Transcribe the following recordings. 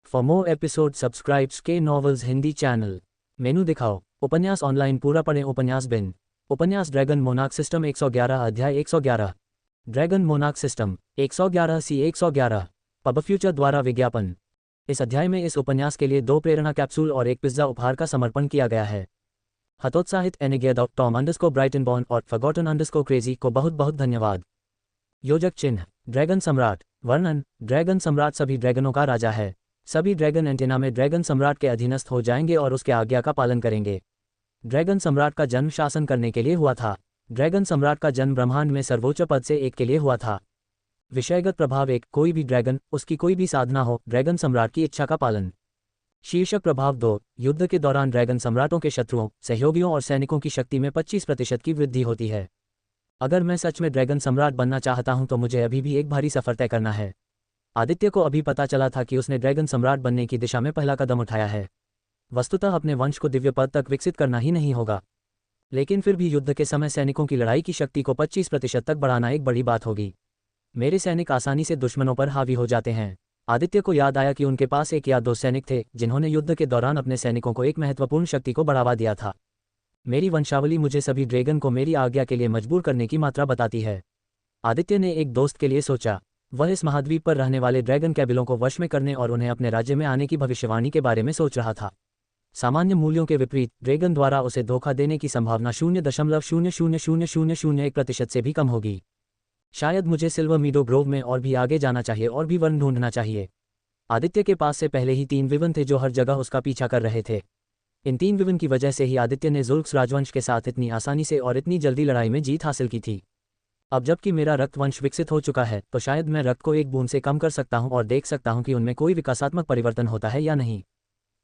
For more episode subscribes के novels Hindi channel. मेनू दिखाओ। उपन्यास ऑनलाइन पूरा पढ़ें। उपन्यास बिन। उपन्यास ड्रैगन मोनार्क सिस्टम 111 अध्याय 111। ड्रैगन मोनार्क सिस्टम 111 सी 111। पब फ्यूचर द्वारा विज्ञापन। इस अध्याय में इस उपन्यास के लिए 2 प्रेरणा कैप्सूल और एक पिज्जा उपहार का समर्पण किया गया है। हतोत्साहित एनिगेड टॉम अंडरस्कोर ब्राइटन बॉर्न और फॉरगॉटन अंडरस्कोर क्रेजी को बहुत बहुत धन्यवाद। योजक चिन्ह ड्रैगन सम्राट। वर्णन ड्रैगन सम्राट सभी ड्रैगनों का राजा है। सभी ड्रैगन एंटेना में ड्रैगन सम्राट के अधीनस्थ हो जाएंगे और उसके आज्ञा का पालन करेंगे। ड्रैगन सम्राट का जन्म शासन करने के लिए हुआ था। ड्रैगन सम्राट का जन्म ब्रह्मांड में सर्वोच्च पद से एक के लिए हुआ था। विषयगत प्रभाव 1 कोई भी ड्रैगन, उसकी कोई भी साधना हो, ड्रैगन सम्राट की इच्छा का पालन। शीर्षक प्रभाव 2 युद्ध के दौरान ड्रैगन सम्राटों के शत्रुओं, सहयोगियों और सैनिकों की शक्ति में 25% की वृद्धि होती है। अगर मैं सच में ड्रैगन सम्राट बनना चाहता हूं तो मुझे अभी भी एक भारी सफर तय करना है। आदित्य को अभी पता चला था कि उसने ड्रैगन सम्राट बनने की दिशा में पहला कदम उठाया है। वस्तुतः अपने वंश को दिव्य पद तक विकसित करना ही नहीं होगा, लेकिन फिर भी युद्ध के समय सैनिकों की लड़ाई की शक्ति को 25% तक बढ़ाना एक बड़ी बात होगी। मेरे सैनिक आसानी से दुश्मनों पर हावी हो जाते हैं। आदित्य को याद आया कि उनके पास 1 या 2 सैनिक थे जिन्होंने युद्ध के दौरान अपने सैनिकों को एक महत्वपूर्ण शक्ति को बढ़ावा दिया था। मेरी वंशावली मुझे सभी ड्रैगन को मेरी आज्ञा के लिए मजबूर करने की मात्रा बताती है। आदित्य ने एक दोस्त के लिए सोचा। वह इस महाद्वीप पर रहने वाले ड्रैगन कैबिलों को वश में करने और उन्हें अपने राज्य में आने की भविष्यवाणी के बारे में सोच रहा था। सामान्य मूल्यों के विपरीत ड्रैगन द्वारा उसे धोखा देने की संभावना 0.00001% से भी कम होगी। शायद मुझे सिल्वर मीडो ग्रोव में और भी आगे जाना चाहिए और भी वर्ण ढूंढना चाहिए। आदित्य के पास से पहले ही 3 विवन थे जो हर जगह उसका पीछा कर रहे थे। इन 3 विवन की वजह से ही आदित्य ने जुल्क्स राजवंश के साथ इतनी आसानी से और इतनी जल्दी लड़ाई में जीत हासिल की थी। अब जबकि मेरा रक्तवंश विकसित हो चुका है तो शायद मैं रक्त को एक बूंद से कम कर सकता हूं और देख सकता हूं कि उनमें कोई विकासात्मक परिवर्तन होता है या नहीं।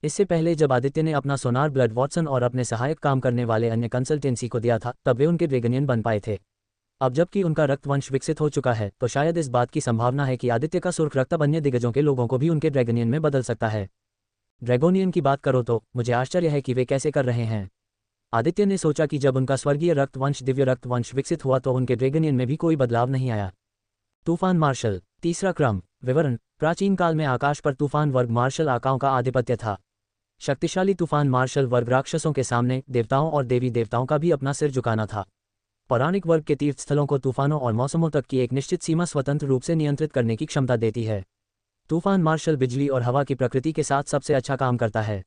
इससे पहले जब आदित्य ने अपना सोनार ब्लड वॉटसन और अपने सहायक काम करने वाले अन्य कंसल्टेंसी को दिया था तब वे उनके ड्रैगनियन बन पाए थे। अब जबकि उनका रक्तवंश विकसित हो चुका है तो शायद इस बात की संभावना है कि आदित्य का सुर्ख रक्त अन्य दिग्गजों के लोगों को भी उनके ड्रैगनियन में बदल सकता है। ड्रैगोनियन की बात करो तो मुझे आश्चर्य है कि वे कैसे कर रहे हैं। आदित्य ने सोचा कि जब उनका स्वर्गीय रक्तवंश दिव्य रक्तवंश विकसित हुआ तो उनके ड्रैगनियन में भी कोई बदलाव नहीं आया। तूफान मार्शल। तीसरा क्रम। विवरण प्राचीन काल में आकाश पर तूफान वर्ग मार्शल आकाओं का आधिपत्य था। शक्तिशाली तूफान मार्शल वर्ग राक्षसों के सामने देवताओं और देवी देवताओं का भी अपना सिर झुकाना था। पौराणिक वर्ग के तीर्थस्थलों को तूफानों और मौसमों तक की एक निश्चित सीमा स्वतंत्र रूप से नियंत्रित करने की क्षमता देती है। तूफान मार्शल बिजली और हवा की प्रकृति के साथ सबसे अच्छा काम करता है।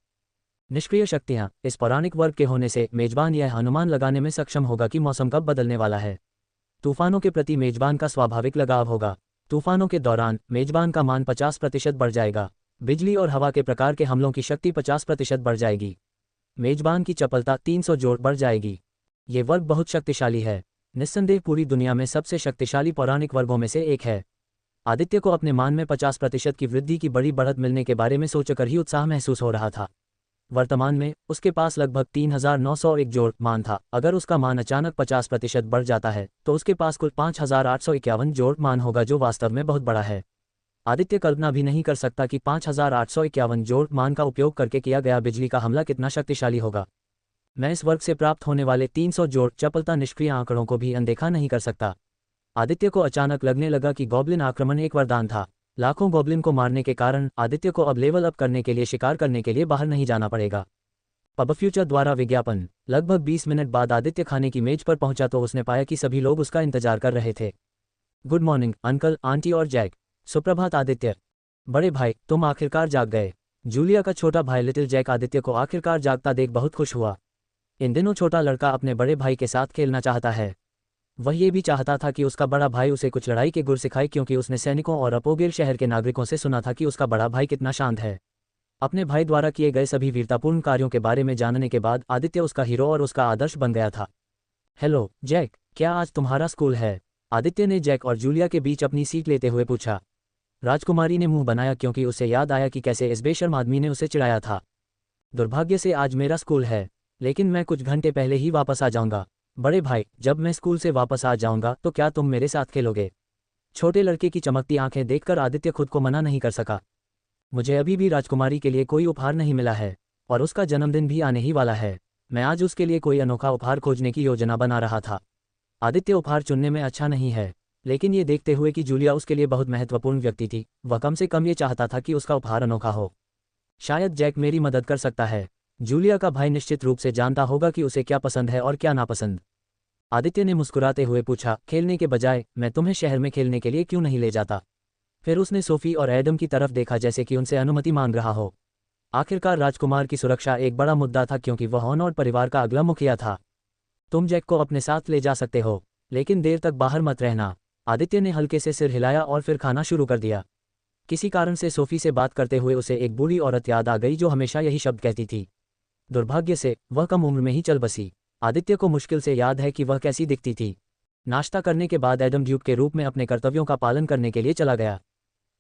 निष्क्रिय शक्तियां। इस पौराणिक वर्ग के होने से मेजबान यह अनुमान लगाने में सक्षम होगा कि मौसम कब बदलने वाला है। तूफानों के प्रति मेजबान का स्वाभाविक लगाव होगा। तूफानों के दौरान मेजबान का मान 50% बढ़ जाएगा। बिजली और हवा के प्रकार के हमलों की शक्ति 50% बढ़ जाएगी। मेजबान की चपलता 300 जोड़ बढ़ जाएगी। ये वर्ग बहुत शक्तिशाली है। निस्संदेह पूरी दुनिया में सबसे शक्तिशाली पौराणिक वर्गों में से एक है। आदित्य को अपने मान में 50% की वृद्धि की बड़ी बढ़त मिलने के बारे में सोचकर ही उत्साह महसूस हो रहा था। वर्तमान में उसके पास लगभग 3901 जोड़ मान था। अगर उसका मान अचानक 50% बढ़ जाता है तो उसके पास कुल 5851 जोड़ मान होगा, जो वास्तव में बहुत बड़ा है। आदित्य कल्पना भी नहीं कर सकता कि 5851 जोड़ मान का उपयोग करके किया गया बिजली का हमला कितना शक्तिशाली होगा। मैं इस वर्ग से प्राप्त होने वाले 300 जोड़ चपलता निष्क्रिय आंकड़ों को भी अनदेखा नहीं कर सकता। आदित्य को अचानक लगने लगा कि गॉब्लिन आक्रमण एक वरदान था। लाखों गॉब्लिन को मारने के कारण आदित्य को अब लेवल अप करने के लिए शिकार करने के लिए बाहर नहीं जाना पड़ेगा। पब फ्यूचर द्वारा विज्ञापन। लगभग 20 मिनट बाद आदित्य खाने की मेज पर पहुंचा तो उसने पाया कि सभी लोग उसका इंतजार कर रहे थे। गुड मॉर्निंग अंकल, आंटी और जैक। सुप्रभात आदित्य। बड़े भाई, तुम आखिरकार जाग गए। जूलिया का छोटा भाई लिटिल जैक आदित्य को आखिरकार जागता देख बहुत खुश हुआ। इन दिनों छोटा लड़का अपने बड़े भाई के साथ खेलना चाहता है। वह ये भी चाहता था कि उसका बड़ा भाई उसे कुछ लड़ाई के गुर सिखाए, क्योंकि उसने सैनिकों और अपोगेल शहर के नागरिकों से सुना था कि उसका बड़ा भाई कितना शांत है। अपने भाई द्वारा किए गए सभी वीरतापूर्ण कार्यों के बारे में जानने के बाद आदित्य उसका हीरो और उसका आदर्श बन गया था। हेलो जैक, क्या आज तुम्हारा स्कूल है? आदित्य ने जैक और जूलिया के बीच अपनी सीट लेते हुए पूछा। राजकुमारी ने मुंह बनाया क्योंकि उसे याद आया कि कैसे इस बेशर्म आदमी ने उसे चिढ़ाया था। दुर्भाग्य से आज मेरा स्कूल है, लेकिन मैं कुछ घंटे पहले ही वापस आ जाऊंगा। बड़े भाई, जब मैं स्कूल से वापस आ जाऊंगा तो क्या तुम मेरे साथ खेलोगे? छोटे लड़के की चमकती आंखें देखकर आदित्य खुद को मना नहीं कर सका। मुझे अभी भी राजकुमारी के लिए कोई उपहार नहीं मिला है और उसका जन्मदिन भी आने ही वाला है। मैं आज उसके लिए कोई अनोखा उपहार खोजने की योजना बना रहा था। आदित्य उपहार चुनने में अच्छा नहीं है, लेकिन ये देखते हुए कि जूलिया उसके लिए बहुत महत्वपूर्ण व्यक्ति थी, वह कम से कम ये चाहता था कि उसका उपहार अनोखा हो। शायद जैक मेरी मदद कर सकता है। जूलिया का भाई निश्चित रूप से जानता होगा कि उसे क्या पसंद है और क्या नापसंद। आदित्य ने मुस्कुराते हुए पूछा, खेलने के बजाय मैं तुम्हें शहर में खेलने के लिए क्यों नहीं ले जाता? फिर उसने सोफी और एडम की तरफ देखा जैसे कि उनसे अनुमति मांग रहा हो। आखिरकार राजकुमार की सुरक्षा एक बड़ा मुद्दा था क्योंकि वह हॉन और परिवार का अगला मुखिया था। तुम जैक को अपने साथ ले जा सकते हो, लेकिन देर तक बाहर मत रहना। आदित्य ने हल्के से सिर हिलाया और फिर खाना शुरू कर दिया। किसी कारण से सोफी से बात करते हुए उसे एक बूढ़ी औरत याद आ गई जो हमेशा यही शब्द कहती थी। दुर्भाग्य से वह कम उम्र में ही चल बसी। आदित्य को मुश्किल से याद है कि वह कैसी दिखती थी। नाश्ता करने के बाद एडम ड्यूक के रूप में अपने कर्तव्यों का पालन करने के लिए चला गया।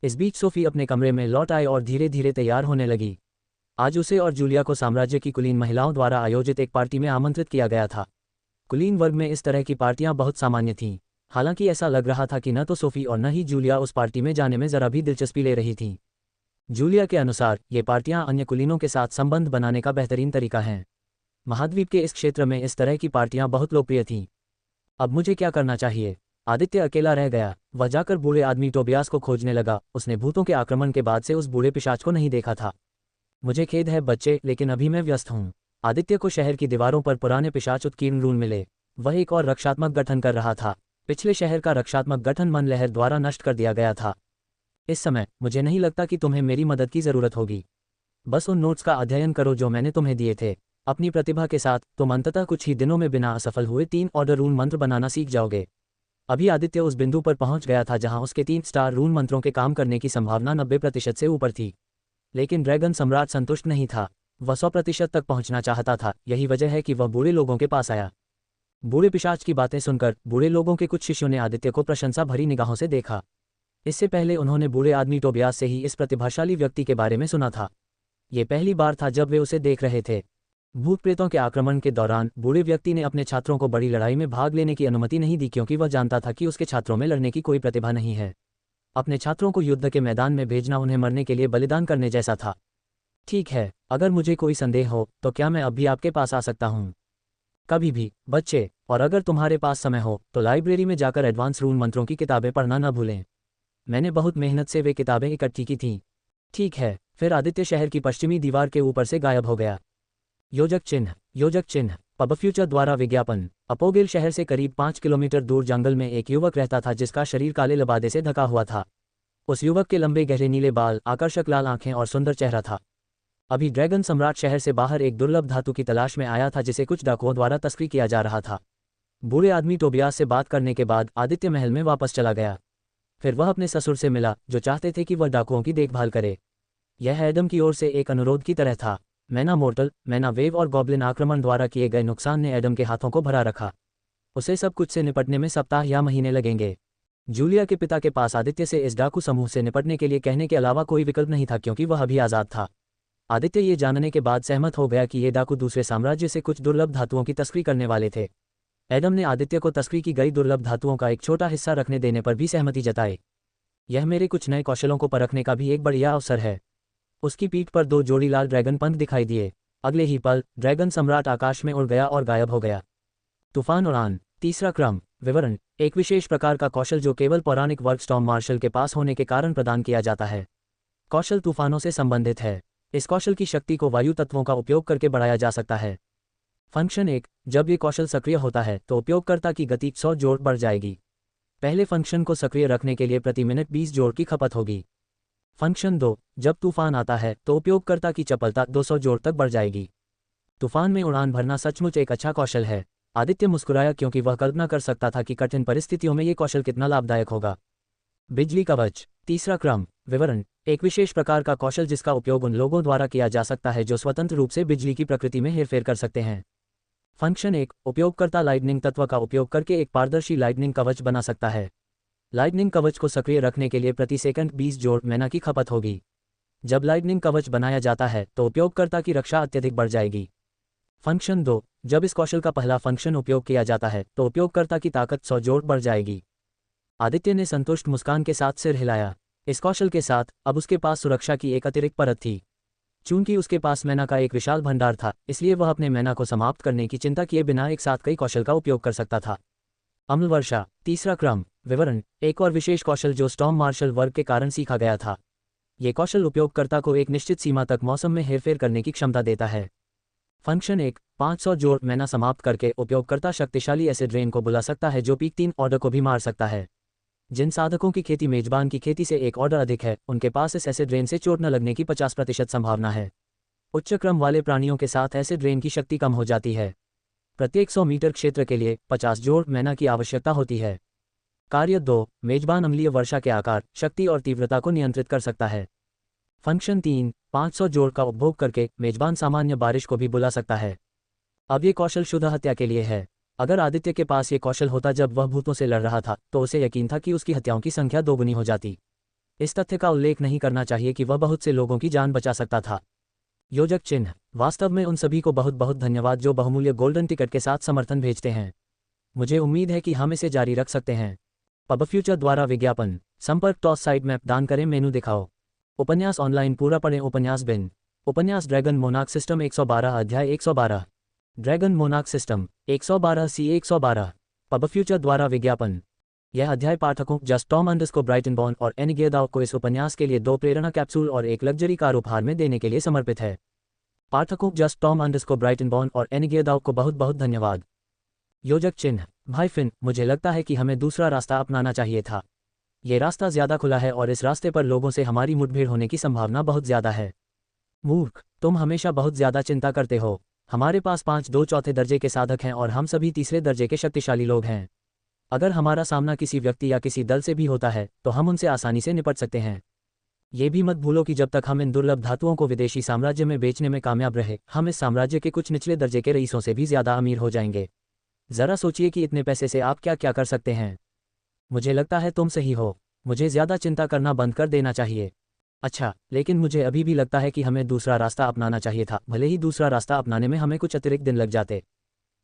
इस बीच सोफी अपने कमरे में लौट आई और धीरे धीरे तैयार होने लगी। आज उसे और जूलिया को साम्राज्य की कुलीन महिलाओं द्वारा आयोजित एक पार्टी में आमंत्रित किया गया था। कुलीन वर्ग में इस तरह की पार्टियां बहुत सामान्य थीं। हालांकि ऐसा लग रहा था कि न तो सोफी और न ही जूलिया उस पार्टी में जाने में जरा भी दिलचस्पी ले रही थीं। जूलिया के अनुसार ये पार्टियां अन्य कुलीनों के साथ संबंध बनाने का बेहतरीन तरीका है। महाद्वीप के इस क्षेत्र में इस तरह की पार्टियां बहुत लोकप्रिय थीं। अब मुझे क्या करना चाहिए? आदित्य अकेला रह गया। वह जाकर बूढ़े आदमी टोबियास को खोजने लगा। उसने भूतों के आक्रमण के बाद से उस बूढ़े पिशाच को नहीं देखा था। मुझे खेद है बच्चे, लेकिन अभी मैं व्यस्त हूँ। आदित्य को शहर की दीवारों पर पुराने पिशाच उत्कीर्ण रून मिले। वह एक और रक्षात्मक गठन कर रहा था। पिछले शहर का रक्षात्मक गठन मन लहर द्वारा नष्ट कर दिया गया था। इस समय मुझे नहीं लगता कि तुम्हें मेरी मदद की जरूरत होगी। बस उन नोट्स का अध्ययन करो जो मैंने तुम्हें दिए थे। अपनी प्रतिभा के साथ तुम अंततः कुछ ही दिनों में बिना असफल हुए 3 ऑर्डर रून मंत्र बनाना सीख जाओगे। अभी आदित्य उस बिंदु पर पहुंच गया था जहां उसके 3 स्टार रून मंत्रों के काम करने की संभावना 90% से ऊपर थी। लेकिन ड्रैगन सम्राट संतुष्ट नहीं था। वह 100% तक पहुंचना चाहता था। यही वजह है कि वह बूढ़े लोगों के पास आया। बूढ़े पिशाच की बातें सुनकर बूढ़े लोगों के कुछ शिष्यों ने आदित्य को प्रशंसा भरी निगाहों से देखा। इससे पहले उन्होंने बूढ़े आदमी टोबियास से ही इस प्रतिभाशाली व्यक्ति के बारे में सुना था। ये पहली बार था जब वे उसे देख रहे थे। भूत प्रेतों के आक्रमण के दौरान बूढ़े व्यक्ति ने अपने छात्रों को बड़ी लड़ाई में भाग लेने की अनुमति नहीं दी क्योंकि वह जानता था कि उसके छात्रों में लड़ने की कोई प्रतिभा नहीं है। अपने छात्रों को युद्ध के मैदान में भेजना उन्हें मरने के लिए बलिदान करने जैसा था। ठीक है, अगर मुझे कोई संदेह हो तो क्या मैं अब भी आपके पास आ सकता हूँ? कभी भी बच्चे, और अगर तुम्हारे पास समय हो तो लाइब्रेरी में जाकर एडवांस रून मंत्रों की किताबें पढ़ना न भूलें। मैंने बहुत मेहनत से वे किताबें इकट्ठी की थीं। ठीक है। फिर आदित्य शहर की पश्चिमी दीवार के ऊपर से गायब हो गया। योजक चिन्ह पब फ्यूचर द्वारा विज्ञापन। अपोगिल शहर से करीब 5 किलोमीटर दूर जंगल में एक युवक रहता था जिसका शरीर काले लबादे से ढका हुआ था। उस युवक के लंबे गहरे नीले बाल, आकर्षक लाल आंखें और सुंदर चेहरा था। अभी ड्रैगन सम्राट शहर से बाहर एक दुर्लभ धातु की तलाश में आया था जिसे कुछ डाकुओं द्वारा तस्करी किया जा रहा था। बूढ़े आदमी टोबियास से बात करने के बाद आदित्य महल में वापस चला गया। फिर वह अपने ससुर से मिला जो चाहते थे कि वह डाकुओं की देखभाल करे। यह एडम की ओर से एक अनुरोध की तरह था। मैना मोर्टल, मैना वेव और गॉब्लिन आक्रमण द्वारा किए गए नुकसान ने एडम के हाथों को भरा रखा। उसे सब कुछ से निपटने में सप्ताह या महीने लगेंगे। जूलिया के पिता के पास आदित्य से इस डाकू समूह से निपटने के लिए कहने के अलावा कोई विकल्प नहीं था क्योंकि वह अभी आज़ाद था। आदित्य ये जानने के बाद सहमत हो गया कि ये डाकू दूसरे साम्राज्य से कुछ दुर्लभ धातुओं की तस्करी करने वाले थे। एडम ने आदित्य को तस्करी की गई दुर्लभ धातुओं का एक छोटा हिस्सा रखने देने पर भी सहमति जताई। यह मेरे कुछ नए कौशलों को परखने का भी एक बढ़िया अवसर है। उसकी पीठ पर 2 जोड़ी लाल ड्रैगन पंख दिखाई दिए। अगले ही पल ड्रैगन सम्राट आकाश में उड़ गया और गायब हो गया। तूफान उड़ान। तीसरा क्रम। विवरण। एक विशेष प्रकार का कौशल जो केवल पौराणिक वर्ग स्टॉर्म मार्शल के पास होने के कारण प्रदान किया जाता है। कौशल तूफानों से संबंधित है। इस कौशल की शक्ति को वायु तत्वों का उपयोग करके बढ़ाया जा सकता है। फंक्शन 1। जब ये कौशल सक्रिय होता है तो उपयोगकर्ता की गति 100 जोड़ बढ़ जाएगी। पहले फंक्शन को सक्रिय रखने के लिए प्रति मिनट 20 जोड़ की खपत होगी। फंक्शन 2। जब तूफान आता है तो उपयोगकर्ता की चपलता 200 जोड़ तक बढ़ जाएगी। तूफान में उड़ान भरना सचमुच एक अच्छा कौशल है। आदित्य मुस्कुराया क्योंकि वह कल्पना कर सकता था कि कठिन परिस्थितियों में ये कौशल कितना लाभदायक होगा। बिजली कवच। तीसरा क्रम। विवरण। एक विशेष प्रकार का कौशल जिसका उपयोग उन लोगों द्वारा किया जा सकता है जो स्वतंत्र रूप से बिजली की प्रकृति में हेरफेर कर सकते हैं। फंक्शन 1। उपयोगकर्ता लाइटनिंग तत्व का उपयोग करके एक पारदर्शी लाइटनिंग कवच बना सकता है। लाइटनिंग कवच को सक्रिय रखने के लिए प्रति सेकंड 20 जोड़ मैना की खपत होगी। जब लाइटनिंग कवच बनाया जाता है तो उपयोगकर्ता की रक्षा अत्यधिक बढ़ जाएगी। फंक्शन 2। जब इस कौशल का पहला फंक्शन उपयोग किया जाता है तो उपयोगकर्ता की ताकत 100 जोड़ बढ़ जाएगी। आदित्य ने संतुष्ट मुस्कान के साथ सिर हिलाया। इस कौशल के साथ अब उसके पास सुरक्षा की एक अतिरिक्त परत थी। चूंकि उसके पास मैना का एक विशाल भंडार था, इसलिए वह अपने मैना को समाप्त करने की चिंता किए बिना एक साथ कई कौशल का उपयोग कर सकता था। अम्ल वर्षा। तीसरा क्रम। विवरण। एक और विशेष कौशल जो स्टॉर्म मार्शल वर्ग के कारण सीखा गया था। ये कौशल उपयोगकर्ता को एक निश्चित सीमा तक मौसम में हेरफेर करने की क्षमता देता है। फंक्शन 1, 500 जोड़ मैना समाप्त करके उपयोगकर्ता शक्तिशाली एसिड रेन को बुला सकता है जो पीक 3 ऑर्डर को भी मार सकता है। जिन साधकों की खेती मेजबान की खेती से एक ऑर्डर अधिक है, उनके पास इस एसिड रेन से चोट न लगने की 50% संभावना है। उच्च क्रम वाले प्राणियों के साथ एसिड रेन की शक्ति कम हो जाती है। प्रत्येक 100 मीटर क्षेत्र के लिए 50 जोड़ मैना की आवश्यकता होती है। कार्य 2, मेजबान अम्लीय वर्षा के आकार, शक्ति और तीव्रता को नियंत्रित कर सकता है। फंक्शन 3, 500 जोड़ का उपभोग करके मेजबान सामान्य बारिश को भी बुला सकता है। अब ये कौशल शुद्ध हत्या के लिए है। अगर आदित्य के पास ये कौशल होता जब वह भूतों से लड़ रहा था, तो उसे यकीन था कि उसकी हत्याओं की संख्या दोगुनी हो जाती। इस तथ्य का उल्लेख नहीं करना चाहिए कि वह बहुत से लोगों की जान बचा सकता था। योजक चिन्ह। वास्तव में उन सभी को बहुत बहुत धन्यवाद जो बहुमूल्य गोल्डन टिकट के साथ समर्थन भेजते हैं। मुझे उम्मीद है कि हम इसे जारी रख सकते हैं। पबफ्यूचर द्वारा विज्ञापन। संपर्क टॉस साइट मैप दान करें, मेनू दिखाओ। उपन्यास ऑनलाइन पूरा पढ़ें। उपन्यास बिन। उपन्यास ड्रैगन मोनार्क सिस्टम 112 अध्याय 112। Dragon monarch system 112 C 112। पबफ्यूचर द्वारा विज्ञापन। यह अध्याय पाठकों जस्ट टॉम अंडरस्कोर ब्राइटनबॉर्न और एनी गेदाव को इस उपन्यास के लिए 2 प्रेरणा कैप्सूल और एक लग्जरी कार उपहार में देने के लिए समर्पित है। पाठकों जस्ट टॉम अंडरस्कोर ब्राइटनबॉर्न और एनी गेदाव को बहुत बहुत धन्यवाद। योजक चिन्ह। भाई फिन, मुझे लगता है कि हमें दूसरा रास्ता अपनाना चाहिए था। ये रास्ता ज्यादा खुला है और इस रास्ते पर लोगों से हमारी मुठभेड़ होने की संभावना बहुत ज्यादा है। मूर्ख, तुम हमेशा बहुत ज्यादा चिंता करते हो। हमारे पास 5 चौथे दर्जे के साधक हैं और हम सभी तीसरे दर्जे के शक्तिशाली लोग हैं। अगर हमारा सामना किसी व्यक्ति या किसी दल से भी होता है तो हम उनसे आसानी से निपट सकते हैं। ये भी मत भूलो कि जब तक हम इन दुर्लभ धातुओं को विदेशी साम्राज्य में बेचने में कामयाब रहे, हम इस साम्राज्य के कुछ निचले दर्जे के रईसों से भी ज्यादा अमीर हो जाएंगे। जरा सोचिए कि इतने पैसे से आप क्या क्या कर सकते हैं। मुझे लगता है तुम सही हो। मुझे ज्यादा चिंता करना बंद कर देना चाहिए। अच्छा, लेकिन मुझे अभी भी लगता है कि हमें दूसरा रास्ता अपनाना चाहिए था, भले ही दूसरा रास्ता अपनाने में हमें कुछ अतिरिक्त दिन लग जाते।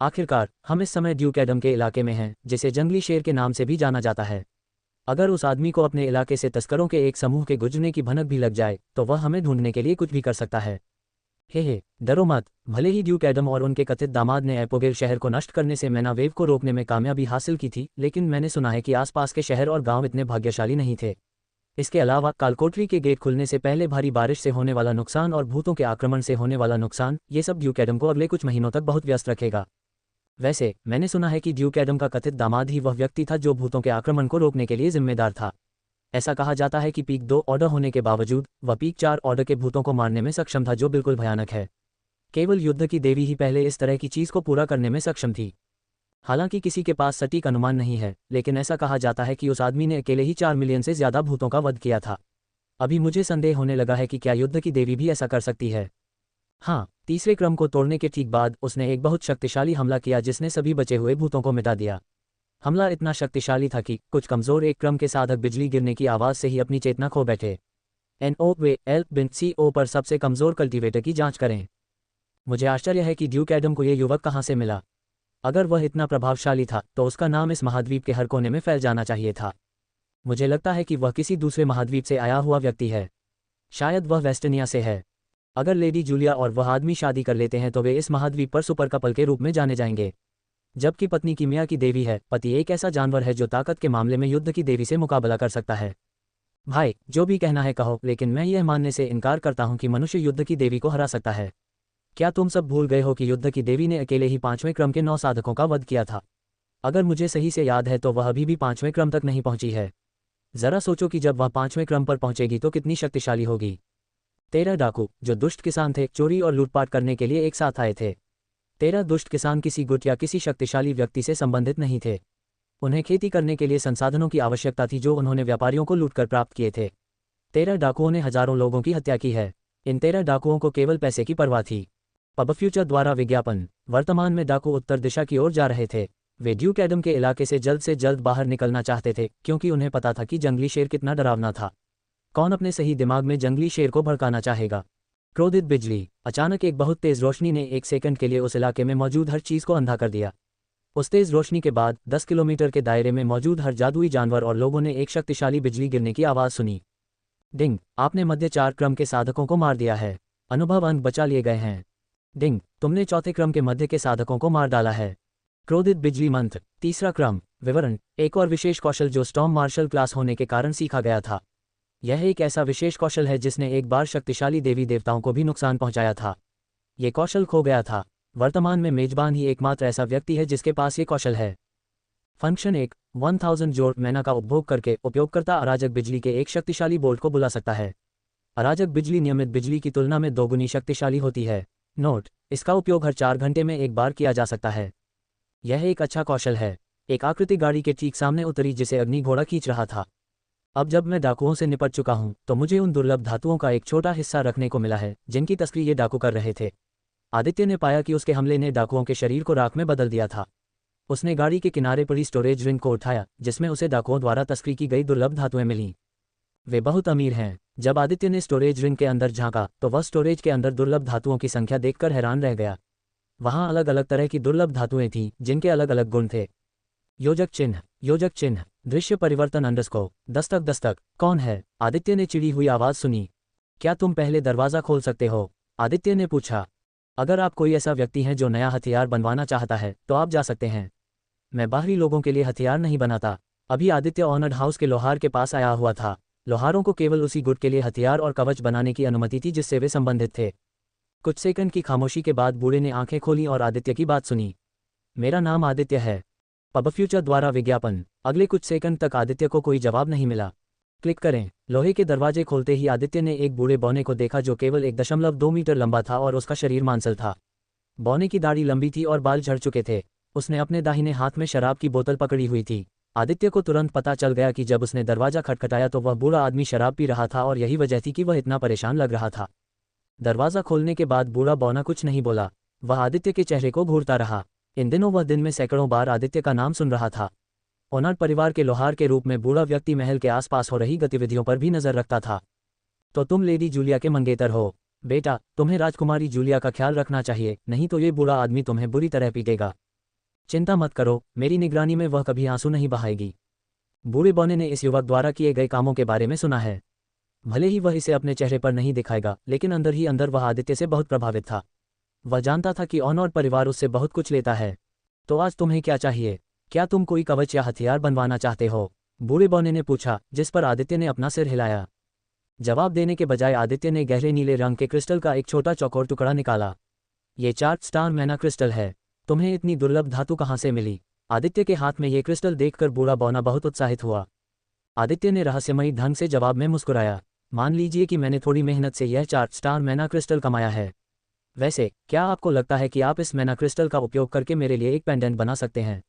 आखिरकार हम इस समय ड्यूक एडम के इलाके में हैं, जिसे जंगली शेर के नाम से भी जाना जाता है। अगर उस आदमी को अपने इलाके से तस्करों के एक समूह के गुजरने की भनक भी लग जाए तो वह हमें ढूंढने के लिए कुछ भी कर सकता है। हे, डरो मत। भले ही ड्यूक एडम और उनके कथित दामाद ने एपोगेल शहर को नष्ट करने से मैनावेव को रोकने में कामयाबी हासिल की थी, लेकिन मैंने सुना है कि आसपास के शहर और गांव इतने भाग्यशाली नहीं थे। इसके अलावा कालकोठरी के गेट खुलने से पहले भारी बारिश से होने वाला नुकसान और भूतों के आक्रमण से होने वाला नुकसान, ये सब ड्यूक एडम को अगले कुछ महीनों तक बहुत व्यस्त रखेगा। वैसे मैंने सुना है कि ड्यूक एडम का कथित दामाद ही वह व्यक्ति था जो भूतों के आक्रमण को रोकने के लिए जिम्मेदार था। ऐसा कहा जाता है कि पीक 2 ऑर्डर होने के बावजूद वह पीक 4 ऑर्डर के भूतों को मारने में सक्षम था, जो बिल्कुल भयानक है। केवल युद्ध की देवी ही पहले इस तरह की चीज को पूरा करने में सक्षम थी। हालांकि किसी के पास सटीक अनुमान नहीं है, लेकिन ऐसा कहा जाता है कि उस आदमी ने अकेले ही 4 मिलियन से ज्यादा भूतों का वध किया था। अभी मुझे संदेह होने लगा है कि क्या युद्ध की देवी भी ऐसा कर सकती है। हाँ, तीसरे क्रम को तोड़ने के ठीक बाद उसने एक बहुत शक्तिशाली हमला किया जिसने सभी बचे हुए भूतों को मिटा दिया। हमला इतना शक्तिशाली था कि कुछ कमजोर एक क्रम के साधक बिजली गिरने की आवाज से ही अपनी चेतना खो बैठे। NOVL-CO पर सबसे कमजोर कल्टीवेटर की जांच करें। मुझे आश्चर्य है कि ड्यूक एडम को यह युवक कहाँ से मिला। अगर वह इतना प्रभावशाली था तो उसका नाम इस महाद्वीप के हर कोने में फैल जाना चाहिए था। मुझे लगता है कि वह किसी दूसरे महाद्वीप से आया हुआ व्यक्ति है। शायद वह वेस्टर्निया से है। अगर लेडी जूलिया और वह आदमी शादी कर लेते हैं तो वे इस महाद्वीप पर सुपर कपल के रूप में जाने जाएंगे। जबकि पत्नी कीमिया की देवी है, पति एक ऐसा जानवर है जो ताकत के मामले में युद्ध की देवी से मुकाबला कर सकता है। भाई, जो भी कहना है कहो, लेकिन मैं यह मानने से इनकार करता हूं कि मनुष्य युद्ध की देवी को हरा सकता है। क्या तुम सब भूल गए हो कि युद्ध की देवी ने अकेले ही 5वें क्रम के 9 साधकों का वध किया था? अगर मुझे सही से याद है तो वह अभी भी 5वें क्रम तक नहीं पहुंची है। जरा सोचो कि जब वह 5वें क्रम पर पहुंचेगी तो कितनी शक्तिशाली होगी। 13 डाकू जो दुष्ट किसान थे, चोरी और लूटपाट करने के लिए एक साथ आए थे। 13 दुष्ट किसान किसी गुट या किसी शक्तिशाली व्यक्ति से संबंधित नहीं थे। उन्हें खेती करने के लिए संसाधनों की आवश्यकता थी जो उन्होंने व्यापारियों को लूटकर प्राप्त किए थे। 13 डाकुओं ने हजारों लोगों की हत्या की है। इन 13 डाकुओं को केवल पैसे की परवाह थी। पबफ्यूचर द्वारा विज्ञापन। वर्तमान में डाकू उत्तर दिशा की ओर जा रहे थे। वे ड्यूक एडम के इलाके से जल्द बाहर निकलना चाहते थे, क्योंकि उन्हें पता था कि जंगली शेर कितना डरावना था। कौन अपने सही दिमाग में जंगली शेर को भड़काना चाहेगा? क्रोधित बिजली। अचानक एक बहुत तेज रोशनी ने 1 सेकंड के लिए उस इलाके में मौजूद हर चीज को अंधा कर दिया। उस तेज रोशनी के बाद 10 किलोमीटर के दायरे में मौजूद हर जादुई जानवर और लोगों ने एक शक्तिशाली बिजली गिरने की आवाज सुनी। डिंग, आपने मध्य 4 क्रम के साधकों को मार दिया है। अनुभव अंक बचा लिए गए हैं। डिंग, तुमने चौथे क्रम के मध्य के साधकों को मार डाला है। क्रोधित बिजली मंत्र। तीसरा क्रम। विवरण। एक और विशेष कौशल जो स्टॉर्म मार्शल क्लास होने के कारण सीखा गया था। यह एक ऐसा विशेष कौशल है जिसने एक बार शक्तिशाली देवी देवताओं को भी नुकसान पहुंचाया था। ये कौशल खो गया था। वर्तमान में मेजबान ही एकमात्र ऐसा व्यक्ति है जिसके पास ये कौशल है। फंक्शन 1, 1000 जोड़ मैना का उपभोग करके उपयोगकर्ता अराजक बिजली के एक शक्तिशाली बोल्ट को बुला सकता है। अराजक बिजली नियमित बिजली की तुलना में दोगुनी शक्तिशाली होती है। नोट: इसका उपयोग हर 4 घंटे में एक बार किया जा सकता है। यह एक अच्छा कौशल है। एक आकृति गाड़ी के ठीक सामने उतरी जिसे अग्नि घोड़ा खींच रहा था। अब जब मैं डाकुओं से निपट चुका हूं तो मुझे उन दुर्लभ धातुओं का एक छोटा हिस्सा रखने को मिला है जिनकी तस्करी ये डाकू कर रहे थे। आदित्य ने पाया कि उसके हमले ने डाकुओं के शरीर को राख में बदल दिया था। उसने गाड़ी के किनारे पड़ी स्टोरेज रिंग को उठाया जिसमें उसे डाकुओं द्वारा तस्करी की गई दुर्लभ धातुएं मिलीं। वे बहुत अमीर हैं। जब आदित्य ने स्टोरेज रिंग के अंदर झांका तो वह स्टोरेज के अंदर दुर्लभ धातुओं की संख्या देखकर हैरान रह गया। वहां अलग अलग तरह की दुर्लभ धातुएं थीं जिनके अलग अलग गुण थे। योजक चिन्ह, दृश्य परिवर्तन अंडरस्कोर, दस्तक, कौन है? आदित्य ने चिड़ी हुई आवाज सुनी। क्या तुम पहले दरवाजा खोल सकते हो? आदित्य ने पूछा। अगर आप कोई ऐसा व्यक्ति हैं जो नया हथियार बनवाना चाहता है तो आप जा सकते हैं। मैं बाहरी लोगों के लिए हथियार नहीं बनाता। अभी आदित्य ऑनर्ड हाउस के लोहार के पास आया हुआ था। लोहारों को केवल उसी गुट के लिए हथियार और कवच बनाने की अनुमति थी जिससे वे संबंधित थे। कुछ सेकंड की खामोशी के बाद बूढ़े ने आंखें खोलीं और आदित्य की बात सुनी। मेरा नाम आदित्य है। पब फ्यूचर द्वारा विज्ञापन। अगले कुछ सेकंड तक आदित्य को कोई जवाब नहीं मिला। क्लिक करें। लोहे के दरवाजे खोलते ही आदित्य ने एक बूढ़े बौने को देखा जो केवल 1.2 मीटर लंबा था और उसका शरीर मांसल था। बौने की दाढ़ी लंबी थी और बाल झड़ चुके थे। उसने अपने दाहिने हाथ में शराब की बोतल पकड़ी हुई थी। आदित्य को तुरंत पता चल गया कि जब उसने दरवाजा खटखटाया तो वह बूढ़ा आदमी शराब पी रहा था और यही वजह थी कि वह इतना परेशान लग रहा था। दरवाजा खोलने के बाद बूढ़ा बौना कुछ नहीं बोला। वह आदित्य के चेहरे को घूरता रहा। इन दिनों वह दिन में सैकड़ों बार आदित्य का नाम सुन रहा था। ओनर परिवार के लोहार के रूप में बूढ़ा व्यक्ति महल के आसपास हो रही गतिविधियों पर भी नजर रखता था। तो तुम लेडी जूलिया के मंगेतर हो। बेटा, तुम्हें राजकुमारी जूलिया का ख्याल रखना चाहिए, नहीं तो ये बूढ़ा आदमी तुम्हें बुरी तरह पीटेगा। चिंता मत करो, मेरी निगरानी में वह कभी आंसू नहीं बहाएगी। बूढ़े बौने ने इस युवक द्वारा किए गए कामों के बारे में सुना है। भले ही वह इसे अपने चेहरे पर नहीं दिखाएगा, लेकिन अंदर ही अंदर वह आदित्य से बहुत प्रभावित था। वह जानता था कि ऑनर परिवार उससे बहुत कुछ लेता है। तो आज तुम्हें क्या चाहिए? क्या तुम कोई कवच या हथियार बनवाना चाहते हो? बूढ़े बौने ने पूछा, जिस पर आदित्य ने अपना सिर हिलाया। जवाब देने के बजाय आदित्य ने गहरे नीले रंग के क्रिस्टल का एक छोटा चौकोर टुकड़ा निकाला। ये 4 स्टार मैना क्रिस्टल है। तुम्हें इतनी दुर्लभ धातु कहाँ से मिली? आदित्य के हाथ में ये क्रिस्टल देखकर बूढ़ा बौना बहुत उत्साहित हुआ। आदित्य ने रहस्यमयी ढंग से जवाब में मुस्कुराया। मान लीजिए कि मैंने थोड़ी मेहनत से यह 4 स्टार मैना क्रिस्टल कमाया है। वैसे क्या आपको लगता है कि आप इस मैना क्रिस्टल का उपयोग करके मेरे लिए एक पेंडेंट बना सकते हैं?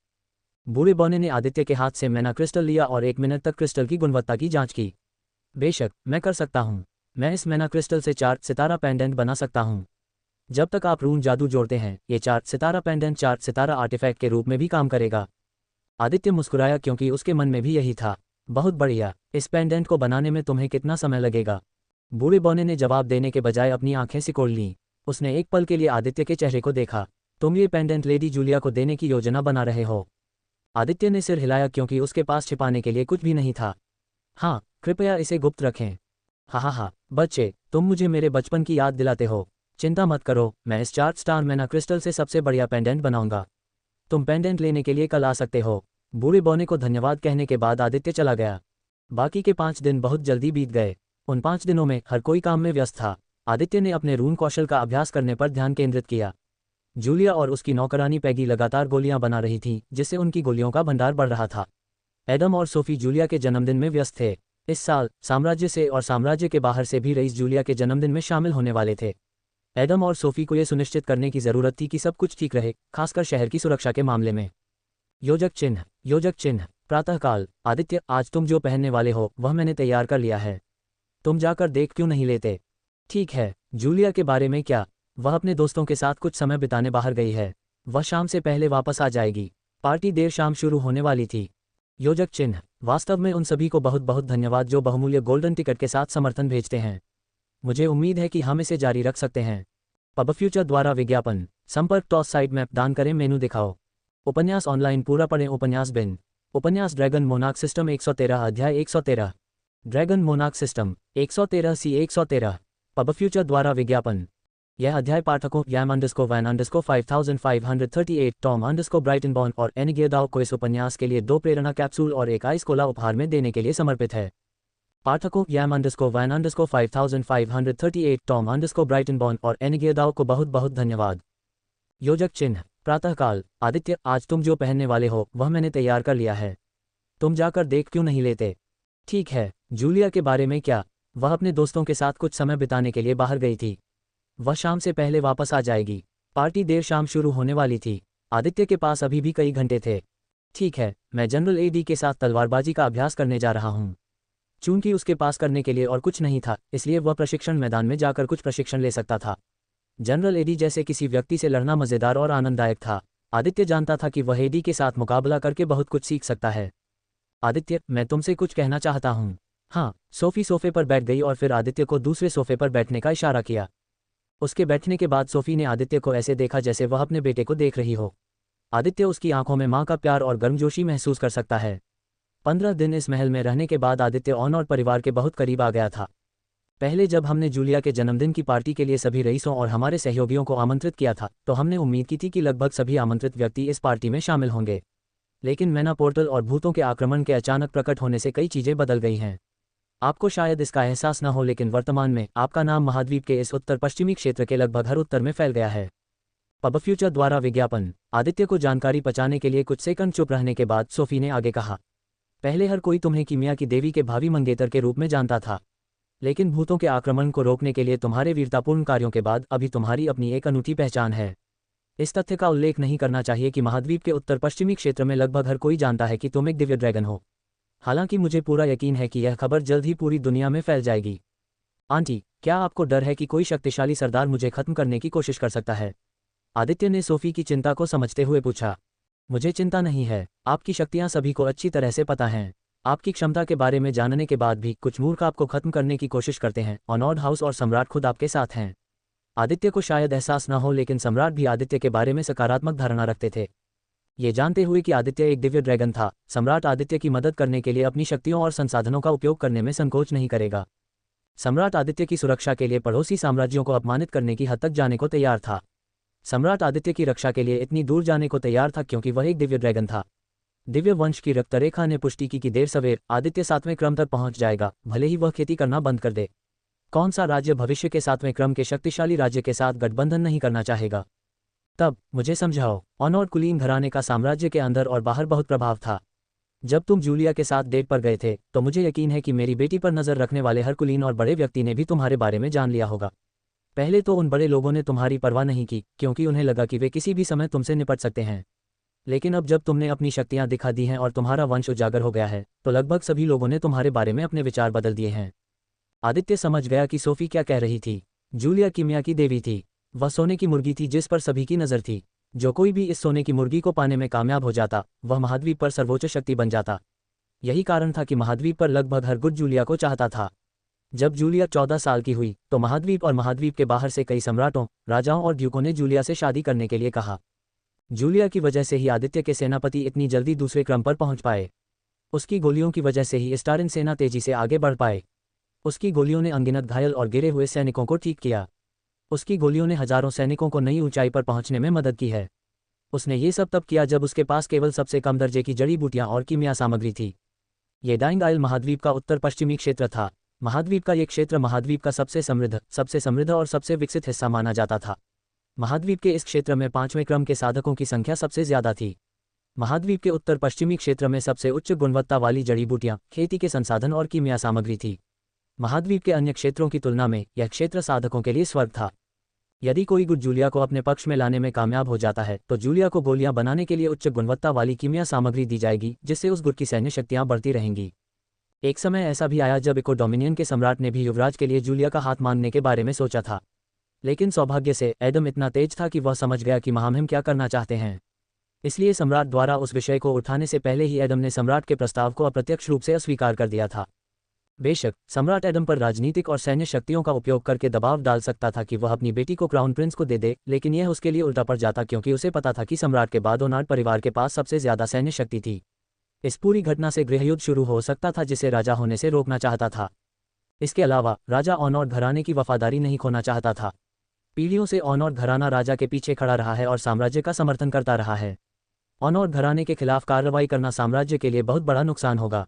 बूढ़े बौने ने आदित्य के हाथ से मैना क्रिस्टल लिया और 1 मिनट तक क्रिस्टल की गुणवत्ता की जांच की। बेशक, मैं कर सकता हूँ। मैं इस मैना क्रिस्टल से 4 सितारा पेंडेंट बना सकता हूँ। जब तक आप रून जादू जोड़ते हैं, ये 4 सितारा पेंडेंट 4 सितारा आर्टिफैक्ट के रूप में भी काम करेगा। आदित्य मुस्कुराया क्योंकि उसके मन में भी यही था। बहुत बढ़िया। इस पेंडेंट को बनाने में तुम्हें कितना समय लगेगा? बूढ़े बौने ने जवाब देने के बजाय अपनी आंखें सिकोड़ लीं। उसने एक पल के लिए आदित्य के चेहरे को देखा। तुम ये पेंडेंट लेडी जूलिया को देने की योजना बना रहे हो? आदित्य ने सिर हिलाया क्योंकि उसके पास छिपाने के लिए कुछ भी नहीं था। हाँ, कृपया इसे गुप्त रखें। हा, बच्चे, तुम मुझे मेरे बचपन की याद दिलाते हो। चिंता मत करो, मैं इस 4 स्टार मैना क्रिस्टल से सबसे बढ़िया पेंडेंट बनाऊंगा। तुम पेंडेंट लेने के लिए कल आ सकते हो। बूढ़े बौने को धन्यवाद कहने के बाद आदित्य चला गया। बाकी के 5 दिन बहुत जल्दी बीत गए। उन 5 दिनों में हर कोई काम में व्यस्त था। आदित्य ने अपने रून कौशल का अभ्यास करने पर ध्यान केंद्रित किया। जूलिया और उसकी नौकरानी पैगी लगातार गोलियां बना रही थी, जिससे उनकी गोलियों का भंडार बढ़ रहा था। एडम और सोफी जूलिया के जन्मदिन में व्यस्त थे। इस साल साम्राज्य से और साम्राज्य के बाहर से भी रईस जूलिया के जन्मदिन में शामिल होने वाले थे। एडम और सोफी को यह सुनिश्चित करने की जरूरत थी कि सब कुछ ठीक रहे, खासकर शहर की सुरक्षा के मामले में। योजक चिन्ह। प्रातःकाल। आदित्य, आज तुम जो पहनने वाले हो वह मैंने तैयार कर लिया है। तुम जाकर देख क्यों नहीं लेते? ठीक है। जूलिया के बारे में क्या? वह अपने दोस्तों के साथ कुछ समय बिताने बाहर गई है। वह शाम से पहले वापस आ जाएगी। पार्टी देर शाम शुरू होने वाली थी। योजक चिन्ह। वास्तव में उन सभी को बहुत बहुत धन्यवाद जो बहुमूल्य गोल्डन टिकट के साथ समर्थन भेजते हैं। मुझे उम्मीद है कि हम इसे जारी रख सकते हैं। पब फ्यूचर द्वारा विज्ञापन। संपर्क टॉस साइट मैप दान करें, मेनू दिखाओ। उपन्यास ऑनलाइन पूरा पढ़ें। उपन्यास बिन। उपन्यास ड्रैगन मोनार्क सिस्टम 113 अध्याय 113। Dragon monarch system 113 C 113। Pub future द्वारा विज्ञापन। यह अध्याय पाठकों YAM_WAN_5538 टॉम_ब्राइटनबॉर्न और एन गियरडाउ को इस उपन्यास के लिए 2 प्रेरणा कैप्सूल और एक आइस कोला उपहार में देने के लिए समर्पित है। पाठकों yam_van_5538 tom_brighton और एनिगेदाओ को बहुत बहुत धन्यवाद। योजक चिन्ह प्रातःकाल। आदित्य, आज तुम जो पहनने वाले हो वह मैंने तैयार कर लिया है। तुम जाकर देख क्यों नहीं लेते? ठीक है। जूलिया के बारे में क्या? वह अपने दोस्तों के साथ कुछ समय बिताने के लिए बाहर गई थी। वह शाम से पहले वापस आ जाएगी। पार्टी देर शाम शुरू होने वाली थी। आदित्य के पास अभी भी कई घंटे थे। ठीक है, मैं जनरल एडी के साथ तलवारबाजी का अभ्यास करने जा रहा हूँ। चूंकि उसके पास करने के लिए और कुछ नहीं था, इसलिए वह प्रशिक्षण मैदान में जाकर कुछ प्रशिक्षण ले सकता था। जनरल एडी जैसे किसी व्यक्ति से लड़ना मज़ेदार और आनंददायक था। आदित्य जानता था कि वह एडी के साथ मुकाबला करके बहुत कुछ सीख सकता है। आदित्य, मैं तुमसे कुछ कहना चाहता हूँ। हाँ। सोफी सोफे पर बैठ गई और फिर आदित्य को दूसरे सोफे पर बैठने का इशारा किया। उसके बैठने के बाद सोफी ने आदित्य को ऐसे देखा जैसे वह अपने बेटे को देख रही हो। आदित्य उसकी आंखों में माँ का प्यार और गर्मजोशी महसूस कर सकता है। 15 दिन इस महल में रहने के बाद आदित्य और परिवार के बहुत करीब आ गया था। पहले जब हमने जूलिया के जन्मदिन की पार्टी के लिए सभी रईसों और हमारे सहयोगियों को आमंत्रित किया था, तो हमने उम्मीद की थी कि लगभग सभी आमंत्रित व्यक्ति इस पार्टी में शामिल होंगे। लेकिन मैना पोर्टल और भूतों के आक्रमण के अचानक प्रकट होने से कई चीज़ें बदल गई हैं। आपको शायद इसका एहसास न हो, लेकिन वर्तमान में आपका नाम महाद्वीप के इस उत्तर पश्चिमी क्षेत्र के लगभग हर उत्तर में फैल गया है। पब फ्यूचर द्वारा विज्ञापन। आदित्य को जानकारी पहुंचाने के लिए कुछ सेकंड चुप रहने के बाद सोफी ने आगे कहा, पहले हर कोई तुम्हें कीमिया की देवी के भावी मंगेतर के रूप में जानता था, लेकिन भूतों के आक्रमण को रोकने के लिए तुम्हारे वीरतापूर्ण कार्यों के बाद अभी तुम्हारी अपनी एक अनूठी पहचान है। इस तथ्य का उल्लेख नहीं करना चाहिए कि महाद्वीप के उत्तर पश्चिमी क्षेत्र में लगभग हर कोई जानता है कि तुम एक दिव्य ड्रैगन हो। हालांकि मुझे पूरा यकीन है कि यह खबर जल्द ही पूरी दुनिया में फैल जाएगी। आंटी, क्या आपको डर है कि कोई शक्तिशाली सरदार मुझे खत्म करने की कोशिश कर सकता है? आदित्य ने सोफी की चिंता को समझते हुए पूछा। मुझे चिंता नहीं है। आपकी शक्तियां सभी को अच्छी तरह से पता हैं। आपकी क्षमता के बारे में जानने के बाद भी कुछ मूर्ख आपको खत्म करने की कोशिश करते हैं। ऑनॉर्ड हाउस और सम्राट खुद आपके साथ हैं। आदित्य को शायद एहसास न हो, लेकिन सम्राट भी आदित्य के बारे में सकारात्मक धारणा रखते थे। ये जानते हुए कि आदित्य एक दिव्य ड्रैगन था, सम्राट आदित्य की मदद करने के लिए अपनी शक्तियों और संसाधनों का उपयोग करने में संकोच नहीं करेगा। सम्राट आदित्य की सुरक्षा के लिए पड़ोसी साम्राज्यों को अपमानित करने की हद तक जाने को तैयार था। सम्राट आदित्य की रक्षा के लिए इतनी दूर जाने को तैयार था क्योंकि वह एक दिव्य ड्रैगन था। दिव्य वंश की रक्तरेखा ने पुष्टि की कि देर सवेर आदित्य 7वें क्रम तक पहुंच जाएगा, भले ही वह खेती करना बंद कर दे। कौन सा राज्य भविष्य के 7वें क्रम के शक्तिशाली राज्य के साथ गठबंधन नहीं करना चाहेगा? तब मुझे समझाओ। ऑनॉर्ड कुलीन घराने का साम्राज्य के अंदर और बाहर बहुत प्रभाव था। जब तुम जूलिया के साथ डेट पर गए थे, तो मुझे यकीन है कि मेरी बेटी पर नजर रखने वाले हर कुलीन और बड़े व्यक्ति ने भी तुम्हारे बारे में जान लिया होगा। पहले तो उन बड़े लोगों ने तुम्हारी परवाह नहीं की, क्योंकि उन्हें लगा कि वे किसी भी समय तुमसे निपट सकते हैं। लेकिन अब जब तुमने अपनी शक्तियां दिखा दी हैं और तुम्हारा वंश उजागर हो गया है, तो लगभग सभी लोगों ने तुम्हारे बारे में अपने विचार बदल दिए हैं। आदित्य समझ गया कि सोफी क्या कह रही थी। जूलिया कीमिया की देवी थी। वह सोने की मुर्गी थी जिस पर सभी की नज़र थी। जो कोई भी इस सोने की मुर्गी को पाने में कामयाब हो जाता, वह महाद्वीप पर सर्वोच्च शक्ति बन जाता। यही कारण था कि महाद्वीप पर लगभग हर गुट जूलिया को चाहता था। जब जूलिया 14 साल की हुई, तो महाद्वीप और महाद्वीप के बाहर से कई सम्राटों, राजाओं और ड्यूकों ने जूलिया से शादी करने के लिए कहा। जूलिया की वजह से ही आदित्य के सेनापति इतनी जल्दी दूसरे क्रम पर पहुंच पाए। उसकी गोलियों की वजह से ही स्टारिन सेना तेजी से आगे बढ़ पाए। उसकी गोलियों ने अनगिनत घायल और गिरे हुए सैनिकों को ठीक किया। उसकी गोलियों ने हजारों सैनिकों को नई ऊंचाई पर पहुंचने में मदद की है। उसने ये सब तब किया जब उसके पास केवल सबसे कम दर्जे की जड़ी बूटियां और कीमिया सामग्री थी। ये डाइंग आइल महाद्वीप का उत्तर पश्चिमी क्षेत्र था। महाद्वीप का ये क्षेत्र महाद्वीप का सबसे समृद्ध और सबसे विकसित हिस्सा माना जाता था। महाद्वीप के इस क्षेत्र में 5वें क्रम के साधकों की संख्या सबसे ज्यादा थी। महाद्वीप के उत्तर पश्चिमी क्षेत्र में सबसे उच्च गुणवत्ता वाली जड़ी बूटियां, खेती के संसाधन और कीमिया सामग्री थी। महाद्वीप के अन्य क्षेत्रों की तुलना में यह क्षेत्र साधकों के लिए स्वर्ग था। यदि कोई गुट जूलिया को अपने पक्ष में लाने में कामयाब हो जाता है, तो जूलिया को गोलियां बनाने के लिए उच्च गुणवत्ता वाली कीमिया सामग्री दी जाएगी, जिससे उस गुट की सैन्य शक्तियां बढ़ती रहेंगी। एक समय ऐसा भी आया जब इको डोमिनियन के सम्राट ने भी युवराज के लिए जूलिया का हाथ मांगने के बारे में सोचा था। लेकिन सौभाग्य से एडम इतना तेज था कि वह समझ गया कि महामहिम क्या करना चाहते हैं। इसलिए सम्राट द्वारा उस विषय को उठाने से पहले ही एडम ने सम्राट के प्रस्ताव को अप्रत्यक्ष रूप से अस्वीकार कर दिया था। बेशक सम्राट एडम पर राजनीतिक और सैन्य शक्तियों का उपयोग करके दबाव डाल सकता था कि वह अपनी बेटी को क्राउन प्रिंस को दे दे, लेकिन यह उसके लिए उल्टा पड़ जाता क्योंकि उसे पता था कि सम्राट के बाद ओनार्ड परिवार के पास सबसे ज्यादा सैन्य शक्ति थी। इस पूरी घटना से गृहयुद्ध शुरू हो सकता था जिसे राजा होने से रोकना चाहता था। इसके अलावा राजा ऑनॉर्ड घराने की वफादारी नहीं खोना चाहता था। पीढ़ियों से ऑनॉर्ड घराना राजा के पीछे खड़ा रहा है और साम्राज्य का समर्थन करता रहा है। ऑनॉर्ड घराने के खिलाफ कार्रवाई करना साम्राज्य के लिए बहुत बड़ा नुकसान होगा।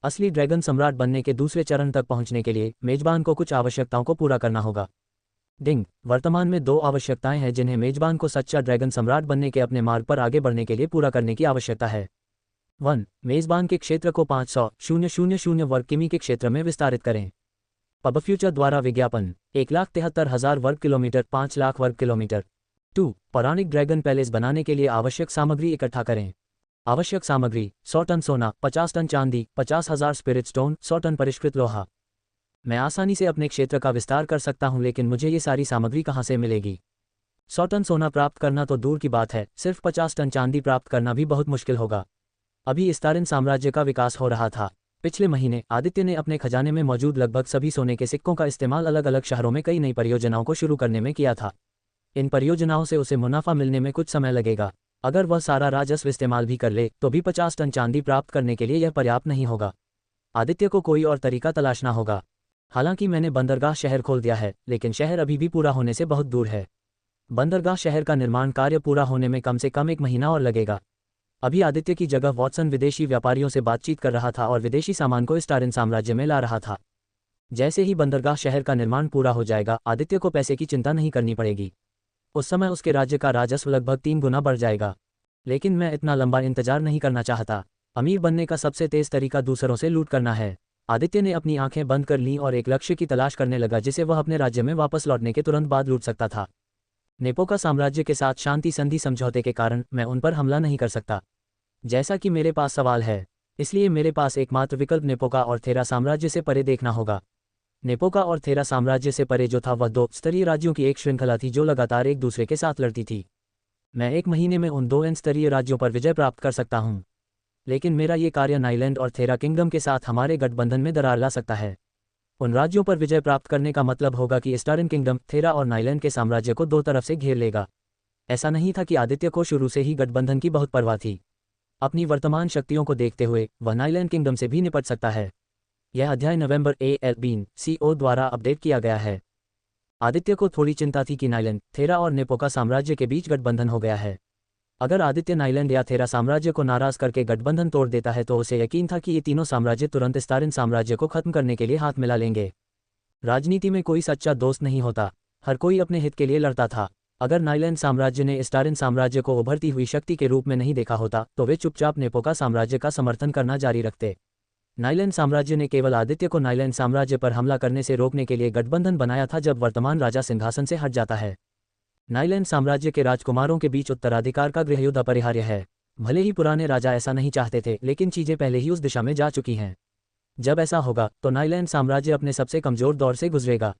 असली ड्रैगन सम्राट बनने के दूसरे चरण तक पहुंचने के लिए मेजबान को कुछ आवश्यकताओं को पूरा करना होगा। डिंग, वर्तमान में 2 आवश्यकताएं हैं जिन्हें मेजबान को सच्चा ड्रैगन सम्राट बनने के अपने मार्ग पर आगे बढ़ने के लिए पूरा करने की आवश्यकता है। 1. मेजबान के क्षेत्र को 500,000 वर्ग किमी के क्षेत्र में विस्तारित करें। पबफ्यूचर द्वारा विज्ञापन 1,73,000 वर्ग किलोमीटर 5 लाख वर्ग किलोमीटर। 2. पौराणिक ड्रैगन पैलेस बनाने के लिए आवश्यक सामग्री इकट्ठा करें। आवश्यक सामग्री 100 टन सोना, 50 टन चांदी, 50,000 स्पिरिट स्टोन, 100 टन परिष्कृत लोहा। मैं आसानी से अपने क्षेत्र का विस्तार कर सकता हूं, लेकिन मुझे ये सारी सामग्री कहां से मिलेगी? 100 टन सोना प्राप्त करना तो दूर की बात है, सिर्फ 50 टन चांदी प्राप्त करना भी बहुत मुश्किल होगा। अभी इस्तारिन साम्राज्य का विकास हो रहा था। पिछले महीने आदित्य ने अपने खजाने में मौजूद लगभग सभी सोने के सिक्कों का इस्तेमाल अलग अलग शहरों में कई नई परियोजनाओं को शुरू करने में किया था। इन परियोजनाओं से उसे मुनाफा मिलने में कुछ समय लगेगा। अगर वह सारा राजस्व इस्तेमाल भी कर ले तो भी 50 टन चांदी प्राप्त करने के लिए यह पर्याप्त नहीं होगा। आदित्य को कोई और तरीका तलाशना होगा। हालांकि मैंने बंदरगाह शहर खोल दिया है, लेकिन शहर अभी भी पूरा होने से बहुत दूर है। बंदरगाह शहर का निर्माण कार्य पूरा होने में कम से कम 1 महीना और लगेगा। अभी आदित्य की जगह वॉटसन विदेशी व्यापारियों से बातचीत कर रहा था और विदेशी सामान को इस्तारिन साम्राज्य में ला रहा था। जैसे ही बंदरगाह शहर का निर्माण पूरा हो जाएगा, आदित्य को पैसे की चिंता नहीं करनी पड़ेगी। उस समय उसके राज्य का राजस्व लगभग 3 गुना बढ़ जाएगा। लेकिन मैं इतना लंबा इंतजार नहीं करना चाहता। अमीर बनने का सबसे तेज तरीका दूसरों से लूट करना है। आदित्य ने अपनी आंखें बंद कर लीं और एक लक्ष्य की तलाश करने लगा जिसे वह अपने राज्य में वापस लौटने के तुरंत बाद लूट सकता था। नेपोका साम्राज्य के साथ शांति संधि समझौते के कारण मैं उन पर हमला नहीं कर सकता। जैसा कि मेरे पास सवाल है, इसलिए मेरे पास एकमात्र विकल्प नेपोका और थेरा साम्राज्य से परे देखना होगा। नेपोका और थेरा साम्राज्य से परे जो था वह 2 स्तरीय राज्यों की एक श्रृंखला थी जो लगातार एक दूसरे के साथ लड़ती थी। मैं 1 महीने में उन 2 स्तरीय राज्यों पर विजय प्राप्त कर सकता हूं। लेकिन मेरा ये कार्य नाइलैंड और थेरा किंगडम के साथ हमारे गठबंधन में दरार ला सकता है। उन राज्यों पर विजय प्राप्त करने का मतलब होगा कि इस्तारिन किंगडम थेरा और नाइलैंड के साम्राज्य को 2 तरफ से घेर लेगा। ऐसा नहीं था कि आदित्य को शुरू से ही गठबंधन की बहुत परवाह थी। अपनी वर्तमान शक्तियों को देखते हुए वह नाइलैंड किंगडम से भी निपट सकता है। यह अध्याय नवंबर ALBIN-CO द्वारा अपडेट किया गया है। आदित्य को थोड़ी चिंता थी कि नाइलैंड, थेरा और नेपोका साम्राज्य के बीच गठबंधन हो गया है। अगर आदित्य नाइलैंड या थेरा साम्राज्य को नाराज करके गठबंधन तोड़ देता है तो उसे यकीन था कि ये तीनों साम्राज्य तुरंत इस्तारिन साम्राज्य को खत्म करने के लिए हाथ मिला लेंगे। राजनीति में कोई सच्चा दोस्त नहीं होता, हर कोई अपने हित के लिए लड़ता था। अगर नाइलैंड साम्राज्य ने इस्तारिन साम्राज्य को उभरती हुई शक्ति के रूप में नहीं देखा होता तो वे चुपचाप नेपोका साम्राज्य का समर्थन करना जारी रखते। नाइलैंड साम्राज्य ने केवल आदित्य को नाइलैंड साम्राज्य पर हमला करने से रोकने के लिए गठबंधन बनाया था जब वर्तमान राजा सिंहासन से हट जाता है। नाइलैंड साम्राज्य के राजकुमारों के बीच उत्तराधिकार का गृहयुद्ध अपरिहार्य है। भले ही पुराने राजा ऐसा नहीं चाहते थे, लेकिन चीजें पहले ही उस दिशा में जा चुकी हैं। जब ऐसा होगा तो नाइलैंड साम्राज्य अपने सबसे कमजोर दौर से गुजरेगा।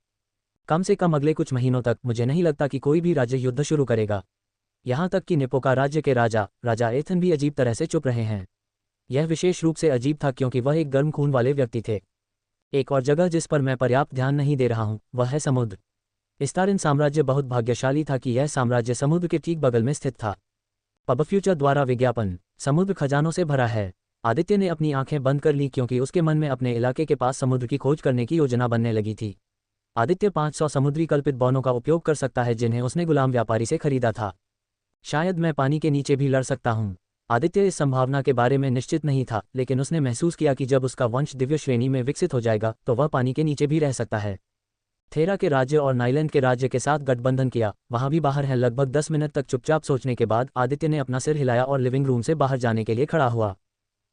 कम से कम अगले कुछ महीनों तक मुझे नहीं लगता कि कोई भी राज्य युद्ध शुरू करेगा। यहाँ तक कि नेपोका राज्य के राजा एथन भी अजीब तरह से चुप रहे हैं। यह विशेष रूप से अजीब था क्योंकि वह एक गर्म खून वाले व्यक्ति थे। एक और जगह जिस पर मैं पर्याप्त ध्यान नहीं दे रहा हूँ वह है समुद्र। इस्तारिन साम्राज्य बहुत भाग्यशाली था कि यह साम्राज्य समुद्र के ठीक बगल में स्थित था। पबफ्यूचर द्वारा विज्ञापन, समुद्र खजानों से भरा है। आदित्य ने अपनी आंखें बंद कर ली क्योंकि उसके मन में अपने इलाके के पास समुद्र की खोज करने की योजना बनने लगी थी। आदित्य 500 समुद्री कल्पित बॉनों का उपयोग कर सकता है जिन्हें उसने गुलाम व्यापारी से खरीदा था। शायद मैं पानी के नीचे भी लड़ सकता हूँ। आदित्य इस संभावना के बारे में निश्चित नहीं था, लेकिन उसने महसूस किया कि जब उसका वंश दिव्य श्रेणी में विकसित हो जाएगा तो वह पानी के नीचे भी रह सकता है। थेरा के राज्य और नाइलैंड के राज्य के साथ गठबंधन किया, वहां भी बाहर है। लगभग 10 मिनट तक चुपचाप सोचने के बाद आदित्य ने अपना सिर हिलाया और लिविंग रूम से बाहर जाने के लिए खड़ा हुआ।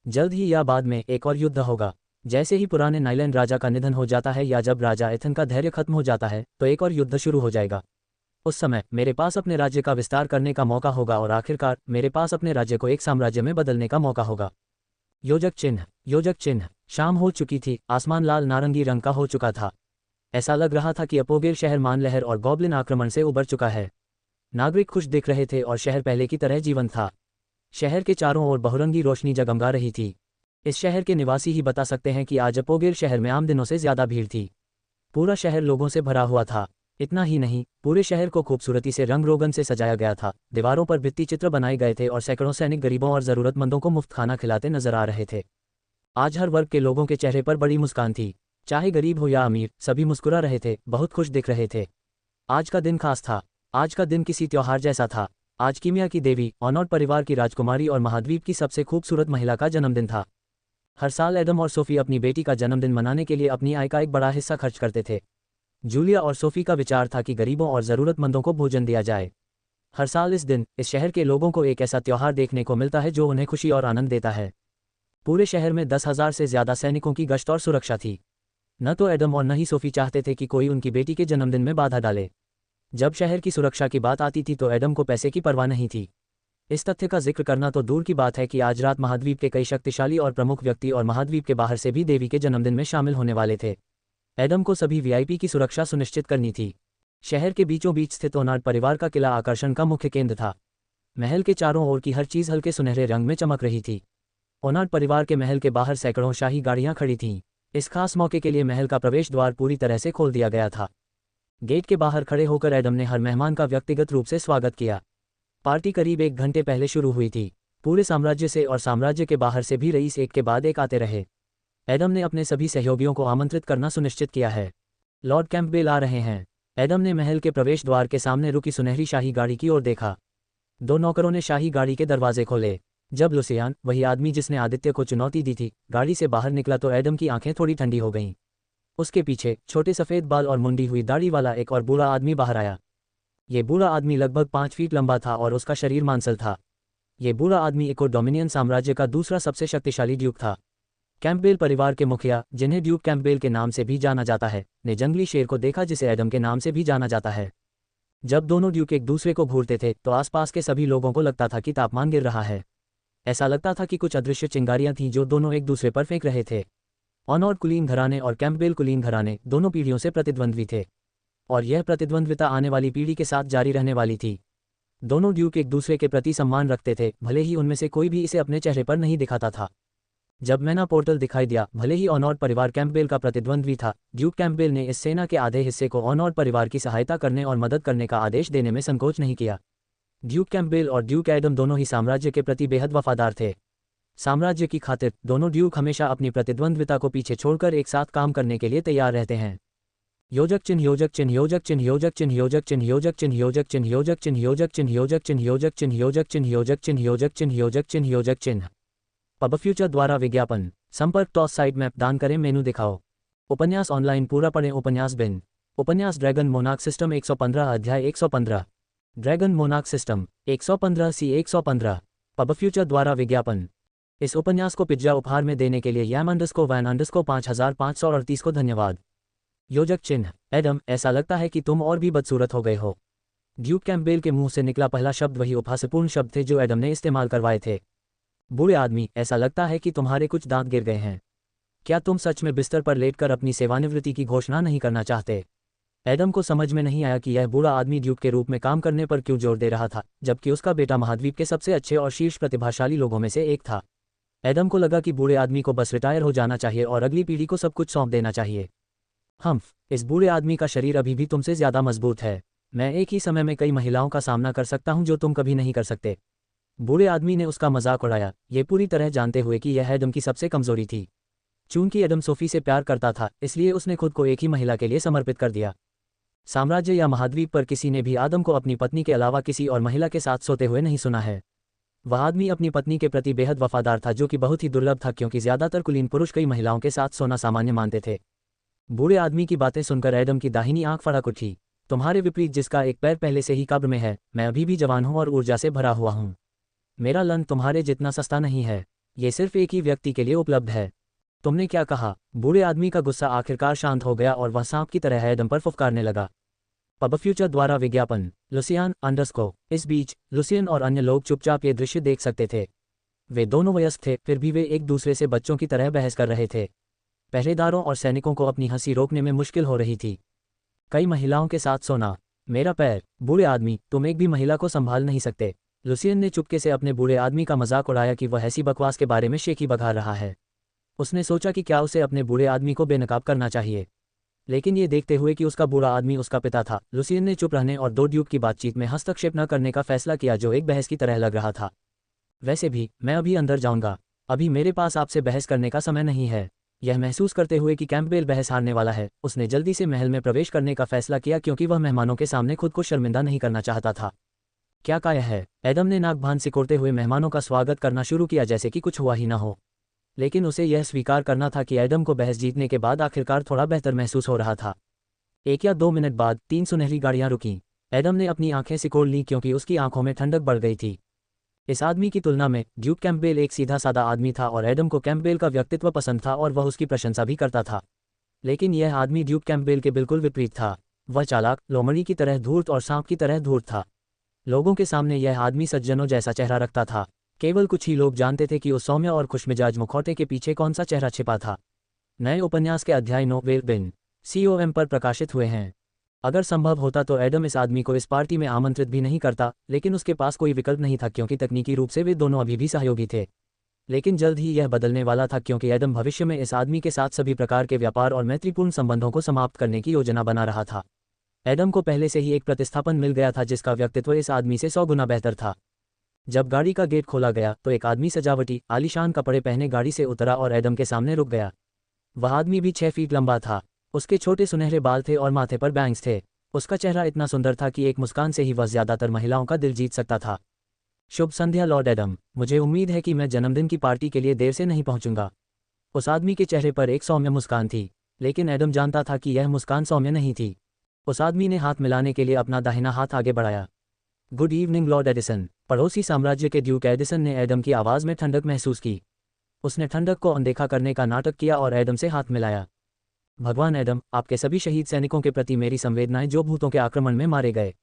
जल्द ही या बाद में एक और युद्ध होगा। जैसे ही पुराने नाइलैंड राजा का निधन हो जाता है या जब राजा एथन का धैर्य खत्म हो जाता है तो एक और युद्ध शुरू हो जाएगा। उस समय मेरे पास अपने राज्य का विस्तार करने का मौका होगा और आखिरकार मेरे पास अपने राज्य को एक साम्राज्य में बदलने का मौका होगा। योजक चिन्ह। शाम हो चुकी थी, आसमान लाल नारंगी रंग का हो चुका था। ऐसा लग रहा था कि अपोगेर शहर मानलहर और गॉब्लिन आक्रमण से उबर चुका है। नागरिक खुश दिख रहे थे और शहर पहले की तरह जीवंत था। शहर के चारों ओर बहुरंगी रोशनी जगमगा रही थी। इस शहर के निवासी ही बता सकते हैं कि आज अपोगेर शहर में आम दिनों से ज्यादा भीड़ थी। पूरा शहर लोगों से भरा हुआ था। इतना ही नहीं, पूरे शहर को खूबसूरती से रंग रोगन से सजाया गया था। दीवारों पर भित्ति चित्र बनाए गए थे और सैकड़ों सैनिक गरीबों और जरूरतमंदों को मुफ्त खाना खिलाते नजर आ रहे थे। आज हर वर्ग के लोगों के चेहरे पर बड़ी मुस्कान थी। चाहे गरीब हो या अमीर, सभी मुस्कुरा रहे थे, बहुत खुश दिख रहे थे। आज का दिन खास था। आज का दिन किसी त्योहार जैसा था। आज कीमिया की देवी ऑनॉट परिवार की राजकुमारी और महाद्वीप की सबसे खूबसूरत महिला का जन्मदिन था। हर साल एडम और सोफी अपनी बेटी का जन्मदिन मनाने के लिए अपनी आय का एक बड़ा हिस्सा खर्च करते थे। जूलिया और सोफी का विचार था कि गरीबों और ज़रूरतमंदों को भोजन दिया जाए। हर साल इस दिन इस शहर के लोगों को एक ऐसा त्यौहार देखने को मिलता है जो उन्हें खुशी और आनंद देता है। पूरे शहर में 10,000 से ज़्यादा सैनिकों की गश्त और सुरक्षा थी। न तो एडम और न ही सोफी चाहते थे कि कोई उनकी बेटी के जन्मदिन में बाधा डाले। जब शहर की सुरक्षा की बात आती थी तो एडम को पैसे की परवाह नहीं थी। इस तथ्य का जिक्र करना तो दूर की बात है कि आज रात महाद्वीप के कई शक्तिशाली और प्रमुख व्यक्ति और महाद्वीप के बाहर से भी देवी के जन्मदिन में शामिल होने वाले थे। एडम को सभी वीआईपी की सुरक्षा सुनिश्चित करनी थी। शहर के बीचों बीच स्थित ओनार्ड परिवार का किला आकर्षण का मुख्य केंद्र था। महल के चारों ओर की हर चीज़ हल्के सुनहरे रंग में चमक रही थी। ओनार्ड परिवार के महल के बाहर सैकड़ों शाही गाड़ियां खड़ी थीं। इस खास मौके के लिए महल का प्रवेश द्वार पूरी तरह से खोल दिया गया था। गेट के बाहर खड़े होकर एडम ने हर मेहमान का व्यक्तिगत रूप से स्वागत किया। पार्टी करीब 1 घंटे पहले शुरू हुई थी। पूरे साम्राज्य से और साम्राज्य के बाहर से भी रईस एक के बाद एक आते रहे। एडम ने अपने सभी सहयोगियों को आमंत्रित करना सुनिश्चित किया है। लॉर्ड कैंपबेल आ रहे हैं। एडम ने महल के प्रवेश द्वार के सामने रुकी सुनहरी शाही गाड़ी की ओर देखा। 2 नौकरों ने शाही गाड़ी के दरवाजे खोले। जब लुसियान, वही आदमी जिसने आदित्य को चुनौती दी थी, गाड़ी से बाहर निकला तो एडम की आंखें थोड़ी ठंडी हो गईं। उसके पीछे छोटे सफ़ेद बाल और मुंडी हुई दाढ़ी वाला एक और बूढ़ा आदमी बाहर आया। ये बूढ़ा आदमी लगभग 5 फीट लंबा था और उसका शरीर मांसल था। ये बूढ़ा आदमी इको डोमिनियन साम्राज्य का दूसरा सबसे शक्तिशाली ड्यूक था। कैंपबेल परिवार के मुखिया, जिन्हें ड्यूक कैंपबेल के नाम से भी जाना जाता है, ने जंगली शेर को देखा जिसे एडम के नाम से भी जाना जाता है। जब दोनों ड्यूक एक दूसरे को घूरते थे तो आसपास के सभी लोगों को लगता था कि तापमान गिर रहा है। ऐसा लगता था कि कुछ अदृश्य चिंगारियां थीं जो दोनों एक दूसरे पर फेंक रहे थे। ऑनॉर्ड कुलीन घराने और कैंपबेल कुलीन घराने दोनों पीढ़ियों से प्रतिद्वंद्वी थे और यह प्रतिद्वंद्विता आने वाली पीढ़ी के साथ जारी रहने वाली थी। दोनों ड्यूक एक दूसरे के प्रति सम्मान रखते थे, भले ही उनमें से कोई भी इसे अपने चेहरे पर नहीं दिखाता था। जब मैना पोर्टल दिखाई दिया, भले ही ऑनॉर्ड परिवार कैंपबेल का प्रतिद्वंद्वी था, ड्यूक कैंपबेल ने इस सेना के आधे हिस्से को ऑनॉर्ड परिवार की सहायता करने और मदद करने का आदेश देने में संकोच नहीं किया। ड्यूक कैंपबेल और ड्यूक एडम दोनों ही साम्राज्य के प्रति बेहद वफादार थे। साम्राज्य की खातिर दोनों ड्यूक हमेशा अपनी प्रतिद्वंद्विता को पीछे छोड़कर एक साथ काम करने के लिए तैयार रहते हैं। योजक चिन्ह योजक चिन्ह योजक चिन्ह योजक चिन्ह योजक चिन्ह योजक चिन्ह योजक चिन्ह योजक चिन्ह योजक चिन्ह योजक चिन्ह योजक चिन्ह योजक चिन्ह योजक चिन्ह योजक चिन्ह योजक चिन्ह योजक चिन्ह। पब फ्यूचर द्वारा विज्ञापन। संपर्क टॉस साइट मैप दान करें, मेनू दिखाओ। उपन्यास ऑनलाइन पूरा पढ़ें। उपन्यास बिन। उपन्यास ड्रैगन मोनार्क सिस्टम 115 अध्याय 115। ड्रैगन मोनार्क सिस्टम 115 सी 115। पब फ्यूचर द्वारा विज्ञापन। इस उपन्यास को पिज्जा उपहार में देने के लिए याम_वैन_ 5538 को धन्यवाद। योजक चिन्ह। एडम, ऐसा लगता है कि तुम और भी बदसूरत हो गए हो। ड्यूक कैंपबेल के मुंह से निकला पहला शब्द वही उपहासपूर्ण शब्द थे जो एडम ने इस्तेमाल करवाए थे। बूढ़े आदमी, ऐसा लगता है कि तुम्हारे कुछ दांत गिर गए हैं। क्या तुम सच में बिस्तर पर लेटकर अपनी सेवानिवृत्ति की घोषणा नहीं करना चाहते? एडम को समझ में नहीं आया कि यह बूढ़ा आदमी ड्यूक के रूप में काम करने पर क्यों जोर दे रहा था, जबकि उसका बेटा महाद्वीप के सबसे अच्छे और शीर्ष प्रतिभाशाली लोगों में से एक था। एडम को लगा कि बूढ़े आदमी को बस रिटायर हो जाना चाहिए और अगली पीढ़ी को सब कुछ सौंप देना चाहिए। इस बूढ़े आदमी का शरीर अभी भी तुमसे ज़्यादा मजबूत है। मैं एक ही समय में कई महिलाओं का सामना कर सकता हूं जो तुम कभी नहीं कर सकते। बूढ़े आदमी ने उसका मजाक उड़ाया, ये पूरी तरह जानते हुए कि यह एडम की सबसे कमजोरी थी। चूंकि एडम सोफी से प्यार करता था, इसलिए उसने खुद को एक ही महिला के लिए समर्पित कर दिया। साम्राज्य या महाद्वीप पर किसी ने भी आदम को अपनी पत्नी के अलावा किसी और महिला के साथ सोते हुए नहीं सुना है। वह आदमी अपनी पत्नी के प्रति बेहद वफादार था, जो कि बहुत ही दुर्लभ था क्योंकि ज्यादातर कुलीन पुरुष कई महिलाओं के साथ सोना सामान्य मानते थे। बूढ़े आदमी की बातें सुनकर एडम की दाहिनी आंख फड़क उठी। तुम्हारे विपरीत, जिसका एक पैर पहले से ही कब्र में है, मैं अभी भी जवान हूं और ऊर्जा से भरा हुआ हूं। मेरा लन तुम्हारे जितना सस्ता नहीं है। ये सिर्फ एक ही व्यक्ति के लिए उपलब्ध है। तुमने क्या कहा? बूढ़े आदमी का गुस्सा आखिरकार शांत हो गया और वह सांप की तरह एडम पर फुफकारने लगा। पब फ्यूचर द्वारा विज्ञापन। लुसियान_। इस बीच लुसियन और अन्य लोग चुपचाप ये दृश्य देख सकते थे। वे दोनों वयस्क थे, फिर भी वे एक दूसरे से बच्चों की तरह बहस कर रहे थे। पहरेदारों और सैनिकों को अपनी हंसी रोकने में मुश्किल हो रही थी। कई महिलाओं के साथ सोना। मेरा पैर। बूढ़े आदमी, तुम एक भी महिला को संभाल नहीं सकते। लुसियन ने चुपके से अपने बूढ़े आदमी का मजाक उड़ाया कि वह ऐसी बकवास के बारे में शेखी बघा रहा है। उसने सोचा कि क्या उसे अपने बूढ़े आदमी को बेनकाब करना चाहिए, लेकिन ये देखते हुए कि उसका बूढ़ा आदमी उसका पिता था, लुसियन ने चुप रहने और दो ड्यूक की बातचीत में हस्तक्षेप न करने का फैसला किया, जो एक बहस की तरह लग रहा था। वैसे भी मैं अभी अंदर जाऊंगा। अभी मेरे पास आपसे बहस करने का समय नहीं है। यह महसूस करते हुए कि कैंपबेल बहस हारने वाला है, उसने जल्दी से महल में प्रवेश करने का फैसला किया क्योंकि वह मेहमानों के सामने खुद को शर्मिंदा नहीं करना चाहता था। क्या काया है? एडम ने नाक भान सिकोड़ते हुए मेहमानों का स्वागत करना शुरू किया जैसे कि कुछ हुआ ही ना हो। लेकिन उसे यह स्वीकार करना था कि एडम को बहस जीतने के बाद आखिरकार थोड़ा बेहतर महसूस हो रहा था। 1 या 2 मिनट बाद 3 सुनहरी गाड़ियां रुकीं। एडम ने अपनी आंखें सिकोड़ लीं क्योंकि उसकी आंखों में ठंडक बढ़ गई थी। इस आदमी की तुलना में ड्यूक कैंपबेल एक सीधा सादा आदमी था और एडम को कैंपबेल का व्यक्तित्व पसंद था और वह उसकी प्रशंसा भी करता था। लेकिन यह आदमी ड्यूक कैंपबेल के बिल्कुल विपरीत था। वह चालाक, लोमड़ी की तरह धूर्त और सांप की तरह धूर्त था। लोगों के सामने यह आदमी सज्जनों जैसा चेहरा रखता था। केवल कुछ ही लोग जानते थे कि उस सौम्य और खुशमिजाज मुखौटे के पीछे कौन सा चेहरा छिपा था। नए उपन्यास के अध्याय 9 वेल बिन COM पर प्रकाशित हुए हैं। अगर संभव होता तो एडम इस आदमी को इस पार्टी में आमंत्रित भी नहीं करता, लेकिन उसके पास कोई विकल्प नहीं था क्योंकि तकनीकी रूप से वे दोनों अभी भी सहयोगी थे। लेकिन जल्द ही यह बदलने वाला था क्योंकि एडम भविष्य में इस आदमी के साथ सभी प्रकार के व्यापार और मैत्रीपूर्ण संबंधों को समाप्त करने की योजना बना रहा था। एडम को पहले से ही एक प्रतिस्थापन मिल गया था जिसका व्यक्तित्व इस आदमी से 100 गुना बेहतर था। जब गाड़ी का गेट खोला गया तो एक आदमी सजावटी, आलीशान कपड़े पहने गाड़ी से उतरा और एडम के सामने रुक गया। वह आदमी भी 6 फीट लंबा था। उसके छोटे सुनहरे बाल थे और माथे पर बैंग्स थे। उसका चेहरा इतना सुंदर था कि एक मुस्कान से ही वह ज्यादातर महिलाओं का दिल जीत सकता था। शुभ संध्या लॉर्ड एडम, मुझे उम्मीद है कि मैं जन्मदिन की पार्टी के लिए देर से नहीं पहुंचूंगा। उस आदमी के चेहरे पर एक सौम्य मुस्कान थी, लेकिन एडम जानता था कि यह मुस्कान सौम्य नहीं थी। उस आदमी ने हाथ मिलाने के लिए अपना दाहिना हाथ आगे बढ़ाया। Good evening Lord Edison. पड़ोसी साम्राज्य के ड्यूक एडिसन ने एडम की आवाज़ में ठंडक महसूस की। उसने ठंडक को अनदेखा करने का नाटक किया और एडम से हाथ मिलाया। भगवान एडम, आपके सभी शहीद सैनिकों के प्रति मेरी संवेदनाएं जो भूतों के आक्रमण में मारे गए।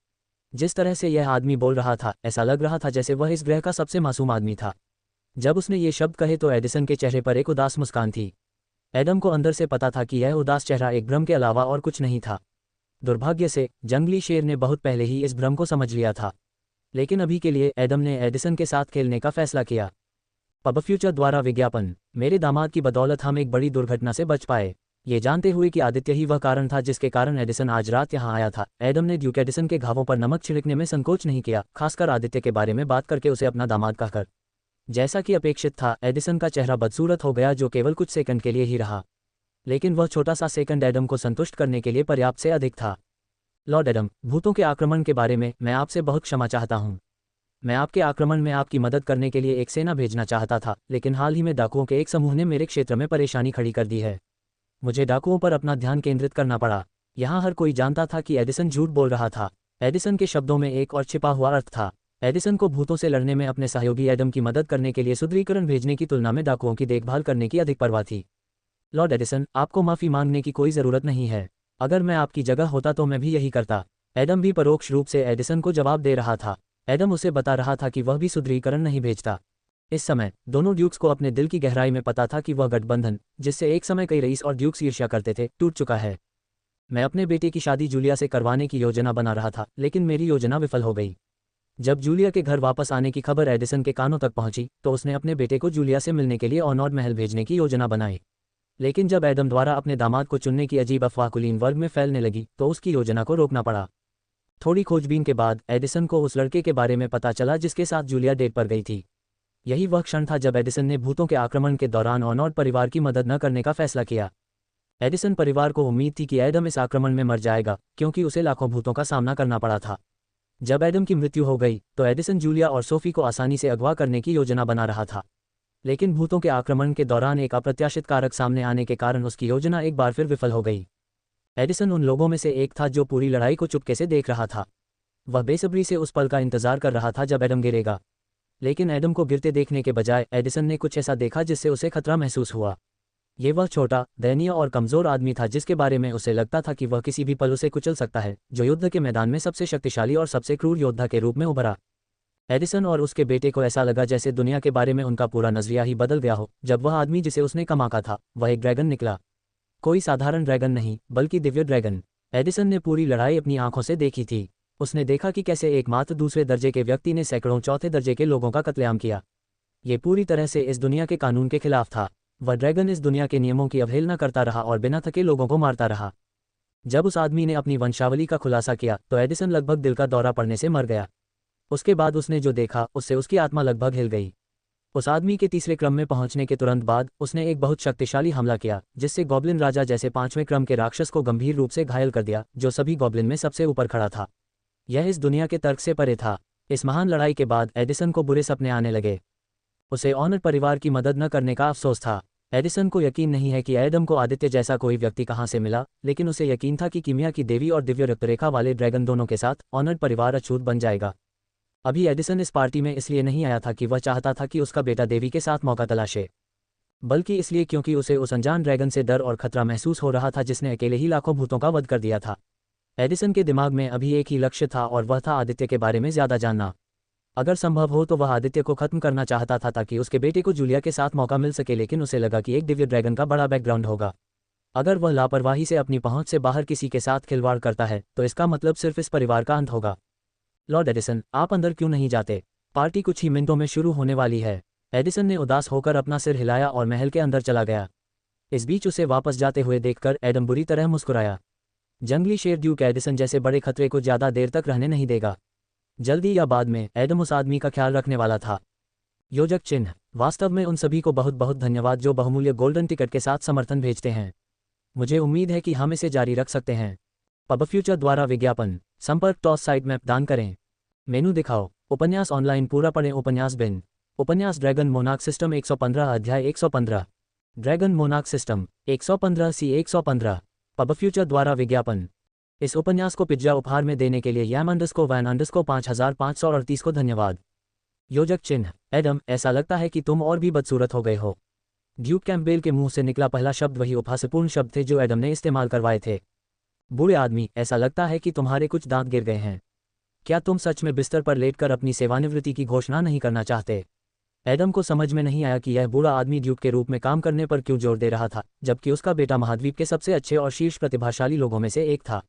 जिस तरह से यह आदमी बोल रहा था, ऐसा लग रहा था जैसे वह इस ग्रह का सबसे मासूम आदमी था। जब उसने ये शब्द कहे तो एडिसन के चेहरे पर एक उदास मुस्कान थी। एडम को अंदर से पता था कि यह उदास चेहरा एक भ्रम के अलावा और कुछ नहीं था। दुर्भाग्य से जंगली शेर ने बहुत पहले ही इस भ्रम को समझ लिया था। लेकिन अभी के लिए एडम ने एडिसन के साथ खेलने का फैसला किया। पब फ्यूचर द्वारा विज्ञापन। मेरे दामाद की बदौलत हम एक बड़ी दुर्घटना से बच पाए। ये जानते हुए कि आदित्य ही वह कारण था जिसके कारण एडिसन आज रात यहाँ आया था, एडम ने ड्यूक एडिसन के घावों पर नमक छिड़कने में संकोच नहीं किया, खासकर आदित्य के बारे में बात करके उसे अपना दामाद कहकर। जैसा कि अपेक्षित था, एडिसन का चेहरा बदसूरत हो गया जो केवल कुछ सेकंड के लिए ही रहा। लेकिन वह छोटा सा सेकंड एडम को संतुष्ट करने के लिए पर्याप्त से अधिक था। लॉर्ड एडम, भूतों के आक्रमण के बारे में मैं आपसे बहुत क्षमा चाहता हूँ। मैं आपके आक्रमण में आपकी मदद करने के लिए एक सेना भेजना चाहता था, लेकिन हाल ही में डाकुओं के एक समूह ने मेरे क्षेत्र में परेशानी खड़ी कर दी है। मुझे डाकुओं पर अपना ध्यान केंद्रित करना पड़ा। यहाँ हर कोई जानता था कि एडिसन झूठ बोल रहा था। एडिसन के शब्दों में एक और छिपा हुआ अर्थ था। एडिसन को भूतों से लड़ने में अपने सहयोगी एडम की मदद करने के लिए सुदृढ़ीकरण भेजने की तुलना में डाकुओं की देखभाल करने की अधिक परवाह थी। लॉर्ड एडिसन, आपको माफ़ी मांगने की कोई ज़रूरत नहीं है। अगर मैं आपकी जगह होता तो मैं भी यही करता। एडम भी परोक्ष रूप से एडिसन को जवाब दे रहा था। एडम उसे बता रहा था कि वह भी सुदृढ़ीकरण नहीं भेजता। इस समय दोनों ड्यूक्स को अपने दिल की गहराई में पता था कि वह गठबंधन, जिससे एक समय कई रईस और ड्यूक्स ईर्ष्या करते थे, टूट चुका है। मैं अपने बेटे की शादी जूलिया से करवाने की योजना बना रहा था, लेकिन मेरी योजना विफल हो गई। जब जूलिया के घर वापस आने की खबर एडिसन के कानों तक पहुंची तो उसने अपने बेटे को जूलिया से मिलने के लिए ऑनॉर्ड महल भेजने की योजना बनाई। लेकिन जब एडम द्वारा अपने दामाद को चुनने की अजीब अफवाह कुलीन वर्ग में फैलने लगी तो उसकी योजना को रोकना पड़ा। थोड़ी खोजबीन के बाद एडिसन को उस लड़के के बारे में पता चला जिसके साथ जूलिया डेट पर गई थी। यही वह क्षण था जब एडिसन ने भूतों के आक्रमण के दौरान ऑनॉर्ड परिवार की मदद न करने का फैसला किया। एडिसन परिवार को उम्मीद थी कि एडम इस आक्रमण में मर जाएगा, क्योंकि उसे लाखों भूतों का सामना करना पड़ा था। जब एडम की मृत्यु हो गई तो एडिसन जूलिया और सोफी को आसानी से अगवा करने की योजना बना रहा था। लेकिन भूतों के आक्रमण के दौरान एक अप्रत्याशित कारक सामने आने के कारण उसकी योजना एक बार फिर विफल हो गई। एडिसन उन लोगों में से एक था जो पूरी लड़ाई को चुपके से देख रहा था। वह बेसब्री से उस पल का इंतजार कर रहा था जब एडम गिरेगा। लेकिन एडम को गिरते देखने के बजाय एडिसन ने कुछ ऐसा देखा जिससे उसे खतरा महसूस हुआ। ये वह छोटा, दयनीय और कमज़ोर आदमी था जिसके बारे में उसे लगता था कि वह किसी भी पल उसे कुचल सकता है, जो युद्ध के मैदान में सबसे शक्तिशाली और सबसे क्रूर योद्धा के रूप में उभरा। एडिसन और उसके बेटे को ऐसा लगा जैसे दुनिया के बारे में उनका पूरा नजरिया ही बदल गया हो जब वह आदमी जिसे उसने कम आंका था वह एक ड्रैगन निकला। कोई साधारण ड्रैगन नहीं, बल्कि दिव्य ड्रैगन। एडिसन ने पूरी लड़ाई अपनी आंखों से देखी थी। उसने देखा कि कैसे एकमात्र दूसरे दर्जे के व्यक्ति ने सैकड़ों चौथे दर्जे के लोगों का कत्लेआम किया। ये पूरी तरह से इस दुनिया के कानून के खिलाफ था। वह ड्रैगन इस दुनिया के नियमों की अवहेलना करता रहा और बिना थके लोगों को मारता रहा। जब उस आदमी ने अपनी वंशावली का खुलासा किया तो एडिसन लगभग दिल का दौरा पड़ने से मर गया। उसके बाद उसने जो देखा उससे उसकी आत्मा लगभग हिल गई। उस आदमी के तीसरे क्रम में पहुंचने के तुरंत बाद उसने एक बहुत शक्तिशाली हमला किया जिससे गॉब्लिन राजा जैसे 5वें क्रम के राक्षस को गंभीर रूप से घायल कर दिया, जो सभी गॉब्लिन में सबसे ऊपर खड़ा था। यह इस दुनिया के तर्क से परे था। इस महान लड़ाई के बाद एडिसन को बुरे सपने आने लगे। उसे ऑनर परिवार की मदद न करने का अफसोस था। एडिसन को यकीन नहीं है कि एडम को आदित्य जैसा कोई व्यक्ति कहाँ से मिला, लेकिन उसे यकीन था कि कीमिया की देवी और दिव्य रक्तरेखा वाले ड्रैगन दोनों के साथ ऑनर परिवार अछूत बन जाएगा। अभी एडिसन इस पार्टी में इसलिए नहीं आया था कि वह चाहता था कि उसका बेटा देवी के साथ मौका तलाशे, बल्कि इसलिए क्योंकि उसे उस अनजान ड्रैगन से डर और खतरा महसूस हो रहा था जिसने अकेले ही लाखों भूतों का वध कर दिया था। एडिसन के दिमाग में अभी एक ही लक्ष्य था और वह था आदित्य के बारे में ज़्यादा जानना। अगर संभव हो तो वह आदित्य को खत्म करना चाहता था ताकि उसके बेटे को जूलिया के साथ मौका मिल सके, लेकिन उसे लगा कि एक दिव्य ड्रैगन का बड़ा बैकग्राउंड होगा। अगर वह लापरवाही से अपनी पहुंच से बाहर किसी के साथ खिलवाड़ करता है तो इसका मतलब सिर्फ इस परिवार का अंत होगा। लॉर्ड एडिसन, आप अंदर क्यों नहीं जाते? पार्टी कुछ ही मिनटों में शुरू होने वाली है। एडिसन ने उदास होकर अपना सिर हिलाया और महल के अंदर चला गया। इस बीच उसे वापस जाते हुए देखकर एडम बुरी तरह मुस्कुराया। जंगली शेर ड्यूक एडिसन जैसे बड़े खतरे को ज़्यादा देर तक रहने नहीं देगा। जल्दी या बाद में एडम उस आदमी का ख्याल रखने वाला था। योजक चिन्ह। वास्तव में उन सभी को बहुत बहुत धन्यवाद जो बहुमूल्य गोल्डन टिकट के साथ समर्थन भेजते हैं। मुझे उम्मीद है कि हम इसे जारी रख सकते हैं। पब फ्यूचर द्वारा विज्ञापन। संपर्क टॉस साइट में दान करें। मेनू दिखाओ। उपन्यास ऑनलाइन पूरा पढ़ें। उपन्यास बिन। उपन्यास ड्रैगन मोनार्क सिस्टम 115 अध्याय 115। ड्रैगन मोनार्क सिस्टम 115 सी 115। पब फ्यूचर द्वारा विज्ञापन। इस उपन्यास को पिज्जा उपहार में देने के लिए याम_वैन_ 5538 को धन्यवाद। योजक चिन्ह। एडम, ऐसा लगता है कि तुम और भी बदसूरत हो गए हो। ड्यूक कैम्पबेल के मुंह से निकला पहला शब्द वही उपहासपूर्ण शब्द थे जो एडम ने इस्तेमाल करवाए थे। बूढ़े आदमी, ऐसा लगता है कि तुम्हारे कुछ दांत गिर गए हैं। क्या तुम सच में बिस्तर पर लेटकर अपनी सेवानिवृत्ति की घोषणा नहीं करना चाहते? एडम को समझ में नहीं आया कि यह बूढ़ा आदमी ड्यूक के रूप में काम करने पर क्यों जोर दे रहा था, जबकि उसका बेटा महाद्वीप के सबसे अच्छे और शीर्ष प्रतिभाशाली लोगों में से एक था।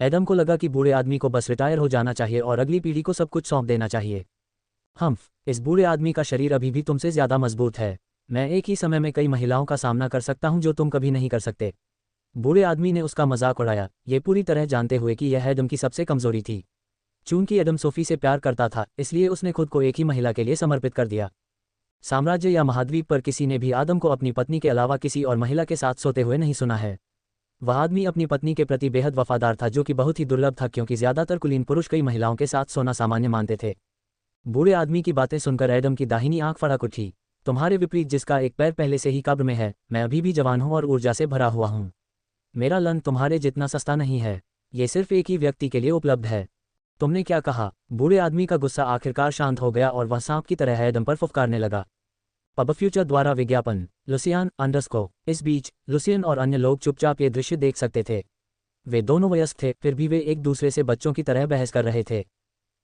एडम को लगा कि बूढ़े आदमी को बस रिटायर हो जाना चाहिए और अगली पीढ़ी को सब कुछ सौंप देना चाहिए। इस बूढ़े आदमी का शरीर अभी भी तुमसे ज़्यादा मजबूत है। मैं एक ही समय में कई महिलाओं का सामना कर सकता हूं जो तुम कभी नहीं कर सकते। बूढ़े आदमी ने उसका मजाक उड़ाया, ये पूरी तरह जानते हुए कि यह एडम की सबसे कमजोरी थी। चूंकि एडम सोफी से प्यार करता था, इसलिए उसने खुद को एक ही महिला के लिए समर्पित कर दिया। साम्राज्य या महाद्वीप पर किसी ने भी आदम को अपनी पत्नी के अलावा किसी और महिला के साथ सोते हुए नहीं सुना है। वह आदमी अपनी पत्नी के प्रति बेहद वफादार था, जो कि बहुत ही दुर्लभ था क्योंकि ज्यादातर कुलीन पुरुष कई महिलाओं के साथ सोना सामान्य मानते थे। बूढ़े आदमी की बातें सुनकर एडम की दाहिनी आंख फड़क उठी। तुम्हारे विपरीत, जिसका एक पैर पहले से ही कब्र में है, मैं अभी भी जवान हूं और ऊर्जा से भरा हुआ हूं। मेरा लन तुम्हारे जितना सस्ता नहीं है। ये सिर्फ एक ही व्यक्ति के लिए उपलब्ध है। तुमने क्या कहा? बूढ़े आदमी का गुस्सा आखिरकार शांत हो गया और वह सांप की तरह एडम पर फुफकारने लगा। पब फ्यूचर द्वारा विज्ञापन। लुसियान_। इस बीच लुसियन और अन्य लोग चुपचाप ये दृश्य देख सकते थे। वे दोनों वयस्क थे, फिर भी वे एक दूसरे से बच्चों की तरह बहस कर रहे थे।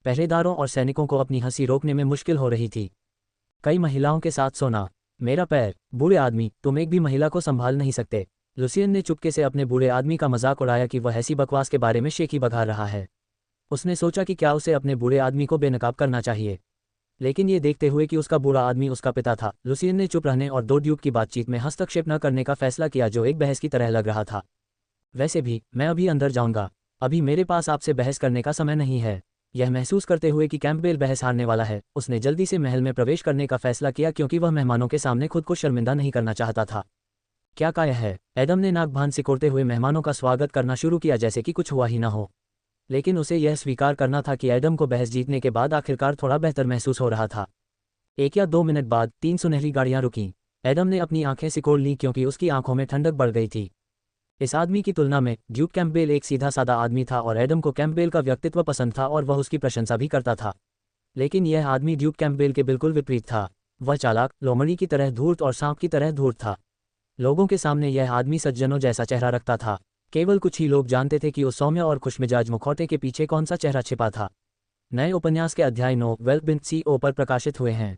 पहरेदारों और सैनिकों को अपनी हंसी रोकने में मुश्किल हो रही थी। कई महिलाओं के साथ सोना। मेरा पैर। बूढ़े आदमी, तुम एक भी महिला को संभाल नहीं सकते। लुसियन ने चुपके से अपने बूढ़े आदमी का मजाक उड़ाया कि वह ऐसी बकवास के बारे में शेखी बघा रहा है। उसने सोचा कि क्या उसे अपने बूढ़े आदमी को बेनकाब करना चाहिए, लेकिन ये देखते हुए कि उसका बूढ़ा आदमी उसका पिता था, लुसियन ने चुप रहने और दो ड्यूक की बातचीत में हस्तक्षेप न करने का फैसला किया, जो एक बहस की तरह लग रहा था। वैसे भी मैं अभी अंदर जाऊंगा। अभी मेरे पास आपसे बहस करने का समय नहीं है। यह महसूस करते हुए कि कैंपबेल बहस हारने वाला है, उसने जल्दी से महल में प्रवेश करने का फैसला किया क्योंकि वह मेहमानों के सामने खुद को शर्मिंदा नहीं करना चाहता था। क्या काया है? एडम ने नाक भान सिकोड़ते हुए मेहमानों का स्वागत करना शुरू किया जैसे कि कुछ हुआ ही ना हो। लेकिन उसे यह स्वीकार करना था कि एडम को बहस जीतने के बाद आखिरकार थोड़ा बेहतर महसूस हो रहा था। 1 या 2 मिनट बाद 3 सुनहरी गाड़ियां रुकीं। एडम ने अपनी आंखें सिकोड़ लीं क्योंकि उसकी आंखों में ठंडक बढ़ गई थी। इस आदमी की तुलना में ड्यूक कैंपबेल एक सीधा सादा आदमी था और एडम को कैंपबेल का व्यक्तित्व पसंद था और वह उसकी प्रशंसा भी करता था। लेकिन यह आदमी ड्यूक कैंपबेल के बिल्कुल विपरीत था। वह चालाक, लोमड़ी की तरह धूर्त और सांप की तरह धूर्त था। लोगों के सामने यह आदमी सज्जनों जैसा चेहरा रखता था। केवल कुछ ही लोग जानते थे कि उस सौम्य और खुशमिजाज मुखौटे के पीछे कौन सा चेहरा छिपा था। नए उपन्यास के अध्याय 9 वेल्थ_CO पर प्रकाशित हुए हैं।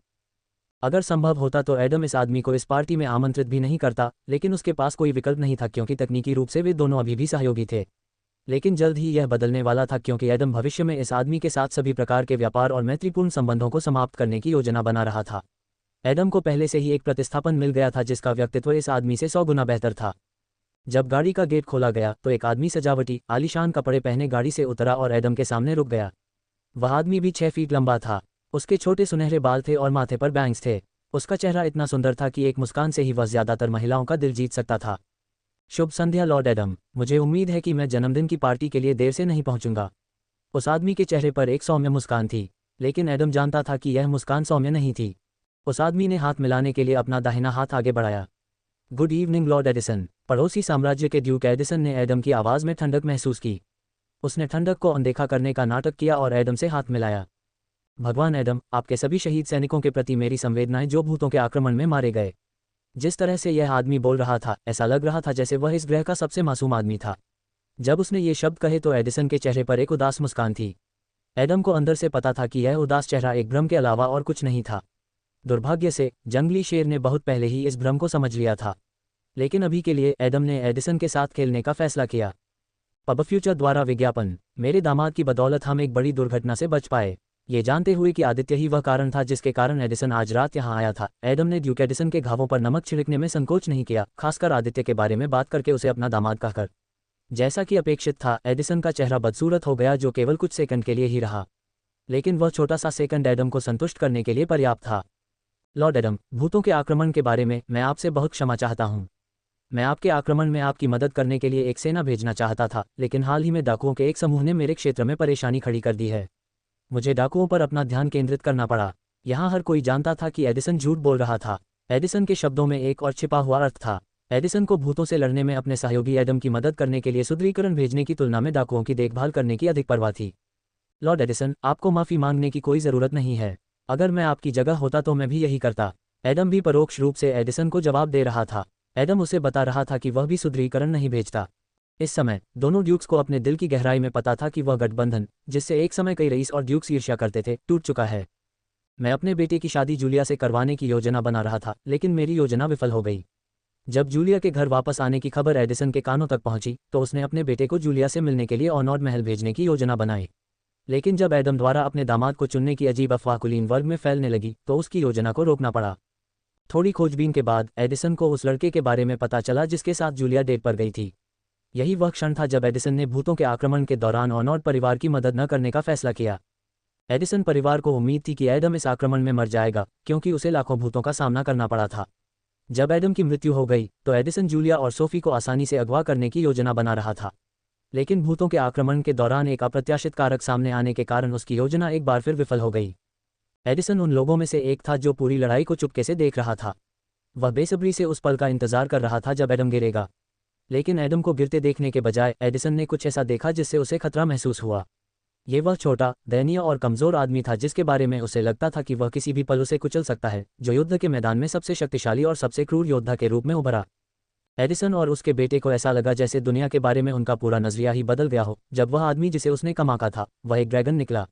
अगर संभव होता तो एडम इस आदमी को इस पार्टी में आमंत्रित भी नहीं करता, लेकिन उसके पास कोई विकल्प नहीं था क्योंकि तकनीकी रूप से वे दोनों अभी भी सहयोगी थे। लेकिन जल्द ही यह बदलने वाला था क्योंकि एडम भविष्य में इस आदमी के साथ सभी प्रकार के व्यापार और मैत्रीपूर्ण संबंधों को समाप्त करने की योजना बना रहा था। एडम को पहले से ही एक प्रतिस्थापन मिल गया था जिसका व्यक्तित्व इस आदमी से 100 गुना बेहतर था। जब गाड़ी का गेट खोला गया तो एक आदमी सजावटी, आलीशान कपड़े पहने गाड़ी से उतरा और एडम के सामने रुक गया। वह आदमी भी 6 फीट लंबा था। उसके छोटे सुनहरे बाल थे और माथे पर बैंग्स थे। उसका चेहरा इतना सुंदर था कि एक मुस्कान से ही वह ज्यादातर महिलाओं का दिल जीत सकता था। शुभ संध्या लॉर्ड एडम, मुझे उम्मीद है कि मैं जन्मदिन की पार्टी के लिए देर से नहीं पहुंचूंगा। उस आदमी के चेहरे पर एक सौम्य मुस्कान थी, लेकिन एडम जानता था कि यह मुस्कान सौम्य नहीं थी। उस आदमी ने हाथ मिलाने के लिए अपना दाहिना हाथ आगे बढ़ाया। Good evening Lord Edison. पड़ोसी साम्राज्य के ड्यूक एडिसन ने एडम की आवाज़ में ठंडक महसूस की। उसने ठंडक को अनदेखा करने का नाटक किया और एडम से हाथ मिलाया। भगवान एडम, आपके सभी शहीद सैनिकों के प्रति मेरी संवेदनाएं जो भूतों के आक्रमण में मारे गए। जिस तरह से यह आदमी बोल रहा था, ऐसा लग रहा था जैसे वह इस ग्रह का सबसे मासूम आदमी था। जब उसने ये शब्द कहे तो एडिसन के चेहरे पर एक उदास मुस्कान थी। एडम को अंदर से पता था कि यह उदास चेहरा एक भ्रम के अलावा और कुछ नहीं था। दुर्भाग्य से जंगली शेर ने बहुत पहले ही इस भ्रम को समझ लिया था। लेकिन अभी के लिए एडम ने एडिसन के साथ खेलने का फैसला किया। पब फ्यूचर द्वारा विज्ञापन। मेरे दामाद की बदौलत हम एक बड़ी दुर्घटना से बच पाए। ये जानते हुए कि आदित्य ही वह कारण था जिसके कारण एडिसन आज रात यहाँ आया था, एडम ने ड्यूक एडिसन के घावों पर नमक छिड़कने में संकोच नहीं किया, खासकर आदित्य के बारे में बात करके उसे अपना दामाद कहकर। जैसा कि अपेक्षित था, एडिसन का चेहरा बदसूरत हो गया, जो केवल कुछ सेकंड के लिए ही रहा। लेकिन वह छोटा सा सेकंड एडम को संतुष्ट करने के लिए पर्याप्त था। लॉर्ड एडम, भूतों के आक्रमण के बारे में मैं आपसे बहुत क्षमा चाहता हूँ। मैं आपके आक्रमण में आपकी मदद करने के लिए एक सेना भेजना चाहता था, लेकिन हाल ही में डाकुओं के एक समूह ने मेरे क्षेत्र में परेशानी खड़ी कर दी है। मुझे डाकुओं पर अपना ध्यान केंद्रित करना पड़ा। यहाँ हर कोई जानता था कि एडिसन झूठ बोल रहा था। एडिसन के शब्दों में एक और छिपा हुआ अर्थ था। एडिसन को भूतों से लड़ने में अपने सहयोगी एडम की मदद करने के लिए सुदृढ़ीकरण भेजने की तुलना में डाकुओं की देखभाल करने की अधिक परवाह थी। लॉर्ड एडिसन, आपको माफ़ी मांगने की कोई ज़रूरत नहीं है। अगर मैं आपकी जगह होता तो मैं भी यही करता। एडम भी परोक्ष रूप से एडिसन को जवाब दे रहा था। एडम उसे बता रहा था कि वह भी सुदृढ़ीकरण नहीं भेजता। इस समय दोनों ड्यूक्स को अपने दिल की गहराई में पता था कि वह गठबंधन, जिससे एक समय कई रईस और ड्यूक्स ईर्ष्या करते थे, टूट चुका है। मैं अपने बेटे की शादी जूलिया से करवाने की योजना बना रहा था, लेकिन मेरी योजना विफल हो गई। जब जूलिया के घर वापस आने की खबर एडिसन के कानों तक पहुंची, तो उसने अपने बेटे को जूलिया से मिलने के लिए ऑनॉर्ड महल भेजने की योजना बनाई। लेकिन जब एडम द्वारा अपने दामाद को चुनने की अजीब अफवाह कुलीन वर्ग में फैलने लगी, तो उसकी योजना को रोकना पड़ा। थोड़ी खोजबीन के बाद एडिसन को उस लड़के के बारे में पता चला जिसके साथ जूलिया डेट पर गई थी। यही वह क्षण था जब एडिसन ने भूतों के आक्रमण के दौरान ऑनॉर्ड परिवार की मदद न करने का फैसला किया। एडिसन परिवार को उम्मीद थी कि एडम इस आक्रमण में मर जाएगा, क्योंकि उसे लाखों भूतों का सामना करना पड़ा था। जब एडम की मृत्यु हो गई, तो एडिसन जूलिया और सोफी को आसानी से अगवा करने की योजना बना रहा था। लेकिन भूतों के आक्रमण के दौरान एक अप्रत्याशित कारक सामने आने के कारण उसकी योजना एक बार फिर विफल हो गई। एडिसन उन लोगों में से एक था जो पूरी लड़ाई को चुपके से देख रहा था। वह बेसब्री से उस पल का इंतजार कर रहा था जब एडम गिरेगा। लेकिन एडम को गिरते देखने के बजाय एडिसन ने कुछ ऐसा देखा जिससे उसे खतरा महसूस हुआ। ये वह छोटा, दयनीय और कमज़ोर आदमी था जिसके बारे में उसे लगता था कि वह किसी भी पल उसे कुचल सकता है, जो युद्ध के मैदान में सबसे शक्तिशाली और सबसे क्रूर योद्धा के रूप में उभरा। एडिसन और उसके बेटे को ऐसा लगा जैसे दुनिया के बारे में उनका पूरा नजरिया ही बदल गया हो जब वह आदमी जिसे उसने कम आंका था, वह एक ड्रैगन निकला।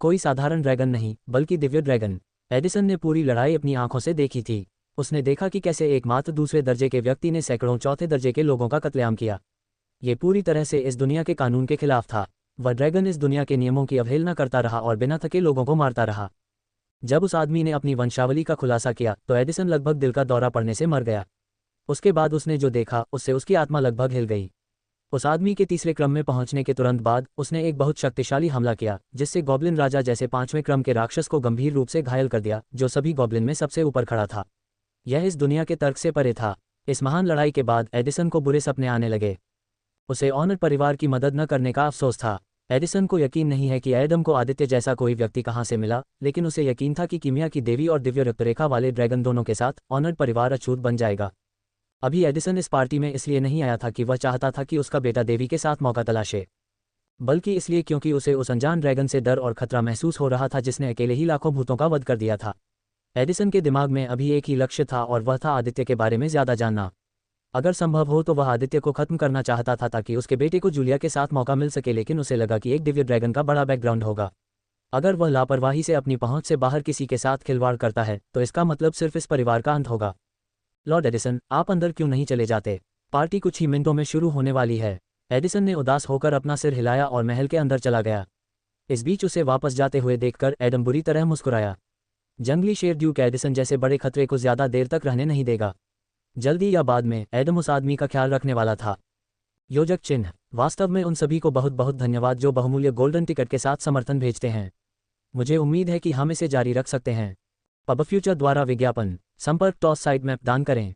कोई साधारण ड्रैगन नहीं, बल्कि दिव्य ड्रैगन। एडिसन ने पूरी लड़ाई अपनी आंखों से देखी थी। उसने देखा कि कैसे एकमात्र दूसरे दर्जे के व्यक्ति ने सैकड़ों चौथे दर्जे के लोगों का कत्लेआम किया। ये पूरी तरह से इस दुनिया के कानून के खिलाफ था। वह ड्रैगन इस दुनिया के नियमों की अवहेलना करता रहा और बिना थके लोगों को मारता रहा। जब उस आदमी ने अपनी वंशावली का खुलासा किया तो एडिसन लगभग दिल का दौरा पड़ने से मर गया। उसके बाद उसने जो देखा उससे उसकी आत्मा लगभग हिल गई। उस आदमी के तीसरे क्रम में पहुंचने के तुरंत बाद उसने एक बहुत शक्तिशाली हमला किया, जिससे गॉब्लिन राजा जैसे पांचवें क्रम के राक्षस को गंभीर रूप से घायल कर दिया, जो सभी गॉब्लिन में सबसे ऊपर खड़ा था। यह इस दुनिया के तर्क से परे था। इस महान लड़ाई के बाद एडिसन को बुरे सपने आने लगे। उसे ऑनर परिवार की मदद न करने का अफसोस था। एडिसन को यकीन नहीं है कि एडम को आदित्य जैसा कोई व्यक्ति कहाँ से मिला, लेकिन उसे यकीन था कि कीमिया की देवी और दिव्य रक्तरेखा वाले ड्रैगन दोनों के साथ ऑनर परिवार अछूत बन जाएगा। अभी एडिसन इस पार्टी में इसलिए नहीं आया था कि वह चाहता था कि उसका बेटा देवी के साथ मौका तलाशे, बल्कि इसलिए क्योंकि उसे उस अनजान ड्रैगन से डर और खतरा महसूस हो रहा था जिसने अकेले ही लाखों भूतों का वध कर दिया था। एडिसन के दिमाग में अभी एक ही लक्ष्य था और वह था आदित्य के बारे में ज़्यादा जानना। अगर संभव हो तो वह आदित्य को खत्म करना चाहता था ताकि उसके बेटे को जूलिया के साथ मौका मिल सके, लेकिन उसे लगा कि एक दिव्य ड्रैगन का बड़ा बैकग्राउंड होगा। अगर वह लापरवाही से अपनी पहुंच से बाहर किसी के साथ खिलवाड़ करता है तो इसका मतलब सिर्फ इस परिवार का अंत होगा। लॉर्ड एडिसन, आप अंदर क्यों नहीं चले जाते? पार्टी कुछ ही मिनटों में शुरू होने वाली है। एडिसन ने उदास होकर अपना सिर हिलाया और महल के अंदर चला गया। इस बीच उसे वापस जाते हुए देखकर एडम बुरी तरह मुस्कुराया। जंगली शेर ड्यूक एडिसन जैसे बड़े खतरे को ज्यादा देर तक रहने नहीं देगा। जल्दी या बाद में एडम उस आदमी का ख्याल रखने वाला था। योजक चिन्ह। वास्तव में उन सभी को बहुत बहुत धन्यवाद जो बहुमूल्य गोल्डन टिकट के साथ समर्थन भेजते हैं। मुझे उम्मीद है कि हम इसे जारी रख सकते हैं। पब फ्यूचर द्वारा विज्ञापन। संपर्क टॉस साइड मैप दान करें।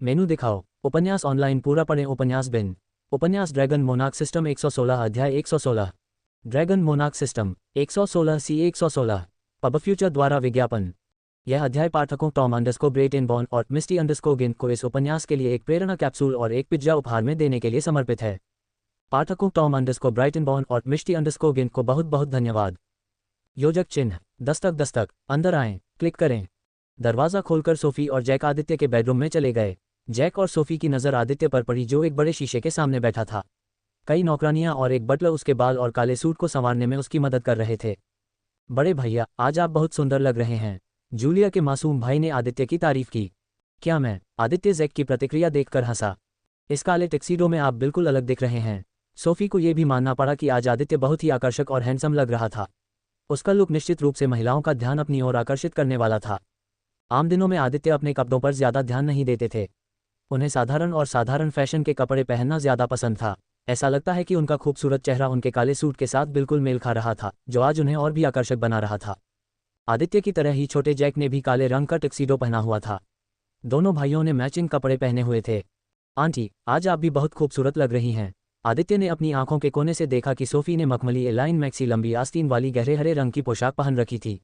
मेनू दिखाओ। उपन्यास ऑनलाइन पूरा पढ़ें। उपन्यास बिन। उपन्यास ड्रैगन मोनार्क सिस्टम 116 अध्याय 116। Dragon monarch system 116 C 116। Pub future द्वारा विज्ञापन। यह अध्याय पाठकों टॉम अंडरस्कोर ब्रेटन बॉर्न और मिस्टी अंडरस्कोर गिन को इस उपन्यास के लिए एक प्रेरणा कैप्सूल और एक पिज्जा उपहार में देने के लिए समर्पित है। पाठकों टॉम अंडरस्कोर ब्राइटन बॉर्न और मिस्टी अंडरस्कोर गिन को बहुत बहुत धन्यवाद। योजक चिन्ह। दस्तक दस्तक, अंदर आएं, क्लिक करें। दरवाज़ा खोलकर सोफी और जैक आदित्य के बेडरूम में चले गए। जैक और सोफी की नज़र आदित्य पर पड़ी जो एक बड़े शीशे के सामने बैठा था। कई नौकरानियां और एक बटलर उसके बाल और काले सूट को संवारने में उसकी मदद कर रहे थे। बड़े भैया, आज आप बहुत सुंदर लग रहे हैं, जूलिया के मासूम भाई ने आदित्य की तारीफ की। क्या मैं? आदित्य जैक की प्रतिक्रिया देखकर हंसा। इस काले टैक्सीडो में आप बिल्कुल अलग दिख रहे हैं। सोफी को यह भी मानना पड़ा कि आज आदित्य बहुत ही आकर्षक और हैंडसम लग रहा था। उसका लुक निश्चित रूप से महिलाओं का ध्यान अपनी ओर आकर्षित करने वाला था। आम दिनों में आदित्य अपने कपड़ों पर ज्यादा ध्यान नहीं देते थे। उन्हें साधारण और साधारण फैशन के कपड़े पहनना ज्यादा पसंद था। ऐसा लगता है कि उनका खूबसूरत चेहरा उनके काले सूट के साथ बिल्कुल मेल खा रहा था, जो आज उन्हें और भी आकर्षक बना रहा था। आदित्य की तरह ही छोटे जैक ने भी काले रंग का टक्सीडो पहना हुआ था। दोनों भाइयों ने मैचिंग कपड़े पहने हुए थे। आंटी, आज आप भी बहुत खूबसूरत लग रही हैं। आदित्य ने अपनी आंखों के कोने से देखा कि सोफी ने मखमली एलाइन मैक्सी लंबी आस्तीन वाली गहरे हरे रंग की पोशाक पहन रखी थी।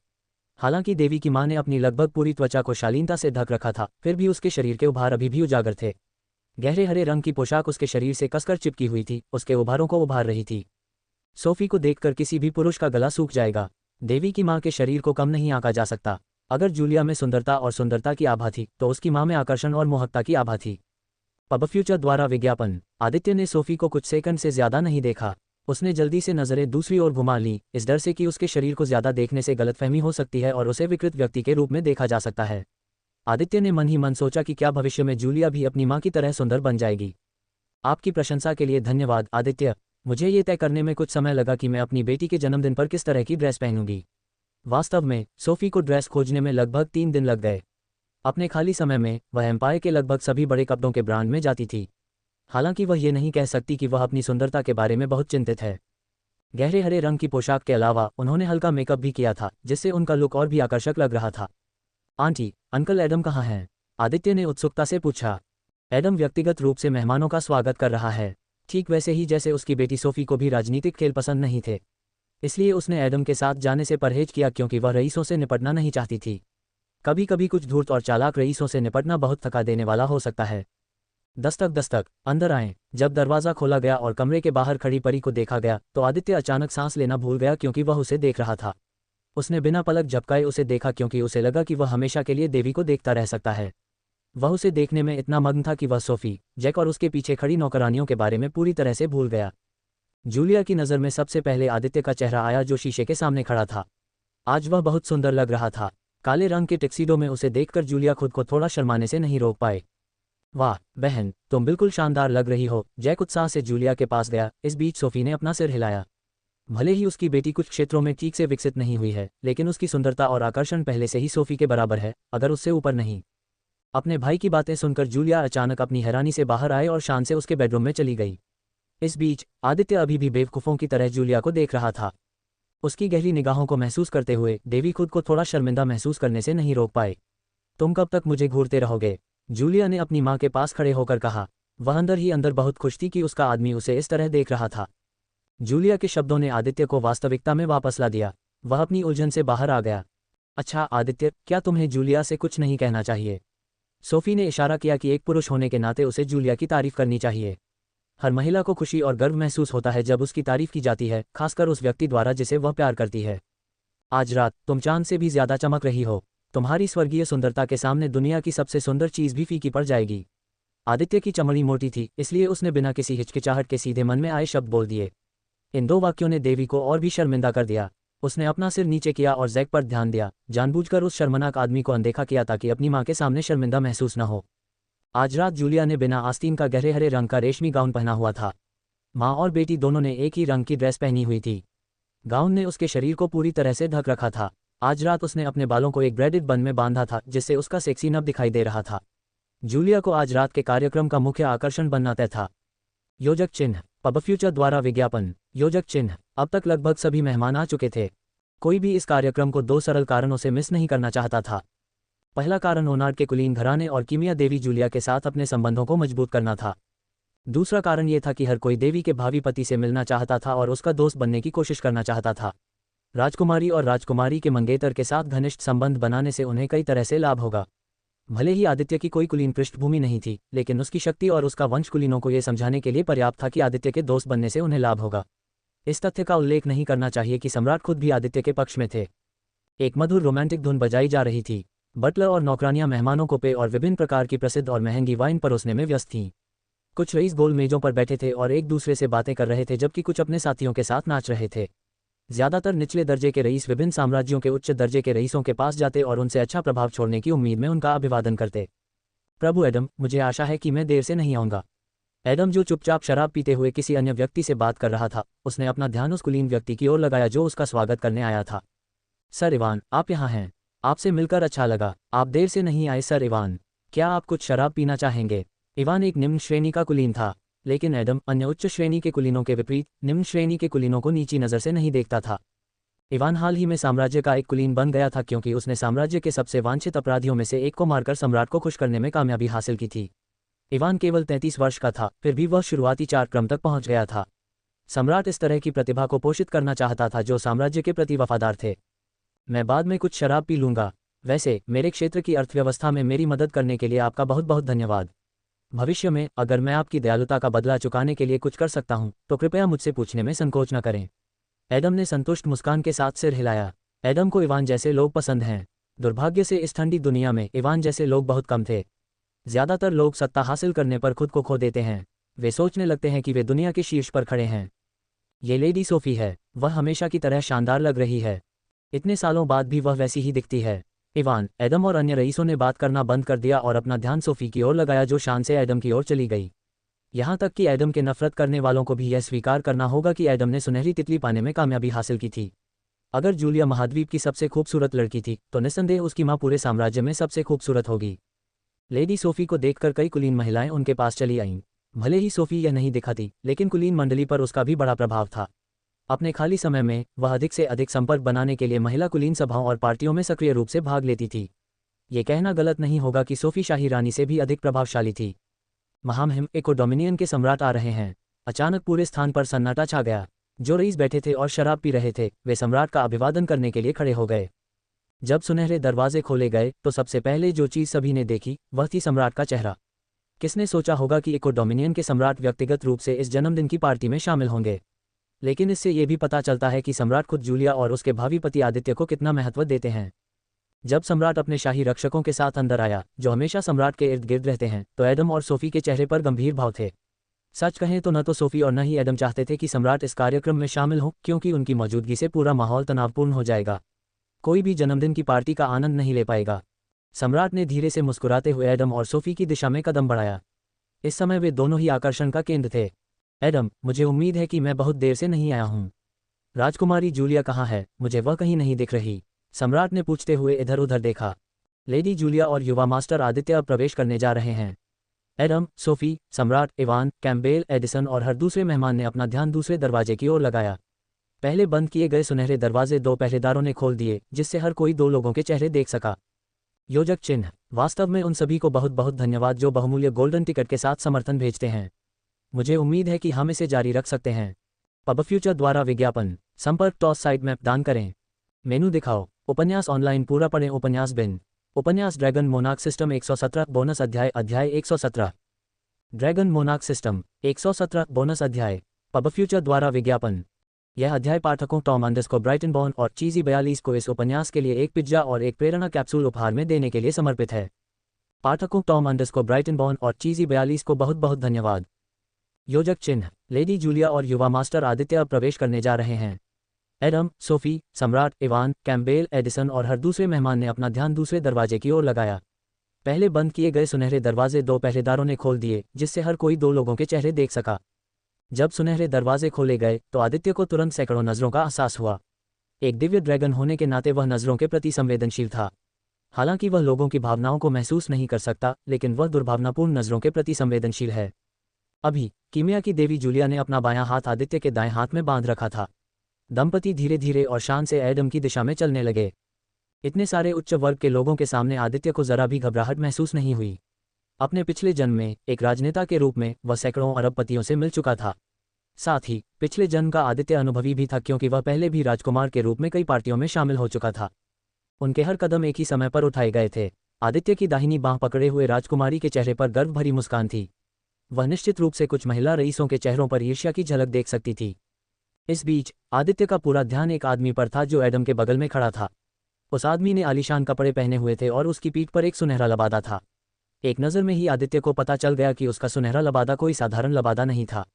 हालांकि देवी की मां ने अपनी लगभग पूरी त्वचा को शालीनता से ढक रखा था, फिर भी उसके शरीर के उभार अभी भी उजागर थे। गहरे हरे रंग की पोशाक उसके शरीर से कसकर चिपकी हुई थी, उसके उभारों को उभार रही थी। सोफी को देखकर किसी भी पुरुष का गला सूख जाएगा। देवी की मां के शरीर को कम नहीं आंका जा सकता। अगर जूलिया में सुंदरता और सुंदरता की आभा थी, तो उसकी मां में आकर्षण और मोहकता की आभा थी। पब फ्यूचर द्वारा विज्ञापन। आदित्य ने सोफी को कुछ सेकंड से ज्यादा नहीं देखा। उसने जल्दी से नजरें दूसरी ओर घुमा ली, इस डर से कि उसके शरीर को ज्यादा देखने से गलतफहमी हो सकती है और उसे विकृत व्यक्ति के रूप में देखा जा सकता है। आदित्य ने मन ही मन सोचा कि क्या भविष्य में जूलिया भी अपनी मां की तरह सुंदर बन जाएगी। आपकी प्रशंसा के लिए धन्यवाद आदित्य। मुझे ये तय करने में कुछ समय लगा कि मैं अपनी बेटी के जन्मदिन पर किस तरह की ड्रेस पहनूंगी। वास्तव में सोफी को ड्रेस खोजने में लगभग 3 दिन लग गए। अपने खाली समय में वह एम्पायर के लगभग सभी बड़े कपड़ों के ब्रांड में जाती थी। हालांकि वह ये नहीं कह सकती कि वह अपनी सुंदरता के बारे में बहुत चिंतित है। गहरे हरे रंग की पोशाक के अलावा उन्होंने हल्का मेकअप भी किया था, जिससे उनका लुक और भी आकर्षक लग रहा था। आंटी, अंकल एडम कहाँ हैं? आदित्य ने उत्सुकता से पूछा। एडम व्यक्तिगत रूप से मेहमानों का स्वागत कर रहा है, ठीक वैसे ही जैसे उसकी बेटी सोफी को भी राजनीतिक खेल पसंद नहीं थे। इसलिए उसने एडम के साथ जाने से परहेज किया, क्योंकि वह रईसों से निपटना नहीं चाहती थी। कभी कभी कुछ धूर्त और चालाक रईसों से निपटना बहुत थका देने वाला हो सकता है। दस्तक दस्तक, अंदर आएं। जब दरवाज़ा खोला गया और कमरे के बाहर खड़ी परी को देखा गया, तो आदित्य अचानक सांस लेना भूल गया, क्योंकि वह उसे देख रहा था। उसने बिना पलक झपकाए उसे देखा, क्योंकि उसे लगा कि वह हमेशा के लिए देवी को देखता रह सकता है। वह उसे देखने में इतना मग्न था कि वह सोफी, जैक और उसके पीछे खड़ी नौकरानियों के बारे में पूरी तरह से भूल गया। जूलिया की नज़र में सबसे पहले आदित्य का चेहरा आया, जो शीशे के सामने खड़ा था। आज वह बहुत सुंदर लग रहा था। काले रंग के टैक्सीडो में उसे देखकर जूलिया खुद को थोड़ा शर्माने से नहीं रोक पाए। वाह बहन, तुम बिल्कुल शानदार लग रही हो, जैक उत्साह से जूलिया के पास गया। इस बीच सोफी ने अपना सिर हिलाया। भले ही उसकी बेटी कुछ क्षेत्रों में ठीक से विकसित नहीं हुई है, लेकिन उसकी सुंदरता और आकर्षण पहले से ही सोफी के बराबर है, अगर उससे ऊपर नहीं। अपने भाई की बातें सुनकर जूलिया अचानक अपनी हैरानी से बाहर आए और शान से उसके बेडरूम में चली गई। इस बीच आदित्य अभी भी बेवकूफ़ों की तरह जूलिया को देख रहा था। उसकी गहरी निगाहों को महसूस करते हुए देवी खुद को थोड़ा शर्मिंदा महसूस करने से नहीं रोक पाए। तुम कब तक मुझे घूरते रहोगे? जूलिया ने अपनी मां के पास खड़े होकर कहा। वह अंदर ही अंदर बहुत खुश थी कि उसका आदमी उसे इस तरह देख रहा था। जूलिया के शब्दों ने आदित्य को वास्तविकता में वापस ला दिया। वह अपनी उलझन से बाहर आ गया। अच्छा आदित्य, क्या तुम्हें जूलिया से कुछ नहीं कहना चाहिए? सोफी ने इशारा किया कि एक पुरुष होने के नाते उसे जूलिया की तारीफ करनी चाहिए। हर महिला को खुशी और गर्व महसूस होता है जब उसकी तारीफ की जाती है, खासकर उस व्यक्ति द्वारा जिसे वह प्यार करती है। आज रात तुम चांद से भी ज्यादा चमक रही हो। तुम्हारी स्वर्गीय सुंदरता के सामने दुनिया की सबसे सुंदर चीज भी फीकी पड़ जाएगी। आदित्य की चमड़ी मोटी थी, इसलिए उसने बिना किसी हिचकिचाहट के सीधे मन में आए शब्द बोल दिए। इन 2 वाक्यों ने देवी को और भी शर्मिंदा कर दिया। उसने अपना सिर नीचे किया और जैक पर ध्यान दिया, जानबूझकर उस शर्मनाक आदमी को अनदेखा किया ताकि अपनी मां के सामने शर्मिंदा महसूस न हो। आज रात जूलिया ने बिना आस्तीन का गहरे हरे रंग का रेशमी गाउन पहना हुआ था। मां और बेटी दोनों ने एक ही रंग की ड्रेस पहनी हुई थी। गाउन ने उसके शरीर को पूरी तरह से ढक रखा था। आज रात उसने अपने बालों को एक ब्रेडेड बन में बांधा था, जिससे उसका सेक्सी नब दिखाई दे रहा था। जूलिया को आज रात के कार्यक्रम का मुख्य आकर्षण बनना तय था। योजक चिन्ह। पब फ्यूचर द्वारा विज्ञापन। योजक चिन्ह। अब तक लगभग सभी मेहमान आ चुके थे। कोई भी इस कार्यक्रम को 2 सरल कारणों से मिस नहीं करना चाहता था। पहला कारण ओनार्ड के कुलीन घराने और कीमिया देवी जूलिया के साथ अपने संबंधों को मजबूत करना था। दूसरा कारण यह था कि हर कोई देवी के भावी पति से मिलना चाहता था और उसका दोस्त बनने की कोशिश करना चाहता था। राजकुमारी और राजकुमारी के मंगेतर के साथ घनिष्ठ संबंध बनाने से उन्हें कई तरह से लाभ होगा। भले ही आदित्य की कोई कुलीन पृष्ठभूमि नहीं थी, लेकिन उसकी शक्ति और उसका वंश कुलीनों को यह समझाने के लिए पर्याप्त था कि आदित्य के दोस्त बनने से उन्हें लाभ होगा। इस तथ्य का उल्लेख नहीं करना चाहिए कि सम्राट खुद भी आदित्य के पक्ष में थे। एक मधुर रोमांटिक धुन बजाई जा रही थी। बटलर और नौकरानियां मेहमानों को पेय और विभिन्न प्रकार की प्रसिद्ध और महंगी वाइन परोसने में व्यस्त थीं। कुछ रईस गोल मेजों पर बैठे थे और एक दूसरे से बातें कर रहे थे, जबकि कुछ अपने साथियों के साथ नाच रहे थे। ज्यादातर निचले दर्जे के रईस विभिन्न साम्राज्यों के उच्च दर्जे के रईसों के पास जाते और उनसे अच्छा प्रभाव छोड़ने की उम्मीद में उनका अभिवादन करते। प्रभु एडम, मुझे आशा है कि मैं देर से नहीं आऊंगा। एडम, जो चुपचाप शराब पीते हुए किसी अन्य व्यक्ति से बात कर रहा था, उसने अपना ध्यान उस कुलीन व्यक्ति की ओर लगाया जो उसका स्वागत करने आया था। सर इवान, आप यहाँ हैं। आपसे मिलकर अच्छा लगा। आप देर से नहीं आए सर इवान। क्या आप कुछ शराब पीना चाहेंगे? इवान एक निम्न श्रेणी का कुलीन था, लेकिन एडम अन्य उच्च श्रेणी के कुलीनों के विपरीत निम्न श्रेणी के कुलीनों को नीची नज़र से नहीं देखता था। इवान हाल ही में साम्राज्य का एक कुलीन बन गया था क्योंकि उसने साम्राज्य के सबसे वांछित अपराधियों में से एक को मारकर सम्राट को खुश करने में कामयाबी हासिल की थी। इवान केवल 33 वर्ष का था, फिर भी वह शुरुआती 4 क्रम तक पहुंच गया था। सम्राट इस तरह की प्रतिभा को पोषित करना चाहता था जो साम्राज्य के प्रति वफादार थे। मैं बाद में कुछ शराब पी लूंगा। वैसे मेरे क्षेत्र की अर्थव्यवस्था में मेरी मदद करने के लिए आपका बहुत बहुत धन्यवाद। भविष्य में अगर मैं आपकी दयालुता का बदला चुकाने के लिए कुछ कर सकता हूं तो कृपया मुझसे पूछने में संकोच न करें। एडम ने संतुष्ट मुस्कान के साथ सिर हिलाया। एडम को इवान जैसे लोग पसंद हैं। दुर्भाग्य से इस ठंडी दुनिया में इवान जैसे लोग बहुत कम थे। ज्यादातर लोग सत्ता हासिल करने पर खुद को खो देते हैं। वे सोचने लगते हैं कि वे दुनिया के शीर्ष पर खड़े हैं। ये लेडी सोफी है। वह हमेशा की तरह शानदार लग रही है। इतने सालों बाद भी वह वैसी ही दिखती है। इवान, एडम और अन्य रईसों ने बात करना बंद कर दिया और अपना ध्यान सोफी की ओर लगाया जो शान से एडम की ओर चली गई। यहाँ तक कि एडम के नफरत करने वालों को भी यह स्वीकार करना होगा कि एडम ने सुनहरी तितली पाने में कामयाबी हासिल की थी। अगर जूलिया महाद्वीप की सबसे खूबसूरत लड़की थी तो निस्संदेह उसकी माँ पूरे साम्राज्य में सबसे खूबसूरत होगी। लेडी सोफी को देखकर कई कुलीन महिलाएं उनके पास चली आईं। भले ही सोफी यह नहीं दिखाती, लेकिन कुलीन मंडली पर उसका भी बड़ा प्रभाव था। अपने खाली समय में वह अधिक से अधिक संपर्क बनाने के लिए महिला कुलीन सभाओं और पार्टियों में सक्रिय रूप से भाग लेती थी। ये कहना गलत नहीं होगा कि सोफी शाही रानी से भी अधिक प्रभावशाली थी। महामहिम, एको डोमिनियन के सम्राट आ रहे हैं। अचानक पूरे स्थान पर सन्नाटा छा गया। जो रईस बैठे थे और शराब पी रहे थे वे सम्राट का अभिवादन करने के लिए खड़े हो गए। जब सुनहरे दरवाजे खोले गए तो सबसे पहले जो चीज़ सभी ने देखी वह थी सम्राट का चेहरा। किसने सोचा होगा कि एको डोमिनियन के सम्राट व्यक्तिगत रूप से इस जन्मदिन की पार्टी में शामिल होंगे? लेकिन इससे ये भी पता चलता है कि सम्राट खुद जूलिया और उसके भावी पति आदित्य को कितना महत्व देते हैं। जब सम्राट अपने शाही रक्षकों के साथ अंदर आया, जो हमेशा सम्राट के इर्द गिर्द रहते हैं, तो एडम और सोफी के चेहरे पर गंभीर भाव थे। सच कहें तो न तो सोफी और न ही एडम चाहते थे कि सम्राट इस कार्यक्रम में शामिल हो, क्योंकि उनकी मौजूदगी से पूरा माहौल तनावपूर्ण हो जाएगा। कोई भी जन्मदिन की पार्टी का आनंद नहीं ले पाएगा। सम्राट ने धीरे से मुस्कुराते हुए एडम और सोफी की दिशा में कदम बढ़ाया। इस समय वे दोनों ही आकर्षण का केंद्र थे। एडम, मुझे उम्मीद है कि मैं बहुत देर से नहीं आया हूँ। राजकुमारी जूलिया कहाँ है? मुझे वह कहीं नहीं दिख रही। सम्राट ने पूछते हुए इधर उधर देखा। लेडी जूलिया और युवा मास्टर आदित्य अब प्रवेश करने जा रहे हैं। एडम, सोफी, सम्राट, इवान, कैम्पबेल, एडिसन और हर दूसरे मेहमान ने अपना ध्यान दूसरे दरवाजे की ओर लगाया। पहले बंद किए गए सुनहरे दरवाजे 2 पहरेदारों ने खोल दिए, जिससे हर कोई 2 लोगों के चेहरे देख सका। योजक चिन्ह। वास्तव में उन सभी को बहुत बहुत धन्यवाद जो बहुमूल्य गोल्डन टिकट के साथ समर्थन भेजते हैं। मुझे उम्मीद है कि हम इसे जारी रख सकते हैं। पब फ्यूचर द्वारा विज्ञापन। संपर्क टॉस साइट में दान करें। मेनू दिखाओ। उपन्यास ऑनलाइन पूरा पढ़ें। उपन्यास बिन। उपन्यास ड्रैगन मोनार्क सिस्टम 117 बोनस अध्याय। अध्याय 117। ड्रैगन मोनार्क सिस्टम 117 बोनस अध्याय। पब फ्यूचर द्वारा विज्ञापन। यह अध्याय पाठकों टॉम अंडरस्कोर ब्राइटनबॉर्न और चीजी 42 को इस उपन्यास के लिए एक पिज्जा और एक प्रेरणा कैप्सूल उपहार में देने के लिए समर्पित है। पाठकों टॉम अंडरस्कोर ब्राइटनबॉर्न और चीजी 42 को बहुत बहुत धन्यवाद। योजक चिन्ह। लेडी जूलिया और युवा मास्टर आदित्य अब प्रवेश करने जा रहे हैं। एडम, सोफी, सम्राट, इवान, कैम्पबेल, एडिसन और हर दूसरे मेहमान ने अपना ध्यान दूसरे दरवाजे की ओर लगाया। पहले बंद किए गए सुनहरे दरवाजे 2 पहरेदारों ने खोल दिए, जिससे हर कोई 2 लोगों के चेहरे देख सका। जब सुनहरे दरवाजे खोले गए तो आदित्य को तुरंत सैकड़ों नजरों का एहसास हुआ। एक दिव्य ड्रैगन होने के नाते वह नजरों के प्रति संवेदनशील था। हालांकि वह लोगों की भावनाओं को महसूस नहीं कर सकता, लेकिन वह दुर्भावनापूर्ण नजरों के प्रति संवेदनशील है। अभी कीमिया की देवी जूलिया ने अपना बायां हाथ आदित्य के दाएं हाथ में बांध रखा था। दंपति धीरे धीरे और शान से एडम की दिशा में चलने लगे। इतने सारे उच्च वर्ग के लोगों के सामने आदित्य को जरा भी घबराहट महसूस नहीं हुई। अपने पिछले जन्म में एक राजनेता के रूप में वह सैकड़ों अरबपतियों से मिल चुका था। साथ ही पिछले जन्म का आदित्य अनुभवी भी था, क्योंकि वह पहले भी राजकुमार के रूप में कई पार्टियों में शामिल हो चुका था। उनके हर कदम एक ही समय पर उठाए गए थे। आदित्य की दाहिनी बांह पकड़े हुए राजकुमारी के चेहरे पर गर्व भरी मुस्कान थी। वह निश्चित रूप से कुछ महिला रईसों के चेहरों पर ईर्ष्या की झलक देख सकती थी। इस बीच आदित्य का पूरा ध्यान एक आदमी पर था जो एडम के बगल में खड़ा था। उस आदमी ने आलीशान कपड़े पहने हुए थे और उसकी पीठ पर एक सुनहरा लबादा था। एक नज़र में ही आदित्य को पता चल गया कि उसका सुनहरा लबादा कोई साधारण लबादा नहीं था।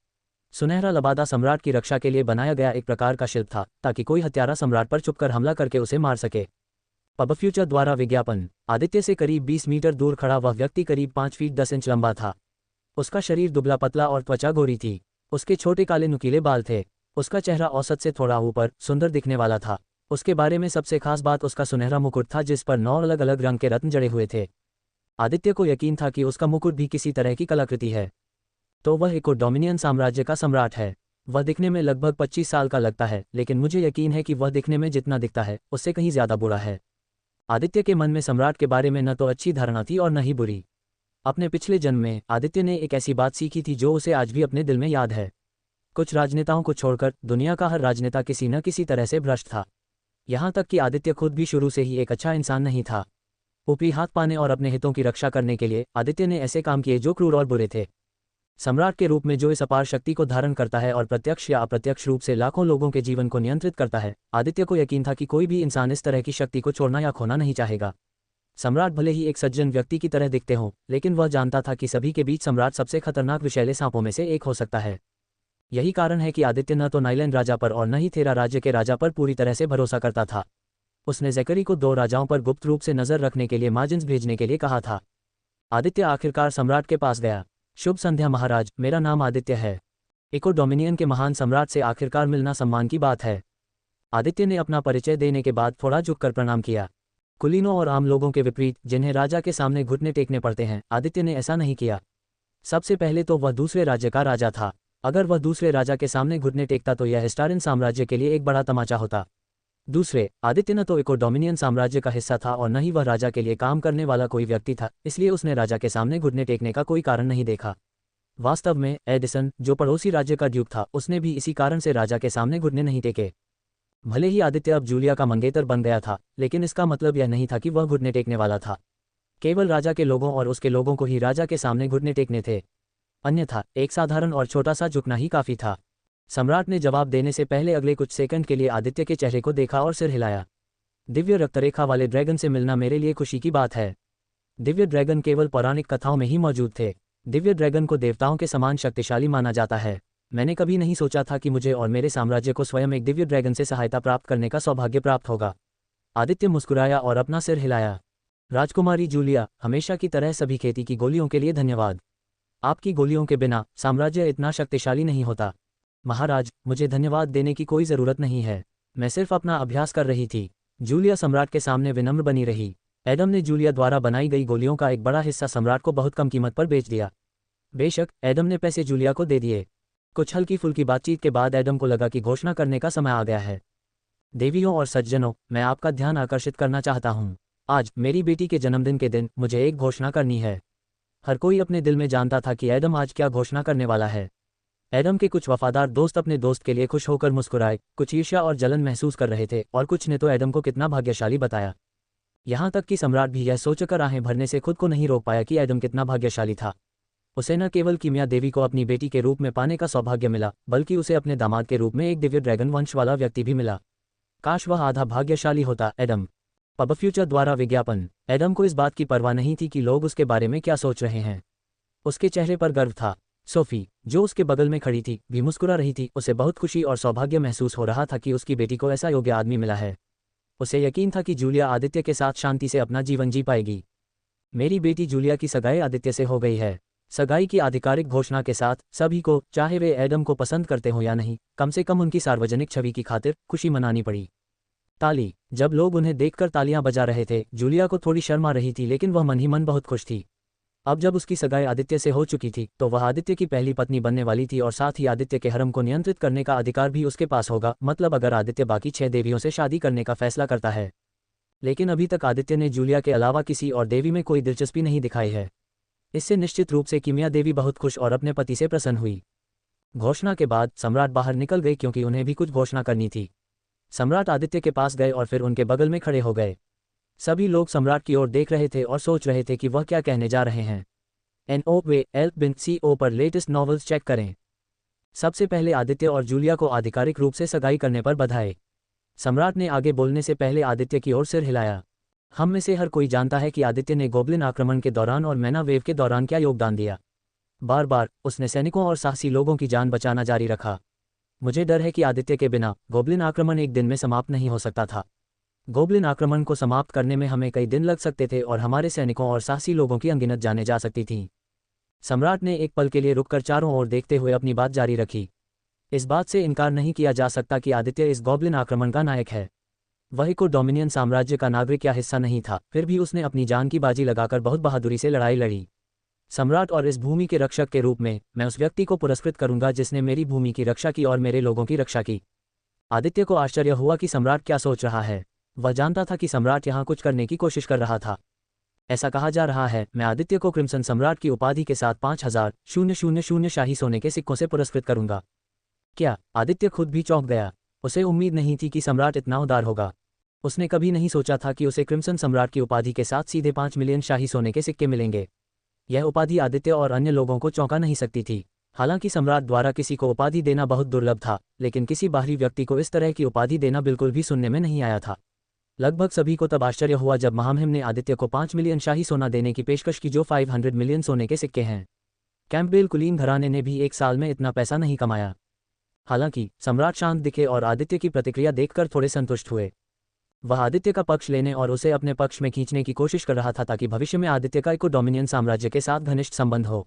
सुनहरा लबादा सम्राट की रक्षा के लिए बनाया गया एक प्रकार का शिल्प था, ताकि कोई हत्यारा सम्राट पर छुपकर हमला करके उसे मार सके। पब फ्यूचर द्वारा विज्ञापन। आदित्य से करीब 20 मीटर दूर खड़ा वह व्यक्ति करीब 5 फीट 10 इंच लंबा था। उसका शरीर दुबला पतला और त्वचा गोरी थी। उसके छोटे काले नुकीले बाल थे। उसका चेहरा औसत से थोड़ा ऊपर सुंदर दिखने वाला था। उसके बारे में सबसे खास बात उसका सुनहरा मुकुट था, जिस पर 9 अलग अलग रंग के रत्न जड़े हुए थे। आदित्य को यकीन था कि उसका मुकुट भी किसी तरह की कलाकृति है। तो वह एक डोमिनियन साम्राज्य का सम्राट है। वह दिखने में लगभग 25 साल का लगता है, लेकिन मुझे यकीन है कि वह दिखने में जितना दिखता है उससे कहीं ज्यादा बुरा है। आदित्य के मन में सम्राट के बारे में न तो अच्छी धारणा थी और न ही बुरी। अपने पिछले जन्म में आदित्य ने एक ऐसी बात सीखी थी जो उसे आज भी अपने दिल में याद है। कुछ राजनेताओं को छोड़कर दुनिया का हर राजनेता किसी न किसी तरह से भ्रष्ट था। यहाँ तक कि आदित्य खुद भी शुरू से ही एक अच्छा इंसान नहीं था। ऊपरी हाथ पाने और अपने हितों की रक्षा करने के लिए आदित्य ने ऐसे काम किए जो क्रूर और बुरे थे। सम्राट के रूप में जो इस अपार शक्ति को धारण करता है और प्रत्यक्ष या अप्रत्यक्ष रूप से लाखों लोगों के जीवन को नियंत्रित करता है, आदित्य को यकीन था कि कोई भी इंसान इस तरह की शक्ति को छोड़ना या खोना नहीं चाहेगा। सम्राट भले ही एक सज्जन व्यक्ति की तरह दिखते हों, लेकिन वह जानता था कि सभी के बीच सम्राट सबसे खतरनाक विषैले सांपों में से एक हो सकता है। यही कारण है कि आदित्य न तो नाइलैंड राजा पर और न ही थेरा राज्य के राजा पर पूरी तरह से भरोसा करता था। उसने ज़ेकरी को 2 राजाओं पर गुप्त रूप से नजर रखने के लिए मार्जिन्स भेजने के लिए कहा था। आदित्य आखिरकार सम्राट के पास गया। शुभ संध्या महाराज, मेरा नाम आदित्य है। इको डोमिनियन के महान सम्राट से आखिरकार मिलना सम्मान की बात है। आदित्य ने अपना परिचय देने के बाद थोड़ा झुककर प्रणाम किया। कुलीनों और आम लोगों के विपरीत, जिन्हें राजा के सामने घुटने टेकने पड़ते हैं, आदित्य ने ऐसा नहीं किया। सबसे पहले तो वह दूसरे राज्य का राजा था। अगर वह दूसरे राजा के सामने घुटने टेकता तो यह हिस्टारिन साम्राज्य के लिए एक बड़ा तमाचा होता। दूसरे, आदित्य न तो इको डोमिनियन साम्राज्य का हिस्सा था और न ही वह राजा के लिए काम करने वाला कोई व्यक्ति था, इसलिए उसने राजा के सामने घुटने टेकने का कोई कारण नहीं देखा। वास्तव में एडिसन, जो पड़ोसी राज्य का ड्यूक था, उसने भी इसी कारण से राजा के सामने घुटने नहीं टेके। भले ही आदित्य अब जूलिया का मंगेतर बन गया था, लेकिन इसका मतलब यह नहीं था कि वह घुटने टेकने वाला था। केवल राजा के लोगों और उसके लोगों को ही राजा के सामने घुटने टेकने थे। अन्यथा एक साधारण और छोटा सा झुकना ही काफी था। सम्राट ने जवाब देने से पहले अगले कुछ सेकंड के लिए आदित्य के चेहरे को देखा और सिर हिलाया। दिव्य रक्तरेखा वाले ड्रैगन से मिलना मेरे लिए खुशी की बात है। दिव्य ड्रैगन केवल पौराणिक कथाओं में ही मौजूद थे। दिव्य ड्रैगन को देवताओं के समान शक्तिशाली माना जाता है। मैंने कभी नहीं सोचा था कि मुझे और मेरे साम्राज्य को स्वयं एक दिव्य ड्रैगन से सहायता प्राप्त करने का सौभाग्य प्राप्त होगा। आदित्य मुस्कुराया और अपना सिर हिलाया। राजकुमारी जूलिया, हमेशा की तरह सभी खेती की गोलियों के लिए धन्यवाद। आपकी गोलियों के बिना साम्राज्य इतना शक्तिशाली नहीं होता। महाराज, मुझे धन्यवाद देने की कोई ज़रूरत नहीं है। मैं सिर्फ अपना अभ्यास कर रही थी। जूलिया सम्राट के सामने विनम्र बनी रही। एडम ने जूलिया द्वारा बनाई गई गोलियों का एक बड़ा हिस्सा सम्राट को बहुत कम कीमत पर बेच दिया। बेशक एडम ने पैसे जूलिया को दे दिए। कुछ हल्की फुल्की बातचीत के बाद एडम को लगा कि घोषणा करने का समय आ गया है। देवियों और सज्जनों, मैं आपका ध्यान आकर्षित करना चाहता हूँ। आज मेरी बेटी के जन्मदिन के दिन मुझे एक घोषणा करनी है। हर कोई अपने दिल में जानता था कि एडम आज क्या घोषणा करने वाला है। एडम के कुछ वफादार दोस्त अपने दोस्त के लिए खुश होकर मुस्कुराए, कुछ ईर्ष्या और जलन महसूस कर रहे थे और कुछ ने तो एडम को कितना भाग्यशाली बताया। यहाँ तक कि सम्राट भी यह सोचकर आंखें भरने से खुद को नहीं रोक पाया कि एडम कितना भाग्यशाली था। उसे न केवल कीमिया देवी को अपनी बेटी के रूप में पाने का सौभाग्य मिला, बल्कि उसे अपने दामाद के रूप में एक दिव्य ड्रैगन वंश वाला व्यक्ति भी मिला। काश वह आधा भाग्यशाली होता। एडम। पब फ्यूचर द्वारा विज्ञापन। एडम को इस बात की परवाह नहीं थी कि लोग उसके बारे में क्या सोच रहे हैं। उसके चेहरे पर गर्व था। सोफी, जो उसके बगल में खड़ी थी, भी मुस्कुरा रही थी। उसे बहुत खुशी और सौभाग्य महसूस हो रहा था कि उसकी बेटी को ऐसा योग्य आदमी मिला है। उसे यकीन था कि जूलिया आदित्य के साथ शांति से अपना जीवन जी पाएगी। मेरी बेटी जूलिया की सगाई आदित्य से हो गई है। सगाई की आधिकारिक घोषणा के साथ सभी को, चाहे वे एडम को पसंद करते हो या नहीं, कम से कम उनकी सार्वजनिक छवि की खातिर खुशी मनानी पड़ी। ताली। जब लोग उन्हें देखकर तालियां बजा रहे थे, जूलिया को थोड़ी शर्म आ रही थी, लेकिन वह मन ही मन बहुत खुश थी। अब जब उसकी सगाई आदित्य से हो चुकी थी, तो वह आदित्य की पहली पत्नी बनने वाली थी और साथ ही आदित्य के हरम को नियंत्रित करने का अधिकार भी उसके पास होगा। मतलब अगर आदित्य बाकी 6 देवियों से शादी करने का फैसला करता है। लेकिन अभी तक आदित्य ने जूलिया के अलावा किसी और देवी में कोई दिलचस्पी नहीं दिखाई है। इससे निश्चित रूप से कीमिया देवी बहुत खुश और अपने पति से प्रसन्न हुई। घोषणा के बाद सम्राट बाहर निकल गए क्योंकि उन्हें भी कुछ घोषणा करनी थी। सम्राट आदित्य के पास गए और फिर उनके बगल में खड़े हो गए। सभी लोग सम्राट की ओर देख रहे थे और सोच रहे थे कि वह क्या कहने जा रहे हैं। NOVEL.co पर लेटेस्ट नॉवेल्स चेक करें। सबसे पहले आदित्य और जूलिया को आधिकारिक रूप से सगाई करने पर बधाई। सम्राट ने आगे बोलने से पहले आदित्य की ओर सिर हिलाया। हम में से हर कोई जानता है कि आदित्य ने गोब्लिन आक्रमण के दौरान और मैना वेव के दौरान क्या योगदान दिया। बार बार उसने सैनिकों और साहसी लोगों की जान बचाना जारी रखा। मुझे डर है कि आदित्य के बिना गोब्लिन आक्रमण एक दिन में समाप्त नहीं हो सकता था। गोब्लिन आक्रमण को समाप्त करने में हमें कई दिन लग सकते थे और हमारे सैनिकों और साहसी लोगों की अनगिनत जाने जा सकती थीं। सम्राट ने एक पल के लिए रुककर चारों ओर देखते हुए अपनी बात जारी रखी। इस बात से इनकार नहीं किया जा सकता कि आदित्य इस गोब्लिन आक्रमण का नायक है। वह को डोमिनियन साम्राज्य का नागरिक या हिस्सा नहीं था, फिर भी उसने अपनी जान की बाजी लगाकर बहुत बहादुरी से लड़ाई लड़ी। सम्राट और इस भूमि के रक्षक के रूप में मैं उस व्यक्ति को पुरस्कृत करूंगा जिसने मेरी भूमि की रक्षा की और मेरे लोगों की रक्षा की। आदित्य को आश्चर्य हुआ कि सम्राट क्या सोच रहा है। वह जानता था कि सम्राट यहाँ कुछ करने की कोशिश कर रहा था। ऐसा कहा जा रहा है, मैं आदित्य को क्रिम्सन सम्राट की उपाधि के साथ 5000 शाही सोने के सिक्कों से पुरस्कृत करूंगा। क्या? आदित्य खुद भी चौंक गया। उसे उम्मीद नहीं थी कि सम्राट इतना उदार होगा। उसने कभी नहीं सोचा था कि उसे क्रिम्सन सम्राट की उपाधि के साथ सीधे 5 मिलियन शाही सोने के सिक्के मिलेंगे। यह उपाधि आदित्य और अन्य लोगों को चौंका नहीं सकती थी। हालांकि सम्राट द्वारा किसी को उपाधि देना बहुत दुर्लभ था, लेकिन किसी बाहरी व्यक्ति को इस तरह की उपाधि देना बिल्कुल भी सुनने में नहीं आया था। लगभग सभी को तब आश्चर्य हुआ जब महामहिम ने आदित्य को 5 मिलियन शाही सोना देने की पेशकश की, जो 500 मिलियन सोने के सिक्के हैं। कैंपबेल कुलीन घराने ने भी एक साल में इतना पैसा नहीं कमाया। हालांकि सम्राट शांत दिखे और आदित्य की प्रतिक्रिया देखकर थोड़े संतुष्ट हुए। वह आदित्य का पक्ष लेने और उसे अपने पक्ष में खींचने की कोशिश कर रहा था ताकि भविष्य में आदित्य का एक डोमिनियन साम्राज्य के साथ घनिष्ठ संबंध हो।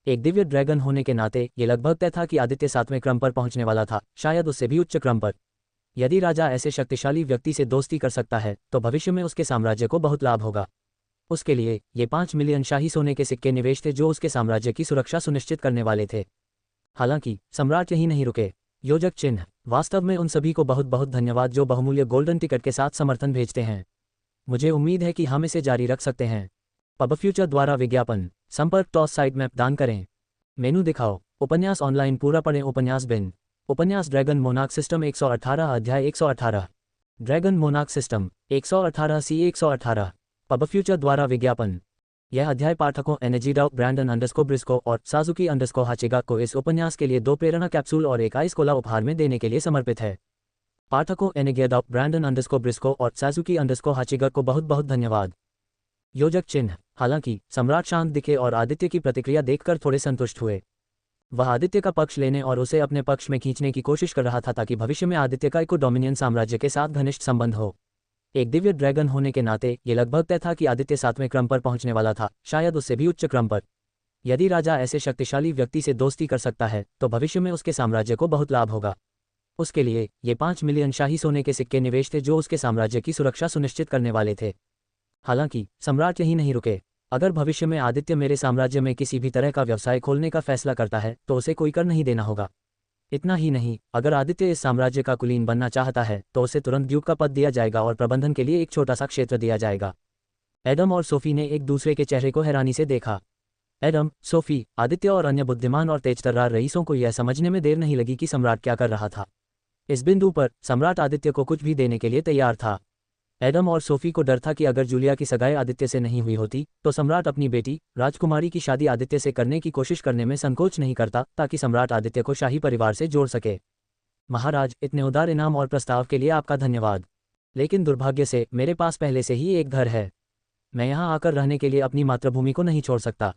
एक दिव्य ड्रैगन होने के नाते ये लगभग तय था कि आदित्य 7वें क्रम पर पहुंचने वाला था, शायद उससे भी उच्च क्रम पर। यदि राजा ऐसे शक्तिशाली व्यक्ति से दोस्ती कर सकता है तो भविष्य में उसके साम्राज्य को बहुत लाभ होगा। उसके लिए ये 5 मिलियन शाही सोने के सिक्के निवेश थे जो उसके साम्राज्य की सुरक्षा सुनिश्चित करने वाले थे। हालांकि सम्राट यही नहीं रुके। योजक चिन्ह। वास्तव में उन सभी को बहुत बहुत धन्यवाद जो बहुमूल्य गोल्डन टिकट के साथ समर्थन भेजते हैं। मुझे उम्मीद है कि हम इसे जारी रख सकते हैं। पब फ्यूचर द्वारा विज्ञापन। संपर्क टॉस साइट में दान करें। मेनू दिखाओ। उपन्यास ऑनलाइन पूरा पढ़ें। उपन्यास बिन। उपन्यास ड्रैगन मोनार्क सिस्टम 118 अध्याय 118। Dragon monarch system 118 C 118। Pub future द्वारा विज्ञापन। यह अध्याय पाठकों एनर्जीडाउ ब्रैंडन अंडरस्को ब्रिस्को और साजुकी अंडरस्को हाचिगा को इस उपन्यास के लिए 2 प्रेरणा कैप्सूल और एक आइस कोला उपहार में देने के लिए समर्पित है। पाठकों एनर्जीडाउ ब्रैंडन अंडरस्को ब्रिस्को और साजुकी अंडरस्को हाचिगा को बहुत बहुत धन्यवाद। योजक चिन्ह। हालांकि सम्राट शांत दिखे और आदित्य की प्रतिक्रिया देखकर थोड़े संतुष्ट हुए। वह आदित्य का पक्ष लेने और उसे अपने पक्ष में खींचने की कोशिश कर रहा था ताकि भविष्य में आदित्य का एक डोमिनियन साम्राज्य के साथ घनिष्ठ संबंध हो। एक दिव्य ड्रैगन होने के नाते ये लगभग तय था कि आदित्य 7वें क्रम पर पहुंचने वाला था, शायद उससे भी उच्च क्रम पर। यदि राजा ऐसे शक्तिशाली व्यक्ति से दोस्ती कर सकता है तो भविष्य में उसके साम्राज्य को बहुत लाभ होगा। उसके लिए ये 5 मिलियन शाही सोने के सिक्के निवेश थे जो उसके साम्राज्य की सुरक्षा सुनिश्चित करने वाले थे। हालांकि सम्राट यही नहीं रुके। अगर भविष्य में आदित्य मेरे साम्राज्य में किसी भी तरह का व्यवसाय खोलने का फैसला करता है तो उसे कोई कर नहीं देना होगा। इतना ही नहीं, अगर आदित्य इस साम्राज्य का कुलीन बनना चाहता है तो उसे तुरंत ड्यूक का पद दिया जाएगा और प्रबंधन के लिए एक छोटा सा क्षेत्र दिया जाएगा। एडम और सोफी ने एक दूसरे के चेहरे को हैरानी से देखा। एडम, सोफी, आदित्य और अन्य बुद्धिमान और तेजतर्रार रईसों को यह समझने में देर नहीं लगी कि सम्राट क्या कर रहा था। इस बिंदु पर सम्राट आदित्य को कुछ भी देने के लिए तैयार था। एडम और सोफी को डर था कि अगर जूलिया की सगाई आदित्य से नहीं हुई होती तो सम्राट अपनी बेटी राजकुमारी की शादी आदित्य से करने की कोशिश करने में संकोच नहीं करता ताकि सम्राट आदित्य को शाही परिवार से जोड़ सके। महाराज, इतने उदार इनाम और प्रस्ताव के लिए आपका धन्यवाद। लेकिन दुर्भाग्य से मेरे पास पहले से ही एक घर है। मैं यहाँ आकर रहने के लिए अपनी मातृभूमि को नहीं छोड़ सकता।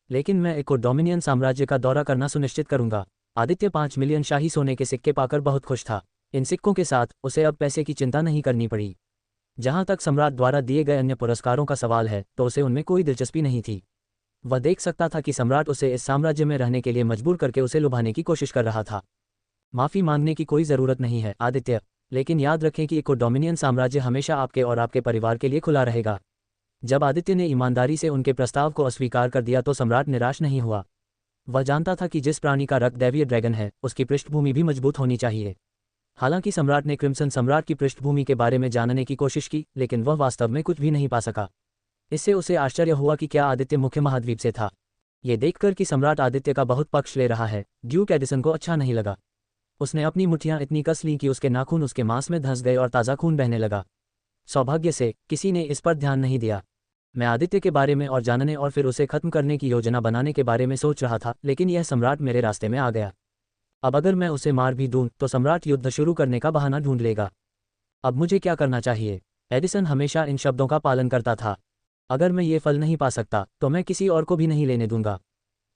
लेकिन मैं एक डोमिनियन साम्राज्य का दौरा करना सुनिश्चित करूंगा। आदित्य 5 मिलियन शाही सोने के सिक्के पाकर बहुत खुश था। इन सिक्कों के साथ उसे अब पैसे की चिंता नहीं करनी पड़ी। जहां तक सम्राट द्वारा दिए गए अन्य पुरस्कारों का सवाल है तो उसे उनमें कोई दिलचस्पी नहीं थी। वह देख सकता था कि सम्राट उसे इस साम्राज्य में रहने के लिए मजबूर करके उसे लुभाने की कोशिश कर रहा था। माफी मांगने की कोई जरूरत नहीं है आदित्य, लेकिन याद रखें कि एक डोमिनियन साम्राज्य हमेशा आपके और आपके परिवार के लिए खुला रहेगा। जब आदित्य ने ईमानदारी से उनके प्रस्ताव को अस्वीकार कर दिया तो सम्राट निराश नहीं हुआ। वह जानता था कि जिस प्राणी का रक्त दैवीय ड्रैगन है उसकी पृष्ठभूमि भी मजबूत होनी चाहिए। हालांकि सम्राट ने क्रिम्सन सम्राट की पृष्ठभूमि के बारे में जानने की कोशिश की, लेकिन वह वास्तव में कुछ भी नहीं पा सका। इससे उसे आश्चर्य हुआ कि क्या आदित्य मुख्य महाद्वीप से था। ये देखकर कि सम्राट आदित्य का बहुत पक्ष ले रहा है, ड्यूक एडिसन को अच्छा नहीं लगा। उसने अपनी मुट्ठियां इतनी कस लीं कि उसके नाखून उसके मांस में धंस गए और ताज़ा खून बहने लगा। सौभाग्य से किसी ने इस पर ध्यान नहीं दिया। मैं आदित्य के बारे में और जानने और फिर उसे खत्म करने की योजना बनाने के बारे में सोच रहा था, लेकिन यह सम्राट मेरे रास्ते में आ गया। अब अगर मैं उसे मार भी दूं तो सम्राट युद्ध शुरू करने का बहाना ढूंढ लेगा। अब मुझे क्या करना चाहिए? एडिसन हमेशा इन शब्दों का पालन करता था। अगर मैं ये फल नहीं पा सकता तो मैं किसी और को भी नहीं लेने दूंगा।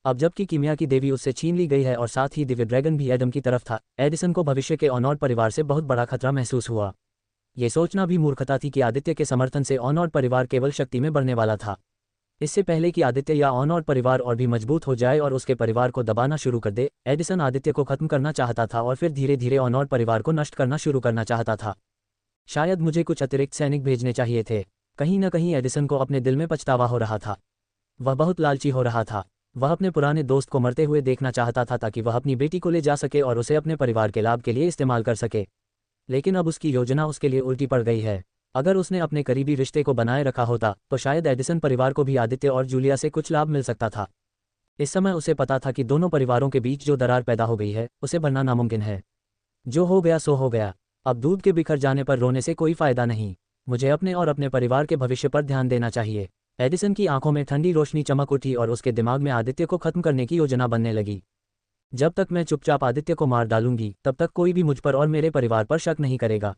अब जबकि कीमिया की देवी उससे छीन ली गई है और साथ ही दिव्य ड्रैगन भी एडम की तरफ था, एडिसन को भविष्य के ऑनॉर्ड परिवार से बहुत बड़ा खतरा महसूस हुआ। ये सोचना भी मूर्खता थी कि आदित्य के समर्थन से ऑनॉर्ड परिवार केवल शक्ति में बढ़ने वाला था। इससे पहले कि आदित्य या ऑनॉर्ड परिवार और भी मजबूत हो जाए और उसके परिवार को दबाना शुरू कर दे, एडिसन आदित्य को खत्म करना चाहता था और फिर धीरे धीरे ऑनॉर्ड परिवार को नष्ट करना शुरू करना चाहता था। शायद मुझे कुछ अतिरिक्त सैनिक भेजने चाहिए थे। कहीं न कहीं एडिसन को अपने दिल में पछतावा हो रहा था। वह बहुत लालची हो रहा था। वह अपने पुराने दोस्त को मरते हुए देखना चाहता था ताकि वह अपनी बेटी को ले जा सके और उसे अपने परिवार के लाभ के लिए इस्तेमाल कर सके। लेकिन अब उसकी योजना उसके लिए उल्टी पड़ गई है। अगर उसने अपने करीबी रिश्ते को बनाए रखा होता तो शायद एडिसन परिवार को भी आदित्य और जूलिया से कुछ लाभ मिल सकता था। इस समय उसे पता था कि दोनों परिवारों के बीच जो दरार पैदा हो गई है उसे भरना नामुमकिन है। जो हो गया सो हो गया। अब दूध के बिखर जाने पर रोने से कोई फायदा नहीं। मुझे अपने और अपने परिवार के भविष्य पर ध्यान देना चाहिए। एडिसन की आंखों में ठंडी रोशनी चमक उठी और उसके दिमाग में आदित्य को खत्म करने की योजना बनने लगी। जब तक मैं चुपचाप आदित्य को मार डालूंगी तब तक कोई भी मुझ पर और मेरे परिवार पर शक नहीं करेगा।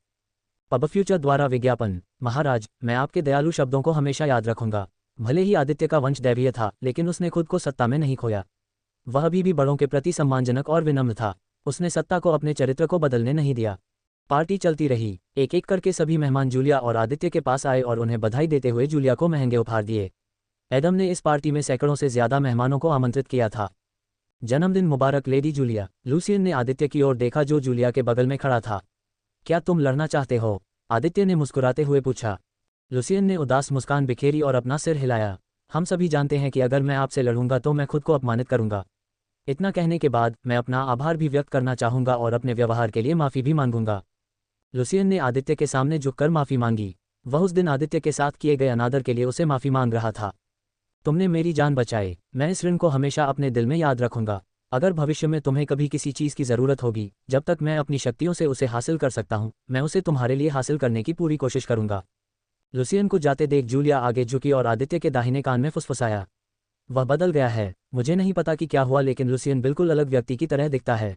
पब फ्यूचर द्वारा विज्ञापन। महाराज, मैं आपके दयालु शब्दों को हमेशा याद रखूंगा। भले ही आदित्य का वंश दैवीय था, लेकिन उसने खुद को सत्ता में नहीं खोया। वह अभी भी बड़ों के प्रति सम्मानजनक और विनम्र था। उसने सत्ता को अपने चरित्र को बदलने नहीं दिया। पार्टी चलती रही। एक एक करके सभी मेहमान जूलिया और आदित्य के पास आए और उन्हें बधाई देते हुए जूलिया को महंगे उपहार दिए। एडम ने इस पार्टी में सैकड़ों से ज्यादा मेहमानों को आमंत्रित किया था। जन्मदिन मुबारक लेडी जूलिया। लूसियन ने आदित्य की ओर देखा जो जूलिया के बगल में खड़ा था। क्या तुम लड़ना चाहते हो? आदित्य ने मुस्कुराते हुए पूछा। लूसियन ने उदास मुस्कान बिखेरी और अपना सिर हिलाया। हम सभी जानते हैं कि अगर मैं आपसे लड़ूंगा तो मैं खुद को अपमानित करूंगा। इतना कहने के बाद मैं अपना आभार भी व्यक्त करना चाहूंगा और अपने व्यवहार के लिए माफी भी मांगूंगा। लूसियन ने आदित्य के सामने झुककर माफी मांगी। वह उस दिन आदित्य के साथ किए गए अनादर के लिए उसे माफी मांग रहा था। तुमने मेरी जान बचाई। मैं इस ऋण को हमेशा अपने दिल में याद रखूंगा। अगर भविष्य में तुम्हें कभी किसी चीज़ की ज़रूरत होगी, जब तक मैं अपनी शक्तियों से उसे हासिल कर सकता हूं, मैं उसे तुम्हारे लिए हासिल करने की पूरी कोशिश करूंगा। लूसियन को जाते देख जूलिया आगे झुकी और आदित्य के दाहिने कान में फुसफुसाया। वह बदल गया है। मुझे नहीं पता कि क्या हुआ, लेकिन लूसियन बिल्कुल अलग व्यक्ति की तरह दिखता है।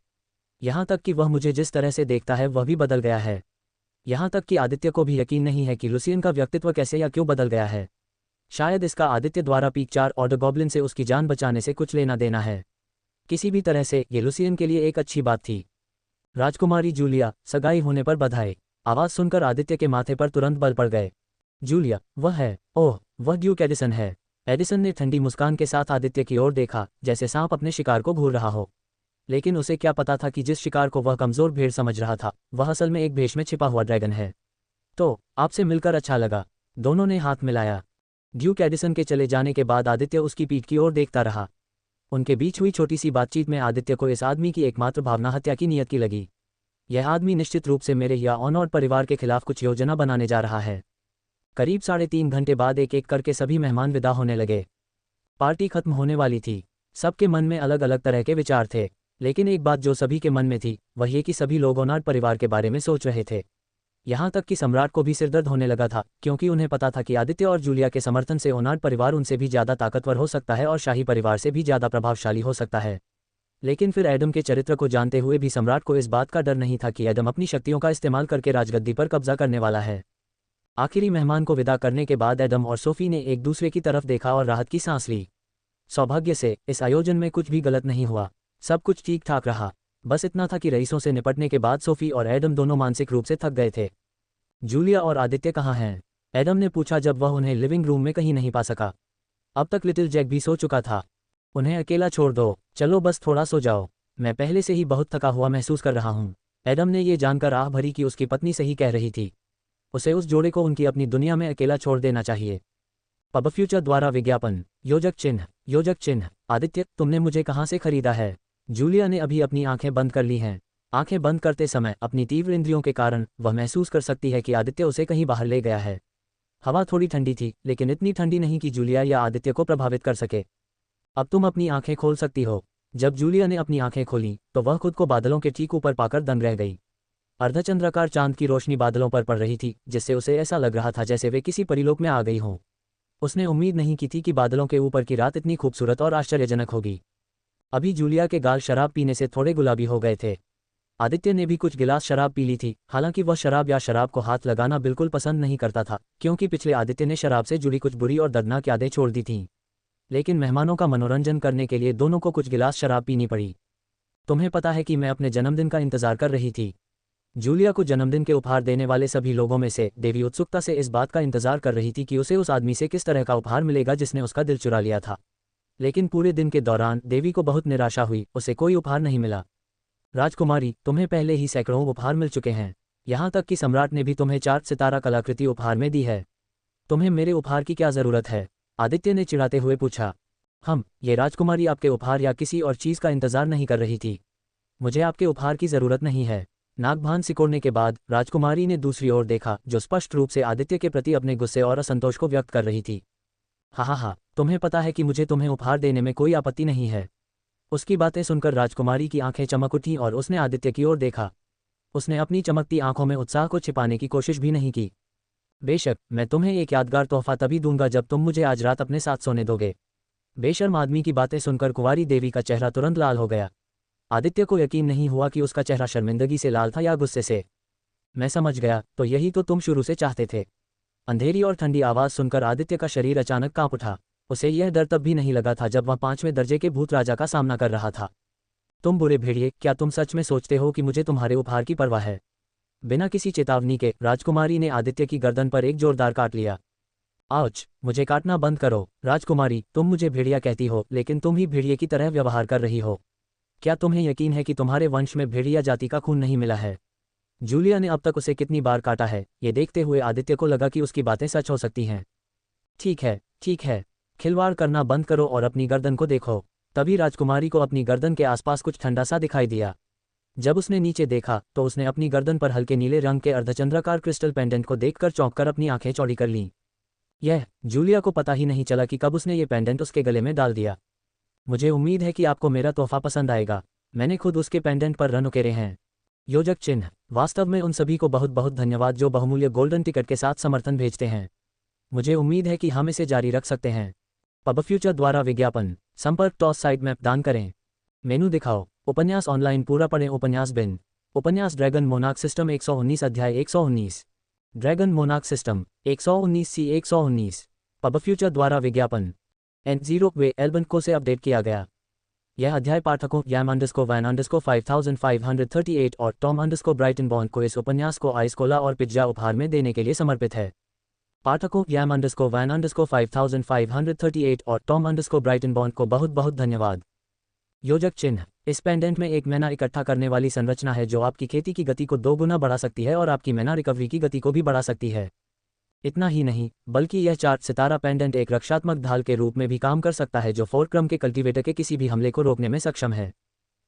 यहाँ तक कि वह मुझे जिस तरह से देखता है वह भी बदल गया है। यहाँ तक कि आदित्य को भी यकीन नहीं है कि लूसियन का व्यक्तित्व कैसे या क्यों बदल गया है। शायद इसका आदित्य द्वारा पीक 4 ऑर्डर गॉब्लिन से उसकी जान बचाने से कुछ लेना देना है। किसी भी तरह से ये लूसियन के लिए एक अच्छी बात थी। राजकुमारी जूलिया, सगाई होने पर बधाई। आवाज़ सुनकर आदित्य के माथे पर तुरंत बल पड़ गए। जूलिया, वह है। ओह, वह ड्यूक एडिसन है। एडिसन ने ठंडी मुस्कान के साथ आदित्य की ओर देखा, जैसे सांप अपने शिकार को घूर रहा हो। लेकिन उसे क्या पता था कि जिस शिकार को वह कमजोर भेड़ समझ रहा था वह असल में एक भेष में छिपा हुआ ड्रैगन है। तो आपसे मिलकर अच्छा लगा। दोनों ने हाथ मिलाया। ड्यूक एडिसन के चले जाने के बाद आदित्य उसकी पीठ की ओर देखता रहा। उनके बीच हुई छोटी सी बातचीत में आदित्य को इस आदमी की एकमात्र भावना हत्या की नीयत की लगी। यह आदमी निश्चित रूप से मेरे या ऑनॉर्ड परिवार के खिलाफ कुछ योजना बनाने जा रहा है। करीब 3.5 घंटे बाद एक एक करके सभी मेहमान विदा होने लगे। पार्टी खत्म होने वाली थी। सबके मन में अलग अलग तरह के विचार थे, लेकिन एक बात जो सभी के मन में थी वह ये कि सभी लोग ऑनॉर्ड परिवार के बारे में सोच रहे थे। यहाँ तक कि सम्राट को भी सिरदर्द होने लगा था, क्योंकि उन्हें पता था कि आदित्य और जूलिया के समर्थन से ऑनॉर्ड परिवार उनसे भी ज़्यादा ताकतवर हो सकता है और शाही परिवार से भी ज़्यादा प्रभावशाली हो सकता है। लेकिन फिर एडम के चरित्र को जानते हुए भी सम्राट को इस बात का डर नहीं था कि एडम अपनी शक्तियों का इस्तेमाल करके राजगद्दी पर कब्जा करने वाला है। आखिरी मेहमान को विदा करने के बाद एडम और सोफी ने एक दूसरे की तरफ देखा और राहत की सांस ली। सौभाग्य से इस आयोजन में कुछ भी गलत नहीं हुआ। सब कुछ ठीक ठाक रहा। बस इतना था कि रईसों से निपटने के बाद सोफी और एडम दोनों मानसिक रूप से थक गए थे। जूलिया और आदित्य कहाँ हैं? एडम ने पूछा जब वह उन्हें लिविंग रूम में कहीं नहीं पा सका। अब तक लिटिल जैक भी सो चुका था। उन्हें अकेला छोड़ दो। चलो बस थोड़ा सो जाओ। मैं पहले से ही बहुत थका हुआ महसूस कर रहा हूँ। एडम ने ये जानकर आह भरी कि उसकी पत्नी सही कह रही थी। उसे उस जोड़े को उनकी अपनी दुनिया में अकेला छोड़ देना चाहिए। पब फ्यूचर द्वारा विज्ञापन। योजक चिन्ह। योजक चिन्ह। आदित्य, तुमने मुझे कहाँ से खरीदा है? जूलिया ने अभी अपनी आंखें बंद कर ली हैं। आंखें बंद करते समय अपनी तीव्र इंद्रियों के कारण वह महसूस कर सकती है कि आदित्य उसे कहीं बाहर ले गया है। हवा थोड़ी ठंडी थी, लेकिन इतनी ठंडी नहीं कि जूलिया या आदित्य को प्रभावित कर सके। अब तुम अपनी आंखें खोल सकती हो। जब जूलिया ने अपनी आंखें खोली तो वह खुद को बादलों के ठीक ऊपर पाकर दंग रह गई। अर्धचंद्राकार चांद की रोशनी बादलों पर पड़ रही थी, जिससे उसे ऐसा लग रहा था जैसे वे किसी परिलोक में आ गई हों। उसने उम्मीद नहीं की थी कि बादलों के ऊपर की रात इतनी खूबसूरत और आश्चर्यजनक होगी। अभी जूलिया के गाल शराब पीने से थोड़े गुलाबी हो गए थे। आदित्य ने भी कुछ गिलास शराब पी ली थी, हालांकि वह शराब या शराब को हाथ लगाना बिल्कुल पसंद नहीं करता था, क्योंकि पिछले आदित्य ने शराब से जुड़ी कुछ बुरी और दर्दनाक यादें छोड़ दी थीं। लेकिन मेहमानों का मनोरंजन करने के लिए दोनों को कुछ गिलास शराब पीनी पड़ी। तुम्हें पता है कि मैं अपने जन्मदिन का इंतजार कर रही थी। जूलिया को जन्मदिन के उपहार देने वाले सभी लोगों में से देवी उत्सुकता से इस बात का इंतजार कर रही थी कि उसे उस आदमी से किस तरह का उपहार मिलेगा जिसने उसका दिल चुरा लिया था। लेकिन पूरे दिन के दौरान देवी को बहुत निराशा हुई, उसे कोई उपहार नहीं मिला। राजकुमारी, तुम्हें पहले ही सैकड़ों उपहार मिल चुके हैं। यहाँ तक कि सम्राट ने भी तुम्हें 4 सितारा कलाकृति उपहार में दी है। तुम्हें मेरे उपहार की क्या ज़रूरत है? आदित्य ने चिढ़ाते हुए पूछा। ये राजकुमारी आपके उपहार या किसी और चीज़ का इंतजार नहीं कर रही थी। मुझे आपके उपहार की ज़रूरत नहीं है। नागभान सिकोड़ने के बाद राजकुमारी ने दूसरी ओर देखा, जो स्पष्ट रूप से आदित्य के प्रति अपने गुस्से और असंतोष को व्यक्त कर रही थी। हाँ, तुम्हें पता है कि मुझे तुम्हें उपहार देने में कोई आपत्ति नहीं है। उसकी बातें सुनकर राजकुमारी की आंखें चमक उठीं और उसने आदित्य की ओर देखा। उसने अपनी चमकती आंखों में उत्साह को छिपाने की कोशिश भी नहीं की। बेशक, मैं तुम्हें एक यादगार तोहफा तभी दूंगा जब तुम मुझे आज रात अपने साथ सोने दोगे। बेशर्म आदमी की बातें सुनकर कुंवारी देवी का चेहरा तुरंत लाल हो गया। आदित्य को यकीन नहीं हुआ कि उसका चेहरा शर्मिंदगी से लाल था या गुस्से से। मैं समझ गया, तो यही तो तुम शुरू से चाहते थे। अंधेरी और ठंडी आवाज़ सुनकर आदित्य का शरीर अचानक कांप उठा। उसे यह डर तब भी नहीं लगा था जब वह 5वें दर्जे के भूत राजा का सामना कर रहा था। तुम बुरे भेड़िए, क्या तुम सच में सोचते हो कि मुझे तुम्हारे उपहार की परवाह है? बिना किसी चेतावनी के राजकुमारी ने आदित्य की गर्दन पर एक जोरदार काट लिया। आउच, मुझे काटना बंद करो। राजकुमारी, तुम मुझे भेड़िया कहती हो, लेकिन तुम ही भेड़िए की तरह व्यवहार कर रही हो। क्या तुम्हें यकीन है कि तुम्हारे वंश में भेड़िया जाति का खून नहीं मिला है? जूलिया ने अब तक उसे कितनी बार काटा है, ये देखते हुए आदित्य को लगा कि उसकी बातें सच हो सकती हैं। ठीक है, खिलवाड़ करना बंद करो और अपनी गर्दन को देखो। तभी राजकुमारी को अपनी गर्दन के आसपास कुछ ठंडा सा दिखाई दिया। जब उसने नीचे देखा तो उसने अपनी गर्दन पर हल्के नीले रंग के अर्धचंद्राकार क्रिस्टल पेंडेंट को देखकर चौंककर अपनी आंखें चौड़ी कर लीं। जूलिया को पता ही नहीं चला कि कब उसने ये पेंडेंट उसके गले में डाल दिया। मुझे उम्मीद है कि आपको मेरा तोहफा पसंद आएगा। मैंने खुद उसके पेंडेंट पर रन उकेरे हैं। योजक चिन्ह। वास्तव में उन सभी को बहुत बहुत धन्यवाद जो बहुमूल्य गोल्डन टिकट के साथ समर्थन भेजते हैं। मुझे उम्मीद है कि हम इसे जारी रख सकते हैं। पब फ्यूचर द्वारा विज्ञापन। संपर्क टॉस साइड में दान करें। मेनू दिखाओ। उपन्यास ऑनलाइन पूरा पढ़ें। उपन्यास बिन। उपन्यास ड्रैगन मोनार्क सिस्टम 119 अध्याय 119। Dragon monarch system 119C 119। Pub future द्वारा विज्ञापन। N0 वे एल्बन को से अपडेट किया गया। यह अध्याय पाठकों YAM_Van_5538 और Tom_ बॉन्ड को इस उपन्यास को आइस कोला और पिज्जा उपहार में देने के लिए समर्पित है। पाठकों YAM_Van_5538 और Tom_ बॉन्ड को बहुत बहुत धन्यवाद। योजक चिन्ह। इस पेंडेंट में एक मैना इकट्ठा करने वाली संरचना है जो आपकी खेती की गति को 2 गुना बढ़ा सकती है और आपकी मैना रिकवरी की गति को भी बढ़ा सकती है। इतना ही नहीं, बल्कि यह 4 सितारा पेंडेंट एक रक्षात्मक ढाल के रूप में भी काम कर सकता है जो 4 क्रम के कल्टीवेटर के किसी भी हमले को रोकने में सक्षम है।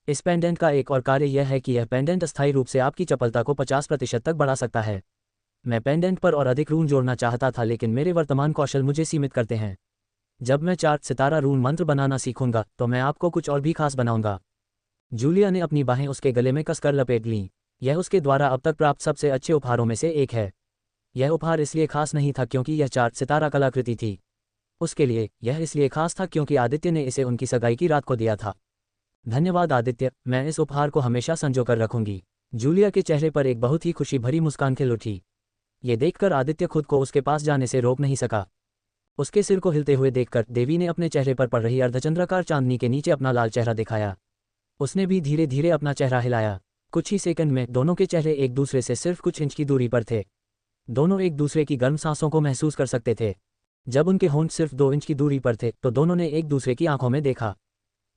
इस पेंडेंट का एक और कार्य यह है कि यह पेंडेंट अस्थायी रूप से आपकी चपलता को 50% तक बढ़ा सकता है। मैं पेंडेंट पर और अधिक रून जोड़ना चाहता था, लेकिन मेरे वर्तमान कौशल मुझे सीमित करते हैं। जब मैं 4 सितारा रून मंत्र बनाना सीखूंगा तो मैं आपको कुछ और भी खास बनाऊंगा। जूलिया ने अपनी बाहें उसके गले में कसकर लपेट लीं। यह उसके द्वारा अब तक प्राप्त सबसे अच्छे उपहारों में से एक है। यह उपहार इसलिए खास नहीं था क्योंकि यह 4 सितारा कलाकृति थी। उसके लिए यह इसलिए खास था क्योंकि आदित्य ने इसे उनकी सगाई की रात को दिया था। धन्यवाद आदित्य, मैं इस उपहार को हमेशा संजो कर रखूंगी। जूलिया के चेहरे पर एक बहुत ही खुशी भरी मुस्कान खिल उठी। ये देखकर आदित्य खुद को उसके पास जाने से रोक नहीं सका। उसके सिर को हिलते हुए देखकर देवी ने अपने चेहरे पर पड़ रही अर्धचंद्राकार चांदनी के नीचे अपना लाल चेहरा दिखाया। उसने भी धीरे धीरे अपना चेहरा हिलाया। कुछ ही सेकंड में दोनों के चेहरे एक दूसरे से सिर्फ कुछ इंच की दूरी पर थे। दोनों एक दूसरे की गर्म सांसों को महसूस कर सकते थे। जब उनके होंठ सिर्फ 2 इंच की दूरी पर थे तो दोनों ने एक दूसरे की आंखों में देखा।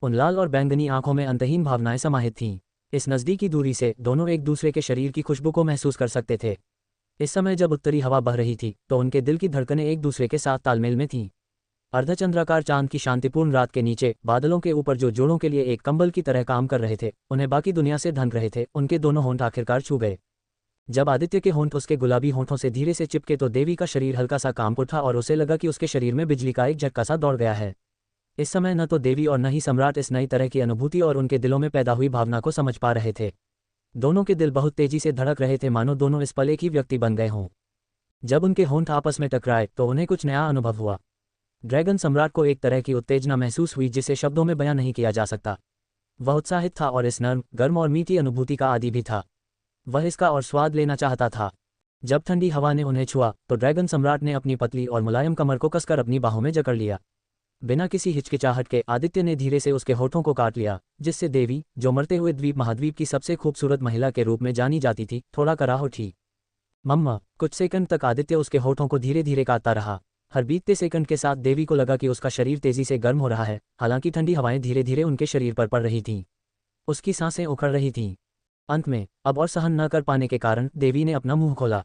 उन लाल और बैंगनी आंखों में अंतहीन भावनाएं समाहित थीं। इस नज़दीकी दूरी से दोनों एक दूसरे के शरीर की खुशबू को महसूस कर सकते थे। इस समय जब उत्तरी हवा बह रही थी तो उनके दिल की धड़कनें एक दूसरे के साथ तालमेल में थीं। अर्धचंद्राकार चांद की शांतिपूर्ण रात के नीचे बादलों के ऊपर जो जोड़ों के लिए एक कंबल की तरह काम कर रहे थे, उन्हें बाकी दुनिया से ढंक रहे थे, उनके दोनों होंठ आखिरकार छू गए। जब आदित्य के होंठ उसके गुलाबी होंठों से धीरे से चिपके तो देवी का शरीर हल्का सा कांप उठा और उसे लगा कि उसके शरीर में बिजली का एक झटका सा दौड़ गया है। इस समय न तो देवी और न ही सम्राट इस नई तरह की अनुभूति और उनके दिलों में पैदा हुई भावना को समझ पा रहे थे। दोनों के दिल बहुत तेजी से धड़क रहे थे, मानो दोनों इस पल एक ही व्यक्ति बन गए हों। जब उनके होंठ आपस में टकराए तो उन्हें कुछ नया अनुभव हुआ। ड्रैगन सम्राट को एक तरह की उत्तेजना महसूस हुई जिसे शब्दों में बयां नहीं किया जा सकता। वह उत्साहित था और इस नर्म, गर्म और मीठी अनुभूति का आदी भी था। वह इसका और स्वाद लेना चाहता था। जब ठंडी हवा ने उन्हें छुआ तो ड्रैगन सम्राट ने अपनी पतली और मुलायम कमर को कसकर अपनी बाहों में जकड़ लिया। बिना किसी हिचकिचाहट के आदित्य ने धीरे से उसके होठों को काट लिया, जिससे देवी, जो मरते हुए द्वीप महाद्वीप की सबसे खूबसूरत महिला के रूप में जानी जाती थी, थोड़ा कराह उठी। मम्मा। कुछ सेकंड तक आदित्य उसके होठों को धीरे धीरे काटता रहा। हर बीतते सेकंड के साथ देवी को लगा कि उसका शरीर तेजी से गर्म हो रहा है, हालांकि ठंडी हवाएं धीरे धीरे उनके शरीर पर पड़ रही थीं। उसकी सांसें उखड़ रही थीं। अंत में अब और सहन न कर पाने के कारण देवी ने अपना मुंह खोला।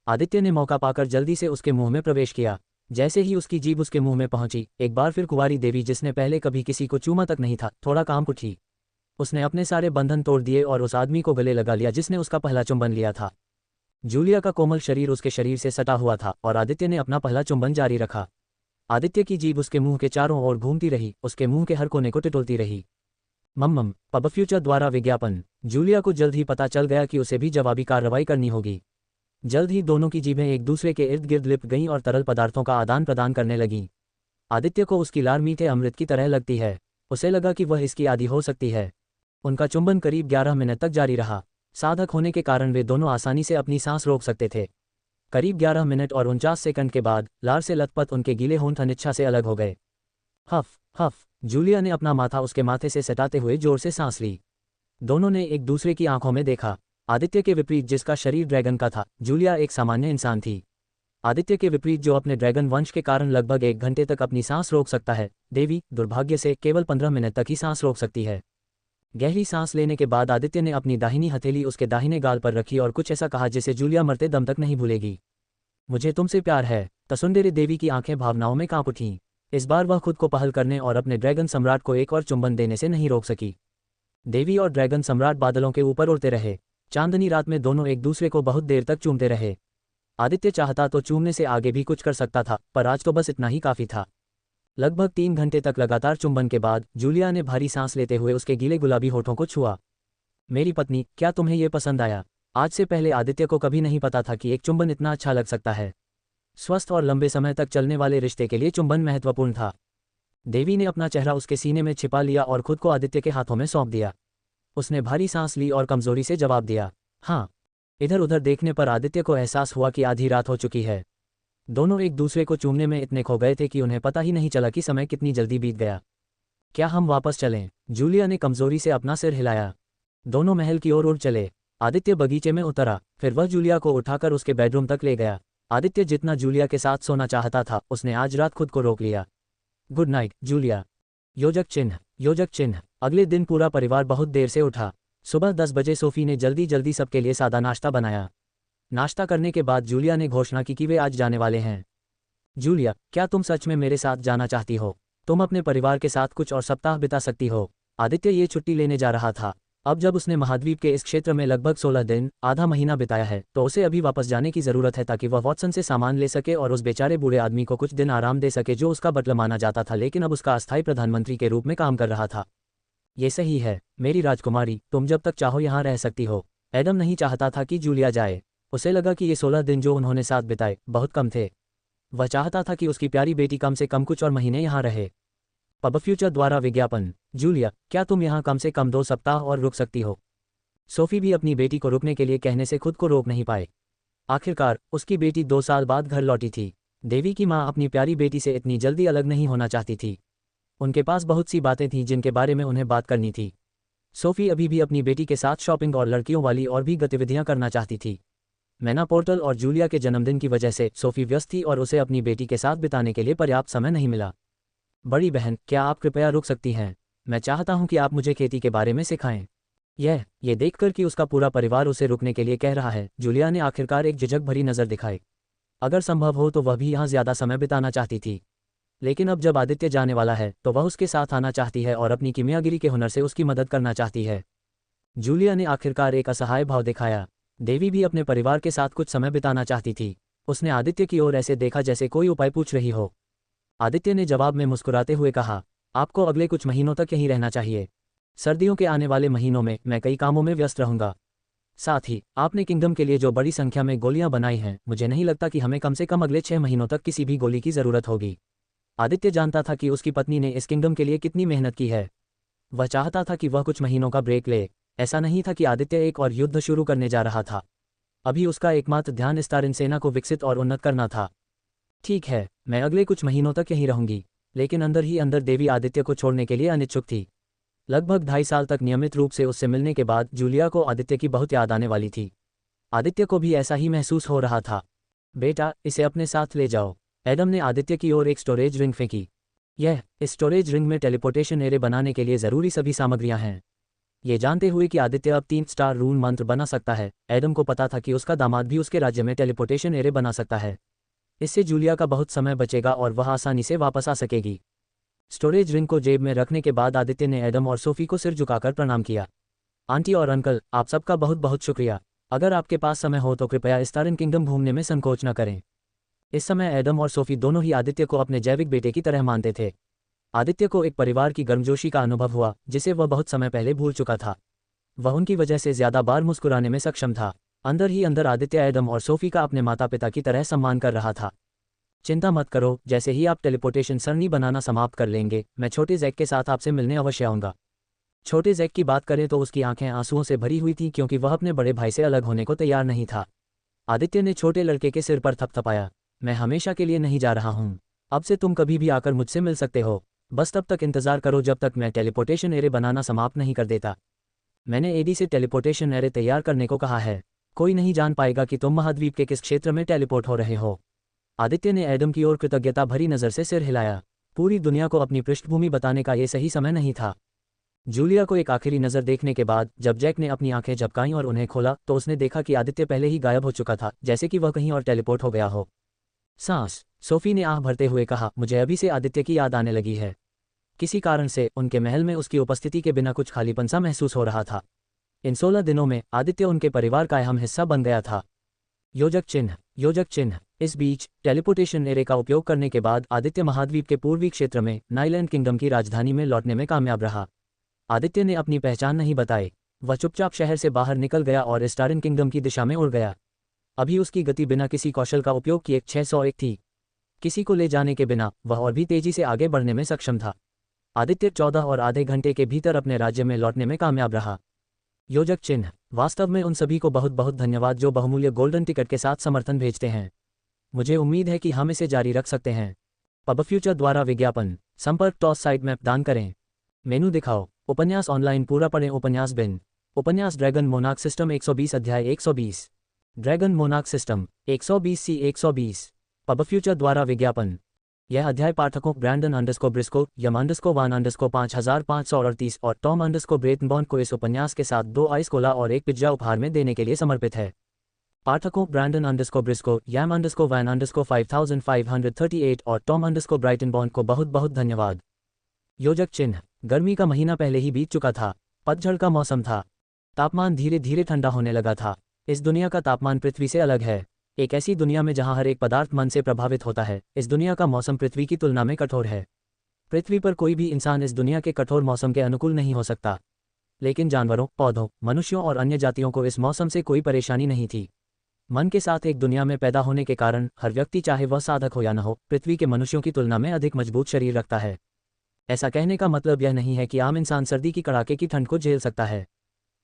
आदित्य ने मौका पाकर जल्दी से उसके मुंह में प्रवेश किया। जैसे ही उसकी जीभ उसके मुंह में पहुंची, एक बार फिर कुंवारी देवी, जिसने पहले कभी किसी को चूमा तक नहीं था, थोड़ा कांप उठी। उसने अपने सारे बंधन तोड़ दिए और उस आदमी को गले लगा लिया जिसने उसका पहला चुंबन लिया था। जूलिया का कोमल शरीर उसके शरीर से सटा हुआ था और आदित्य ने अपना पहला चुंबन जारी रखा। आदित्य की जीभ उसके मुंह के चारों ओर घूमती रही, उसके मुंह के हर कोने को टिटोलती रही। मम्मम। पब फ्यूचर द्वारा विज्ञापन। जूलिया को जल्द ही पता चल गया कि उसे भी जवाबी कार्रवाई करनी होगी। जल्द ही दोनों की जीभें एक दूसरे के इर्द गिर्द लिपट गईं और तरल पदार्थों का आदान प्रदान करने लगीं। आदित्य को उसकी लार मीठे अमृत की तरह लगती है। उसे लगा कि वह इसकी आदी हो सकती है। उनका चुंबन करीब 11 मिनट तक जारी रहा। साधक होने के कारण वे दोनों आसानी से अपनी सांस रोक सकते थे। करीब 11 मिनट और 49 सेकंड के बाद लार से लथपथ उनके गीले होंठ अनिच्छा से अलग हो गए। हफ हफ। जूलिया ने अपना माथा उसके माथे से सटाते हुए जोर से सांस ली। दोनों ने एक दूसरे की आंखों में देखा। आदित्य के विपरीत, जिसका शरीर ड्रैगन का था, जूलिया एक सामान्य इंसान थी। आदित्य के विपरीत, जो अपने ड्रैगन वंश के कारण लगभग 1 घंटे तक अपनी सांस रोक सकता है, देवी दुर्भाग्य से केवल 15 मिनट तक ही सांस रोक सकती है। गहरी सांस लेने के बाद आदित्य ने अपनी दाहिनी हथेली उसके दाहिने गाल पर रखी और कुछ ऐसा कहा जिसे जूलिया मरते दम तक नहीं भूलेगी। मुझे तुमसे प्यार है। तसुंदरी देवी की आंखें भावनाओं में कांप उठीं। इस बार वह खुद को पहल करने और अपने ड्रैगन सम्राट को एक और चुंबन देने से नहीं रोक सकी। देवी और ड्रैगन सम्राट बादलों के ऊपर उड़ते रहे। चांदनी रात में दोनों एक दूसरे को बहुत देर तक चूमते रहे। आदित्य चाहता तो चूमने से आगे भी कुछ कर सकता था, पर आज तो बस इतना ही काफी था। लगभग 3 घंटे तक लगातार चुंबन के बाद जूलिया ने भारी सांस लेते हुए उसके गीले गुलाबी होठों को छुआ। मेरी पत्नी, क्या तुम्हें ये पसंद आया? आज से पहले आदित्य को कभी नहीं पता था कि एक चुंबन इतना अच्छा लग सकता है। स्वस्थ और लंबे समय तक चलने वाले रिश्ते के लिए चुंबन महत्वपूर्ण था। देवी ने अपना चेहरा उसके सीने में छिपा लिया और खुद को आदित्य के हाथों में सौंप दिया। उसने भारी सांस ली और कमजोरी से जवाब दिया, हाँ। इधर उधर देखने पर आदित्य को एहसास हुआ कि आधी रात हो चुकी है। दोनों एक दूसरे को चूमने में इतने खो गए थे कि उन्हें पता ही नहीं चला कि समय कितनी जल्दी बीत गया। क्या हम वापस चलें? जूलिया ने कमजोरी से अपना सिर हिलाया। दोनों महल की ओर उड़ चले। आदित्य बगीचे में उतरा, फिर वह जूलिया को उठाकर उसके बेडरूम तक ले गया। आदित्य जितना जूलिया के साथ सोना चाहता था, उसने आज रात खुद को रोक लिया। Good night Julia. योजक चिन्ह, योजक चिन्ह। अगले दिन पूरा परिवार बहुत देर से उठा। सुबह 10 बजे सोफी ने जल्दी जल्दी सबके लिए सादा नाश्ता बनाया। नाश्ता करने के बाद जूलिया ने घोषणा की कि वे आज जाने वाले हैं। जूलिया, क्या तुम सच में मेरे साथ जाना चाहती हो? तुम अपने परिवार के साथ कुछ और सप्ताह बिता सकती हो। आदित्य ये छुट्टी लेने जा रहा था। अब जब उसने महाद्वीप के इस क्षेत्र में लगभग 16 दिन, आधा महीना बिताया है, तो उसे अभी वापस जाने की जरूरत है ताकि वह वॉटसन से सामान ले सके और उस बेचारे बूढ़े आदमी को कुछ दिन आराम दे सके जो उसका बटलर माना जाता था लेकिन अब उसका अस्थायी प्रधानमंत्री के रूप में काम कर रहा था। ये सही है मेरी राजकुमारी, तुम जब तक चाहो यहाँ रह सकती हो। एडम नहीं चाहता था कि जूलिया जाए। उसे लगा कि ये 16 दिन जो उन्होंने साथ बिताए बहुत कम थे। वह चाहता था कि उसकी प्यारी बेटी कम से कम कुछ और महीने यहाँ रहे। पब फ्यूचर द्वारा विज्ञापन। जूलिया, क्या तुम यहाँ कम से कम 2 सप्ताह और रुक सकती हो? सोफी भी अपनी बेटी को रुकने के लिए कहने से खुद को रोक नहीं पाए। आखिरकार उसकी बेटी 2 साल बाद घर लौटी थी। देवी की माँ अपनी प्यारी बेटी से इतनी जल्दी अलग नहीं होना चाहती थी। उनके पास बहुत सी बातें थीं जिनके बारे में उन्हें बात करनी थी। सोफी अभी भी अपनी बेटी के साथ शॉपिंग और लड़कियों वाली और भी गतिविधियां करना चाहती थी। मैना पोर्टल और जूलिया के जन्मदिन की वजह से सोफी व्यस्त थी और उसे अपनी बेटी के साथ बिताने के लिए पर्याप्त समय नहीं मिला। बड़ी बहन, क्या आप कृपया रुक सकती हैं? मैं चाहता हूं कि आप मुझे खेती के बारे में सिखाएं। ये देखकर कि उसका पूरा परिवार उसे रुकने के लिए कह रहा है, जूलिया ने आखिरकार एक झिझक भरी नज़र दिखाई। अगर संभव हो तो वह भी यहाँ ज़्यादा समय बिताना चाहती थी, लेकिन अब जब आदित्य जाने वाला है तो वह उसके साथ आना चाहती है और अपनी किमियागिरी के हुनर से उसकी मदद करना चाहती है। जूलिया ने आखिरकार एक असहाय भाव दिखाया। देवी भी अपने परिवार के साथ कुछ समय बिताना चाहती थी। उसने आदित्य की ओर ऐसे देखा जैसे कोई उपाय पूछ रही हो। आदित्य ने जवाब में मुस्कुराते हुए कहा, आपको अगले कुछ महीनों तक यहीं रहना चाहिए। सर्दियों के आने वाले महीनों में मैं कई कामों में व्यस्त रहूंगा। साथ ही आपने किंगडम के लिए जो बड़ी संख्या में गोलियां बनाई हैं, मुझे नहीं लगता कि हमें कम से कम अगले 6 महीनों तक किसी भी गोली की ज़रूरत होगी। आदित्य जानता था कि उसकी पत्नी ने इस किंगडम के लिए कितनी मेहनत की है। वह चाहता था कि वह कुछ महीनों का ब्रेक ले। ऐसा नहीं था कि आदित्य एक और युद्ध शुरू करने जा रहा था। अभी उसका एकमात्र ध्यान स्टारिन सेना को विकसित और उन्नत करना था। ठीक है, मैं अगले कुछ महीनों तक यहीं रहूंगी, लेकिन अंदर ही अंदर देवी आदित्य को छोड़ने के लिए अनिच्छुक थी। लगभग 2.5 साल तक नियमित रूप से उससे मिलने के बाद जूलिया को आदित्य की बहुत याद आने वाली थी। आदित्य को भी ऐसा ही महसूस हो रहा था। बेटा, इसे अपने साथ ले जाओ। एडम ने आदित्य की ओर एक स्टोरेज रिंग फेंकी। इस स्टोरेज रिंग में टेलीपोर्टेशन एरे बनाने के लिए ज़रूरी सभी सामग्रियां हैं। ये जानते हुए कि आदित्य अब 3 स्टार रून मंत्र बना सकता है, एडम को पता था कि उसका दामाद भी उसके राज्य में टेलीपोर्टेशन एरे बना सकता है। इससे जूलिया का बहुत समय बचेगा और वह आसानी से वापस आ सकेगी। स्टोरेज रिंग को जेब में रखने के बाद आदित्य ने एडम और सोफी को सिर झुकाकर प्रणाम किया। आंटी और अंकल, आप सबका बहुत बहुत शुक्रिया। अगर आपके पास समय हो तो कृपया स्टारिन किंगडम घूमने में संकोच न करें। इस समय एडम और सोफी दोनों ही आदित्य को अपने जैविक बेटे की तरह मानते थे। आदित्य को एक परिवार की गर्मजोशी का अनुभव हुआ, जिसे वह बहुत समय पहले भूल चुका था। वह उनकी वजह से ज्यादा बार मुस्कुराने में सक्षम था। अंदर ही अंदर आदित्य एडम और सोफी का अपने माता पिता की तरह सम्मान कर रहा था। चिंता मत करो, जैसे ही आप टेलीपोर्टेशन सरणी बनाना समाप्त कर लेंगे, मैं छोटे जैक के साथ आपसे मिलने अवश्य आऊंगा। छोटे जैक की बात करें तो उसकी आंखें आंसुओं से भरी हुई थीं क्योंकि वह अपने बड़े भाई से अलग होने को तैयार नहीं था। आदित्य ने छोटे लड़के के सिर पर थपथपाया। मैं हमेशा के लिए नहीं जा रहा हूँ। अब से तुम कभी भी आकर मुझसे मिल सकते हो। बस तब तक इंतजार करो जब तक मैं टेलीपोर्टेशन एरे बनाना समाप्त नहीं कर देता। मैंने एडी से टेलीपोर्टेशन एरे तैयार करने को कहा है। कोई नहीं जान पाएगा कि तुम महाद्वीप के किस क्षेत्र में टेलीपोर्ट हो रहे हो। आदित्य ने एडम की ओर कृतज्ञता भरी नज़र से सिर हिलाया। पूरी दुनिया को अपनी पृष्ठभूमि बताने का ये सही समय नहीं था। जूलिया को एक आखिरी नज़र देखने के बाद जब जैक ने अपनी आंखें झपकाईं और उन्हें खोला तो उसने देखा कि आदित्य पहले ही गायब हो चुका था, जैसे कि वह कहीं और टेलीपोर्ट हो गया हो। सांस, सोफी ने आह भरते हुए कहा, मुझे अभी से आदित्य की याद आने लगी है। किसी कारण से उनके महल में उसकी उपस्थिति के बिना कुछ खालीपन सा महसूस हो रहा था। इन 16 दिनों में आदित्य उनके परिवार का अहम हिस्सा बन गया था। योजक चिन्ह, योजक चिन्ह। इस बीच टेलीपोर्टेशन एरे का उपयोग करने के बाद आदित्य महाद्वीप के पूर्वी क्षेत्र में नाइलैंड किंगडम की राजधानी में लौटने में कामयाब रहा। आदित्य ने अपनी पहचान नहीं बताई। वह चुपचाप शहर से बाहर निकल गया और स्टारिन किंगडम की दिशा में उड़ गया। अभी उसकी गति बिना किसी कौशल का उपयोग किए 601 थी। किसी को ले जाने के बिना वह और भी तेजी से आगे बढ़ने में सक्षम था। आदित्य 14 और आधे घंटे के भीतर अपने राज्य में लौटने में कामयाब रहा। योजक चिन्ह। वास्तव में उन सभी को बहुत बहुत धन्यवाद जो बहुमूल्य गोल्डन टिकट के साथ समर्थन भेजते हैं। मुझे उम्मीद है कि हम इसे जारी रख सकते हैं। पब फ्यूचर द्वारा विज्ञापन। संपर्क टॉस साइट मैप दान करें। मेनू दिखाओ। उपन्यास ऑनलाइन पूरा पढ़ें। उपन्यास बिन। उपन्यास ड्रैगन मोनार्क सिस्टम 120 अध्याय 120। Dragon monarch system 120C 120। Pub future द्वारा विज्ञापन। यह अध्याय पाठकों ब्रैंडन अंडरस्को ब्रिस्को, यम अंडरस्को वान अंडरस्को 5538 और टॉम अंडरस्को ब्रेटनबॉर्न को इस उपन्यास के साथ 2 आइस कोला और 1 पिज्जा उपहार में देने के लिए समर्पित है। पाठकों ब्रैंडन अंडरस्को ब्रिस्को, यम अंडरस्को वैन अंडरस्को 5538 और टॉम अंडरस्को ब्राइटनबॉर्न को बहुत बहुत धन्यवाद। योजक चिन्ह। गर्मी का महीना पहले ही बीत चुका था। पतझड़ का मौसम था। तापमान धीरे धीरे ठंडा होने लगा था। इस दुनिया का तापमान पृथ्वी से अलग है। एक ऐसी दुनिया में जहां हर एक पदार्थ मन से प्रभावित होता है, इस दुनिया का मौसम पृथ्वी की तुलना में कठोर है। पृथ्वी पर कोई भी इंसान इस दुनिया के कठोर मौसम के अनुकूल नहीं हो सकता। लेकिन जानवरों, पौधों, मनुष्यों और अन्य जातियों को इस मौसम से कोई परेशानी नहीं थी। मन के साथ एक दुनिया में पैदा होने के कारण हर व्यक्ति, चाहे वह साधक हो या न हो, पृथ्वी के मनुष्यों की तुलना में अधिक मजबूत शरीर रखता है। ऐसा कहने का मतलब यह नहीं है कि आम इंसान सर्दी की कड़ाके की ठंड को झेल सकता है।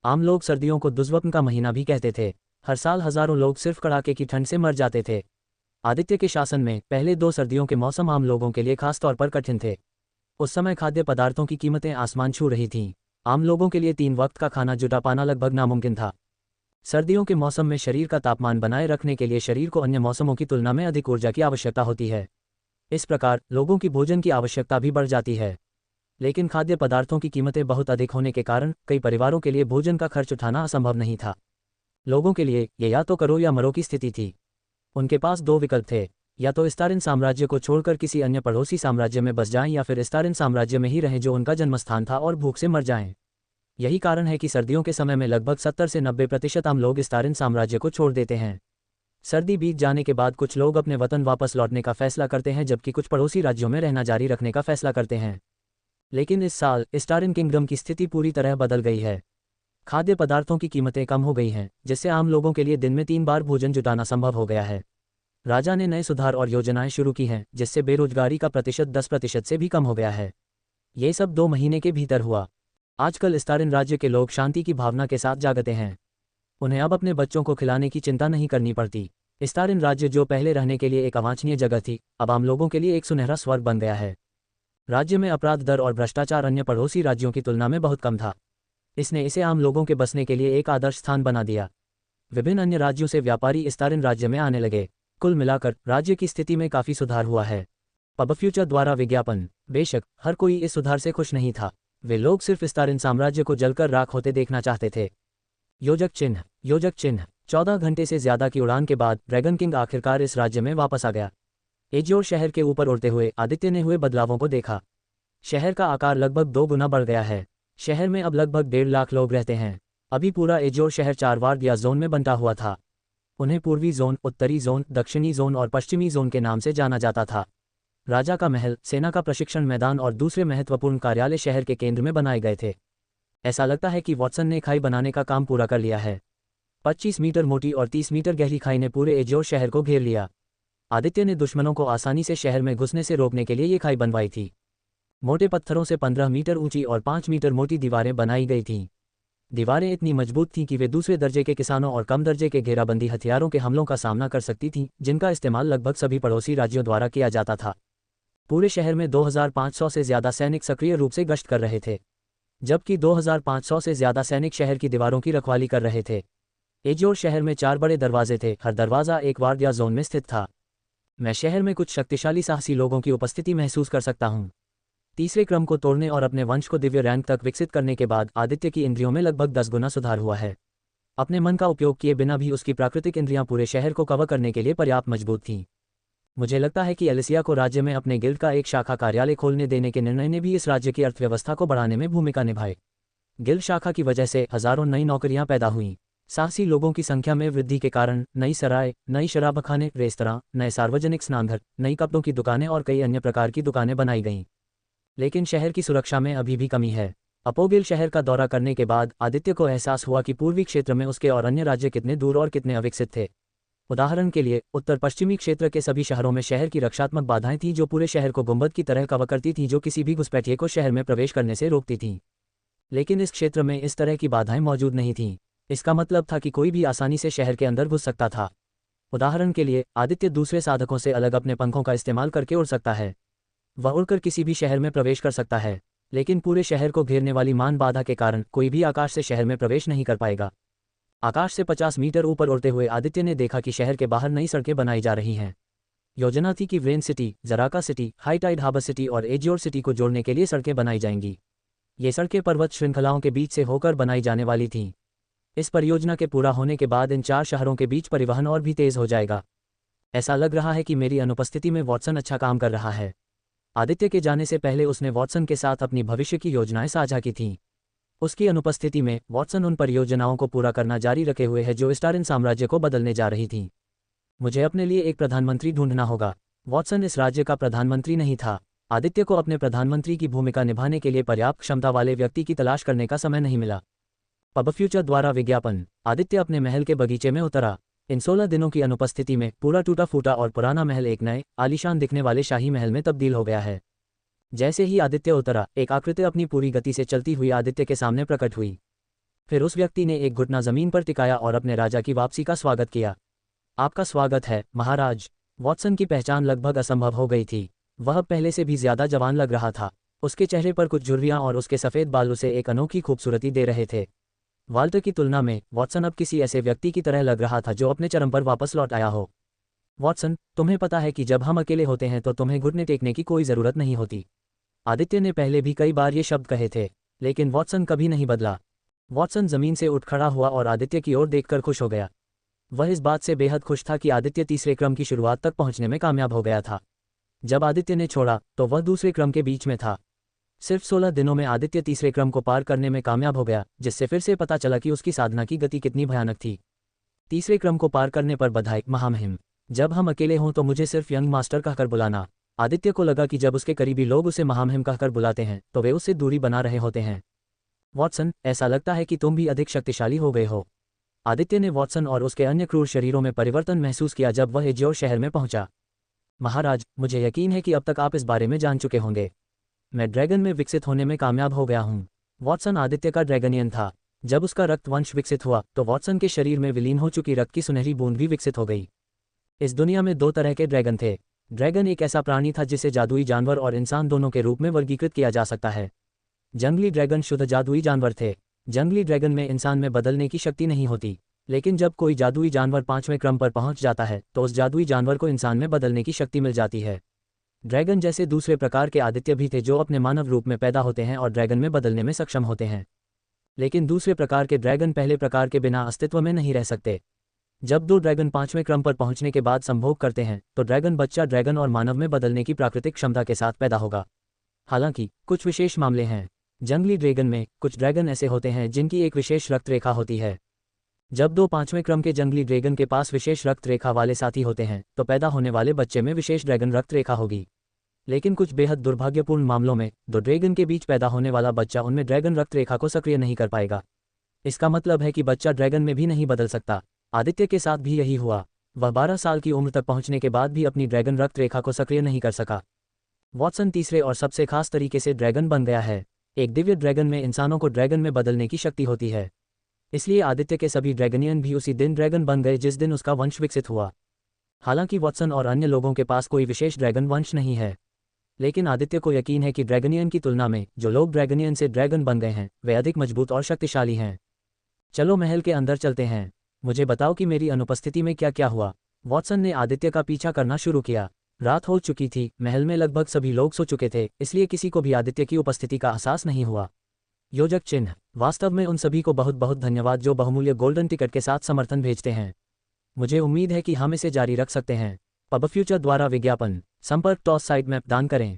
आम लोग सर्दियों को दुर्स्वप्न का महीना भी कहते थे। हर साल हजारों लोग सिर्फ कड़ाके की ठंड से मर जाते थे। आदित्य के शासन में पहले 2 सर्दियों के मौसम आम लोगों के लिए खास तौर पर कठिन थे। उस समय खाद्य पदार्थों की कीमतें आसमान छू रही थीं। आम लोगों के लिए 3 वक्त का खाना जुटा पाना लगभग नामुमकिन था। सर्दियों के मौसम में शरीर का तापमान बनाए रखने के लिए शरीर को अन्य मौसमों की तुलना में अधिक ऊर्जा की आवश्यकता होती है। इस प्रकार लोगों की भोजन की आवश्यकता भी बढ़ जाती है। लेकिन खाद्य पदार्थों की कीमतें बहुत अधिक होने के कारण कई परिवारों के लिए भोजन का खर्च उठाना असंभव नहीं था। लोगों के लिए ये या तो करो या मरो की स्थिति थी। उनके पास 2 विकल्प थे, या तो स्टारिन साम्राज्य को छोड़कर किसी अन्य पड़ोसी साम्राज्य में बस जाएं या फिर स्टारिन साम्राज्य में ही रहें जो उनका जन्मस्थान था और भूख से मर जाएं। यही कारण है कि सर्दियों के समय में लगभग 70 से 90% आम लोग स्टारिन साम्राज्य को छोड़ देते हैं। सर्दी बीत जाने के बाद कुछ लोग अपने वतन वापस लौटने का फैसला करते हैं, जबकि कुछ पड़ोसी राज्यों में रहना जारी रखने का फैसला करते हैं। लेकिन इस साल स्टारिन किंगडम की स्थिति पूरी तरह बदल गई है। खाद्य पदार्थों की कीमतें कम हो गई हैं, जिससे आम लोगों के लिए दिन में 3 बार भोजन जुटाना संभव हो गया है। राजा ने नए सुधार और योजनाएं शुरू की हैं, जिससे बेरोजगारी का प्रतिशत 10% से भी कम हो गया है। ये सब 2 महीने के भीतर हुआ। आजकल स्टारिन राज्य के लोग शांति की भावना के साथ जागते हैं। उन्हें अब अपने बच्चों को खिलाने की चिंता नहीं करनी पड़ती। स्टारिन राज्य, जो पहले रहने के लिए एक अवांछनीय जगह थी, अब आम लोगों के लिए एक सुनहरा स्वर्ग बन गया है। राज्य में अपराध दर और भ्रष्टाचार अन्य पड़ोसी राज्यों की तुलना में बहुत कम था। इसने इसे आम लोगों के बसने के लिए एक आदर्श स्थान बना दिया। विभिन्न अन्य राज्यों से व्यापारी स्टारिन राज्य में आने लगे। कुल मिलाकर राज्य की स्थिति में काफी सुधार हुआ है। पबफ्यूचर द्वारा विज्ञापन। बेशक हर कोई इस सुधार से खुश नहीं था। वे लोग सिर्फ स्टारिन साम्राज्य को जलकर राख होते देखना चाहते थे। योजक चिन्ह। योजक चिन्ह। 14 घंटे से ज्यादा की उड़ान के बाद ड्रैगन किंग आखिरकार इस राज्य में वापस आ गया। एजियोर शहर के ऊपर उड़ते हुए आदित्य ने हुए बदलावों को देखा। शहर का आकार लगभग 2 गुना बढ़ गया है। शहर में अब लगभग 1.5 लाख लोग रहते हैं। अभी पूरा एजियोर शहर 4 वार्ड या जोन में बंटा हुआ था। उन्हें पूर्वी जोन, उत्तरी जोन, दक्षिणी जोन और पश्चिमी जोन के नाम से जाना जाता था। राजा का महल, सेना का प्रशिक्षण मैदान और दूसरे महत्वपूर्ण कार्यालय शहर के केंद्र में बनाए गए थे। ऐसा लगता है कि वॉटसन ने खाई बनाने का काम पूरा कर लिया है। 25 मीटर मोटी और 30 मीटर गहरी खाई ने पूरे एजियोर शहर को घेर लिया। आदित्य ने दुश्मनों को आसानी से शहर में घुसने से रोकने के लिए ये खाई बनवाई थी। मोटे पत्थरों से 15 मीटर ऊंची और 5 मीटर मोटी दीवारें बनाई गई थीं। दीवारें इतनी मजबूत थीं कि वे दूसरे दर्जे के किसानों और कम दर्जे के घेराबंदी हथियारों के हमलों का सामना कर सकती थीं, जिनका इस्तेमाल लगभग सभी पड़ोसी राज्यों द्वारा किया जाता था। पूरे शहर में 2500 से ज्यादा सैनिक सक्रिय रूप से गश्त कर रहे थे, जबकि 2500 से ज्यादा सैनिक शहर की दीवारों की रखवाली कर रहे थे। एजियोर शहर में 4 बड़े दरवाजे थे, हर दरवाजा एक वार्ड या जोन में स्थित था। मैं शहर में कुछ शक्तिशाली साहसी लोगों की उपस्थिति महसूस कर सकता हूँ। तीसरे क्रम को तोड़ने और अपने वंश को दिव्य रैंक तक विकसित करने के बाद आदित्य की इंद्रियों में लगभग 10 गुना सुधार हुआ है। अपने मन का उपयोग किए बिना भी उसकी प्राकृतिक इंद्रियां पूरे शहर को कवर करने के लिए पर्याप्त मजबूत थीं। मुझे लगता है कि एलिसिया को राज्य में अपने गिल्ड का एक शाखा कार्यालय खोलने देने के निर्णय ने भी इस राज्य की अर्थव्यवस्था को बढ़ाने में भूमिका निभाई। गिल्ड शाखा की वजह से हजारों नई नौकरियां पैदा हुईं। साहसी लोगों की संख्या में वृद्धि के कारण नई सराय, नई शराबखाने, रेस्तरां, नए सार्वजनिक स्नानघर, नई कपड़ों की दुकानें और कई अन्य प्रकार की दुकानें बनाई गईं। लेकिन शहर की सुरक्षा में अभी भी कमी है। अपोगिल शहर का दौरा करने के बाद आदित्य को एहसास हुआ कि पूर्वी क्षेत्र में उसके और अन्य राज्य कितने दूर और कितने अविकसित थे। उदाहरण के लिए उत्तर पश्चिमी क्षेत्र के सभी शहरों में शहर की रक्षात्मक बाधाएं थीं, जो पूरे शहर को गुंबद की तरह कवर करती थीं, जो किसी भी घुसपैठिए को शहर में प्रवेश करने से रोकती थीं। लेकिन इस क्षेत्र में इस तरह की बाधाएं मौजूद नहीं थीं। इसका मतलब था कि कोई भी आसानी से शहर के अंदर घुस सकता था। उदाहरण के लिए आदित्य दूसरे साधकों से अलग अपने पंखों का इस्तेमाल करके उड़ सकता है। वह उड़कर किसी भी शहर में प्रवेश कर सकता है, लेकिन पूरे शहर को घेरने वाली मान बाधा के कारण कोई भी आकाश से शहर में प्रवेश नहीं कर पाएगा। आकाश से 50 मीटर ऊपर उड़ते हुए आदित्य ने देखा कि शहर के बाहर नई सड़कें बनाई जा रही हैं। योजना थी कि Wren city, Jaraka city, high tide harbour city और एजियोर सिटी को जोड़ने के लिए सड़कें बनाई जाएंगी। ये सड़कें पर्वत श्रृंखलाओं के बीच से होकर बनाई जाने वाली थीं। इस परियोजना के पूरा होने के बाद इन 4 शहरों के बीच परिवहन और भी तेज हो जाएगा। ऐसा लग रहा है कि मेरी अनुपस्थिति में वॉटसन अच्छा काम कर रहा है। आदित्य के जाने से पहले उसने वॉटसन के साथ अपनी भविष्य की योजनाएं साझा की थीं। उसकी अनुपस्थिति में वॉटसन उन परियोजनाओं को पूरा करना जारी रखे हुए है जो स्टारिन साम्राज्य को बदलने जा रही थीं। मुझे अपने लिए एक प्रधानमंत्री ढूंढना होगा। वॉटसन इस राज्य का प्रधानमंत्री नहीं था। आदित्य को अपने प्रधानमंत्री की भूमिका निभाने के लिए पर्याप्त क्षमता वाले व्यक्ति की तलाश करने का समय नहीं मिला। पबफ्यूचर द्वारा विज्ञापन। आदित्य अपने महल के बगीचे में उतरा। इन 16 दिनों की अनुपस्थिति में पूरा टूटा फूटा और पुराना महल एक नए, आलीशान दिखने वाले शाही महल में तब्दील हो गया है। जैसे ही आदित्य उतरा, एक आकृति अपनी पूरी गति से चलती हुई आदित्य के सामने प्रकट हुई। फिर उस व्यक्ति ने एक घुटना जमीन पर टिकाया और अपने राजा की वापसी का स्वागत किया। आपका स्वागत है, महाराज। वॉटसन की पहचान लगभग असंभव हो गई थी। वह पहले से भी ज्यादा जवान लग रहा था। उसके चेहरे पर कुछ झुर्रियां और उसके सफेद बाल उसे एक अनोखी खूबसूरती दे रहे थे। वाल्टर की तुलना में वॉटसन अब किसी ऐसे व्यक्ति की तरह लग रहा था जो अपने चरम पर वापस लौट आया हो। वॉटसन, तुम्हें पता है कि जब हम अकेले होते हैं तो तुम्हें घुटने टेकने की कोई ज़रूरत नहीं होती। आदित्य ने पहले भी कई बार ये शब्द कहे थे, लेकिन वॉटसन कभी नहीं बदला। वॉटसन जमीन से उठ खड़ा हुआ और आदित्य की ओर देखकर खुश हो गया। वह इस बात से बेहद खुश था कि आदित्य तीसरे क्रम की शुरुआत तक पहुंचने में कामयाब हो गया था। जब आदित्य ने छोड़ा तो वह दूसरे क्रम के बीच में था। सिर्फ 16 दिनों में आदित्य तीसरे क्रम को पार करने में कामयाब हो गया, जिससे फिर से पता चला कि उसकी साधना की गति कितनी भयानक थी। तीसरे क्रम को पार करने पर बधाई, महामहिम। जब हम अकेले हों तो मुझे सिर्फ यंग मास्टर कहकर बुलाना। आदित्य को लगा कि जब उसके करीबी लोग उसे महामहिम कहकर बुलाते हैं तो वे उससे दूरी बना रहे होते हैं। वॉटसन, ऐसा लगता है कि तुम भी अधिक शक्तिशाली हो गए हो। आदित्य ने वॉटसन और उसके अन्य क्रूर शरीरों में परिवर्तन महसूस किया जब वह एज्योर शहर में पहुंचा। महाराज, मुझे यकीन है कि अब तक आप इस बारे में जान चुके होंगे। मैं ड्रैगन में विकसित होने में कामयाब हो गया हूँ। वॉटसन आदित्य का ड्रैगनियन था। जब उसका रक्त वंश विकसित हुआ तो वॉटसन के शरीर में विलीन हो चुकी रक्त की सुनहरी बूंद भी विकसित हो गई। इस दुनिया में 2 तरह के ड्रैगन थे। ड्रैगन एक ऐसा प्राणी था जिसे जादुई जानवर और इंसान दोनों के रूप में वर्गीकृत किया जा सकता है। जंगली ड्रैगन शुद्ध जादुई जानवर थे। जंगली ड्रैगन में इंसान में बदलने की शक्ति नहीं होती, लेकिन जब कोई जादुई जानवर 5वें क्रम पर पहुंच जाता है तो उस जादुई जानवर को इंसान में बदलने की शक्ति मिल जाती है। ड्रैगन जैसे दूसरे प्रकार के आदित्य भी थे जो अपने मानव रूप में पैदा होते हैं और ड्रैगन में बदलने में सक्षम होते हैं। लेकिन दूसरे प्रकार के ड्रैगन पहले प्रकार के बिना अस्तित्व में नहीं रह सकते। जब 2 ड्रैगन 5वें क्रम पर पहुंचने के बाद संभोग करते हैं तो ड्रैगन बच्चा ड्रैगन और मानव में बदलने की प्राकृतिक क्षमता के साथ पैदा होगा। हालांकि कुछ विशेष मामले हैं। जंगली ड्रैगन में कुछ ड्रैगन ऐसे होते हैं जिनकी एक विशेष रक्त रेखा होती है। जब 2 5वें क्रम के जंगली ड्रैगन के पास विशेष रक्त रेखा वाले साथी होते हैं तो पैदा होने वाले बच्चे में विशेष ड्रैगन रक्त रेखा होगी। लेकिन कुछ बेहद दुर्भाग्यपूर्ण मामलों में 2 ड्रैगन के बीच पैदा होने वाला बच्चा उनमें ड्रैगन रक्त रेखा को सक्रिय नहीं कर पाएगा। इसका मतलब है कि बच्चा ड्रैगन में भी नहीं बदल सकता। आदित्य के साथ भी यही हुआ। वह 12 साल की उम्र तक पहुंचने के बाद भी अपनी ड्रैगन रक्त रेखा को सक्रिय नहीं कर सका। वॉटसन तीसरे और सबसे खास तरीके से ड्रैगन बन गया है। एक दिव्य ड्रैगन में इंसानों को ड्रैगन में बदलने की शक्ति होती है। इसलिए आदित्य के सभी ड्रैगनियन भी उसी दिन ड्रैगन बन गए जिस दिन उसका वंश विकसित हुआ। हालांकि वॉटसन और अन्य लोगों के पास कोई विशेष ड्रैगन वंश नहीं है, लेकिन आदित्य को यकीन है कि ड्रैगनियन की तुलना में जो लोग ड्रैगनियन से ड्रैगन बन गए हैं वे अधिक मजबूत और शक्तिशाली हैं। चलो महल के अंदर चलते हैं। मुझे बताओ कि मेरी अनुपस्थिति में क्या क्या हुआ। वॉटसन ने आदित्य का पीछा करना शुरू किया। रात हो चुकी थी। महल में लगभग सभी लोग सो चुके थे, इसलिए किसी को भी आदित्य की उपस्थिति का एहसास नहीं हुआ। योजक चिन्ह। वास्तव में उन सभी को बहुत बहुत धन्यवाद जो बहुमूल्य गोल्डन टिकट के साथ समर्थन भेजते हैं। मुझे उम्मीद है कि हम इसे जारी रख सकते हैं। पब फ्यूचर द्वारा विज्ञापन। संपर्क टॉस साइट मैप दान करें।